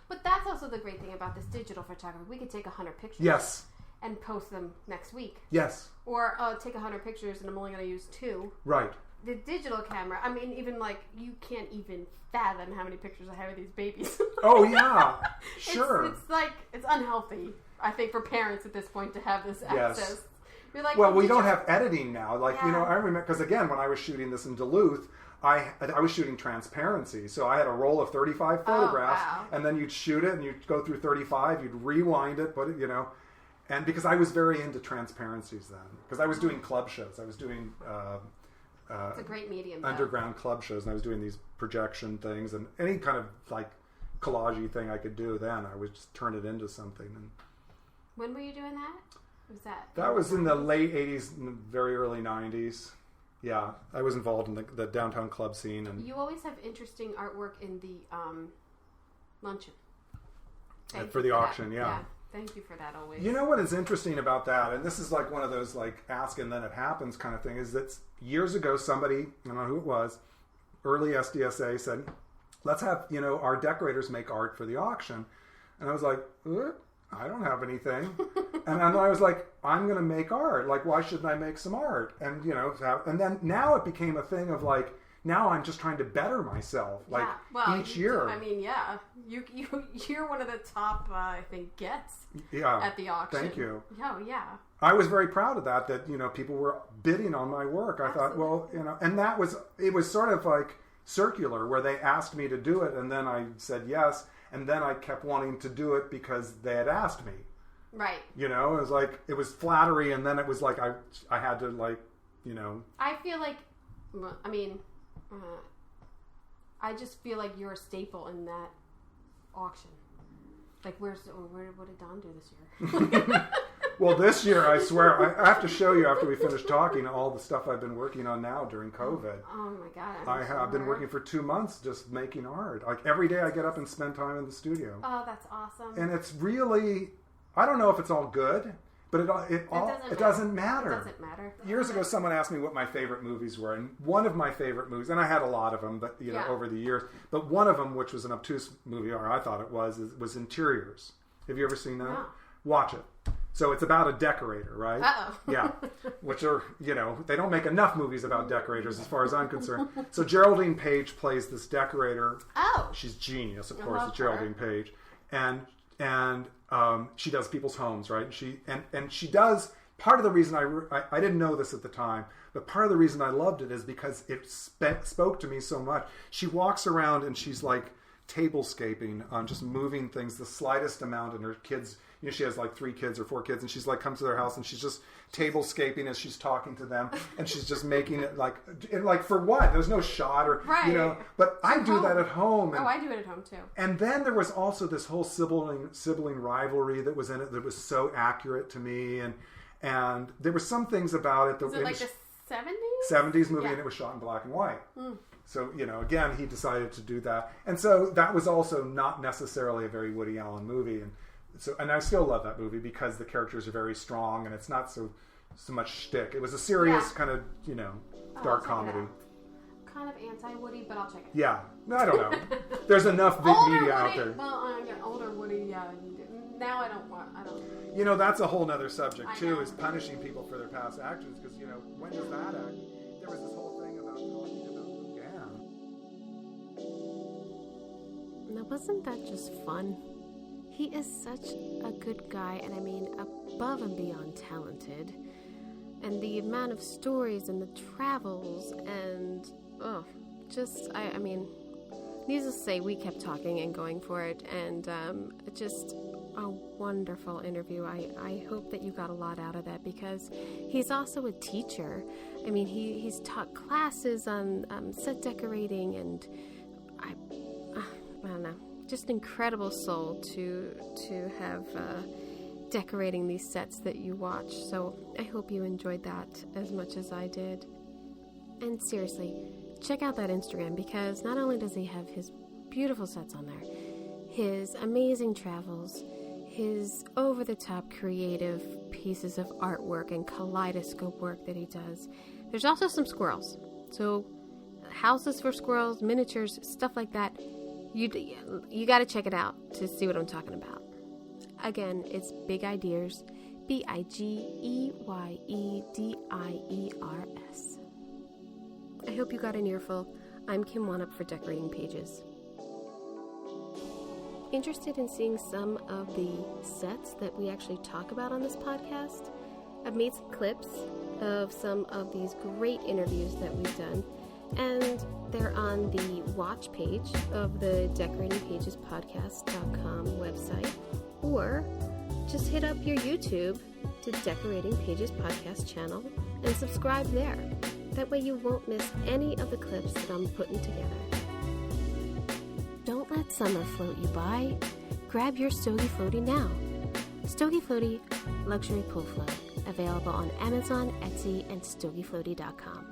But that's also the great thing about this digital photography. We could take 100 pictures. Yes. And post them next week. Yes. Or take 100 pictures and I'm only going to use 2. Right. The digital camera, I mean, even like, you can't even fathom how many pictures I have of these babies. Oh, yeah. Sure. It's like, it's unhealthy, I think, for parents at this point to have this access. Yes. You're like, well, we don't have editing now. Like, yeah. I remember, because again, when I was shooting this in Duluth, I was shooting transparency. So I had a roll of 35 photographs, and then you'd shoot it, and you'd go through 35, you'd rewind it, put it, and because I was very into transparencies then, because I was doing club shows. I was doing it's a great medium, underground club shows, and I was doing these projection things, and any kind of like collage-y thing I could do then, I would just turn it into something. And when were you doing that? Was that was in the late 80s and very early 90s. Yeah, I was involved in the downtown club scene. And you always have interesting artwork in the luncheon. For the auction, yeah. Thank you for that always. You know what is interesting about that, and this is like one of those like ask and then it happens kind of thing, is that years ago somebody, I don't know who it was, early SDSA said, let's have, our decorators make art for the auction. And I was like, I don't have anything. And then I was like, I'm going to make art. Like, why shouldn't I make some art? And, and then now it became a thing of like, now I'm just trying to better myself. Like, each year. I mean, yeah. You're one of the top, I think, gets at the auction. Thank you. Oh, yeah. I was very proud of that, people were bidding on my work. I thought, well, and it was sort of like circular where they asked me to do it and then I said yes. And then I kept wanting to do it because they had asked me. Right. It was like, it was flattery, and then it was like, I had to, like, I feel like, I mean, I just feel like you're a staple in that auction. Like, what did Don do this year? Well, this year, I swear, I have to show you after we finish talking all the stuff I've been working on now during COVID. Oh my God. I've been working for 2 months just making art. Like every day I get up and spend time in the studio. Oh, that's awesome. And it's really, I don't know if it's all good, but it doesn't matter. It doesn't matter. Years ago, someone asked me what my favorite movies were. And one of my favorite movies, and I had a lot of them, but over the years, but one of them, which was an obtuse movie, or I thought it was Interiors. Have you ever seen that? No. Watch it. So it's about a decorator, right? Uh-oh. Yeah. Which are, they don't make enough movies about decorators as far as I'm concerned. So Geraldine Page plays this decorator. Oh. She's genius, of course, it's Geraldine Page. And she does people's homes, right? And she does, part of the reason I didn't know this at the time, but part of the reason I loved it is because it spoke to me so much. She walks around and she's like tablescaping on just moving things the slightest amount, and her kids, she has like 3 kids or 4 kids, and she's like comes to their house and she's just tablescaping as she's talking to them, and she's just making it like for what? There's no shot or right. But I do that at home. And, I do it at home too. And then there was also this whole sibling rivalry that was in it that was so accurate to me, and there were some things about it that was it like the 70s? 70s movie, and it was shot in black and white. Mm. So, again, he decided to do that. And so that was also not necessarily a very Woody Allen movie. And I still love that movie because the characters are very strong and it's not so much shtick. It was a serious kind of, dark comedy. Kind of anti-Woody, but I'll check it. Yeah. No, I don't know. There's enough big media Woody, out there. Well, older Woody, Now I don't want. You know, that's a whole nother subject too, is punishing people for their past actions. Because, you know, when does that act? There was this whole thing about talking about Lugan. Now, wasn't that just fun? He is such a good guy, and I mean, above and beyond talented. And the amount of stories and the travels and, I mean, needless to say, we kept talking and going for it, and just a wonderful interview. I hope that you got a lot out of that, because he's also a teacher. I mean, he's taught classes on set decorating, and I don't know, just an incredible soul to have decorating these sets that you watch. So I hope you enjoyed that as much as I did. And seriously, check out that Instagram, because not only does he have his beautiful sets on there, his amazing travels, his over-the-top creative pieces of artwork and kaleidoscope work that he does. There's also some squirrels. So houses for squirrels, miniatures, stuff like that. You got to check it out to see what I'm talking about. Again, it's Big Ideers, BIGEYEDIERS. I hope you got an earful. I'm Kim Wanup for Decorating Pages. Interested in seeing some of the sets that we actually talk about on this podcast? I've made some clips of some of these great interviews that we've done, and they're on the watch page of the decoratingpagespodcast.com website, or just hit up your YouTube to Decorating Pages Podcast channel and subscribe there. That way you won't miss any of the clips that I'm putting together. Don't let summer float you by. Grab your Stogie Floaty now. Stogie Floaty Luxury Pool Float, available on Amazon, Etsy, and StogieFloaty.com.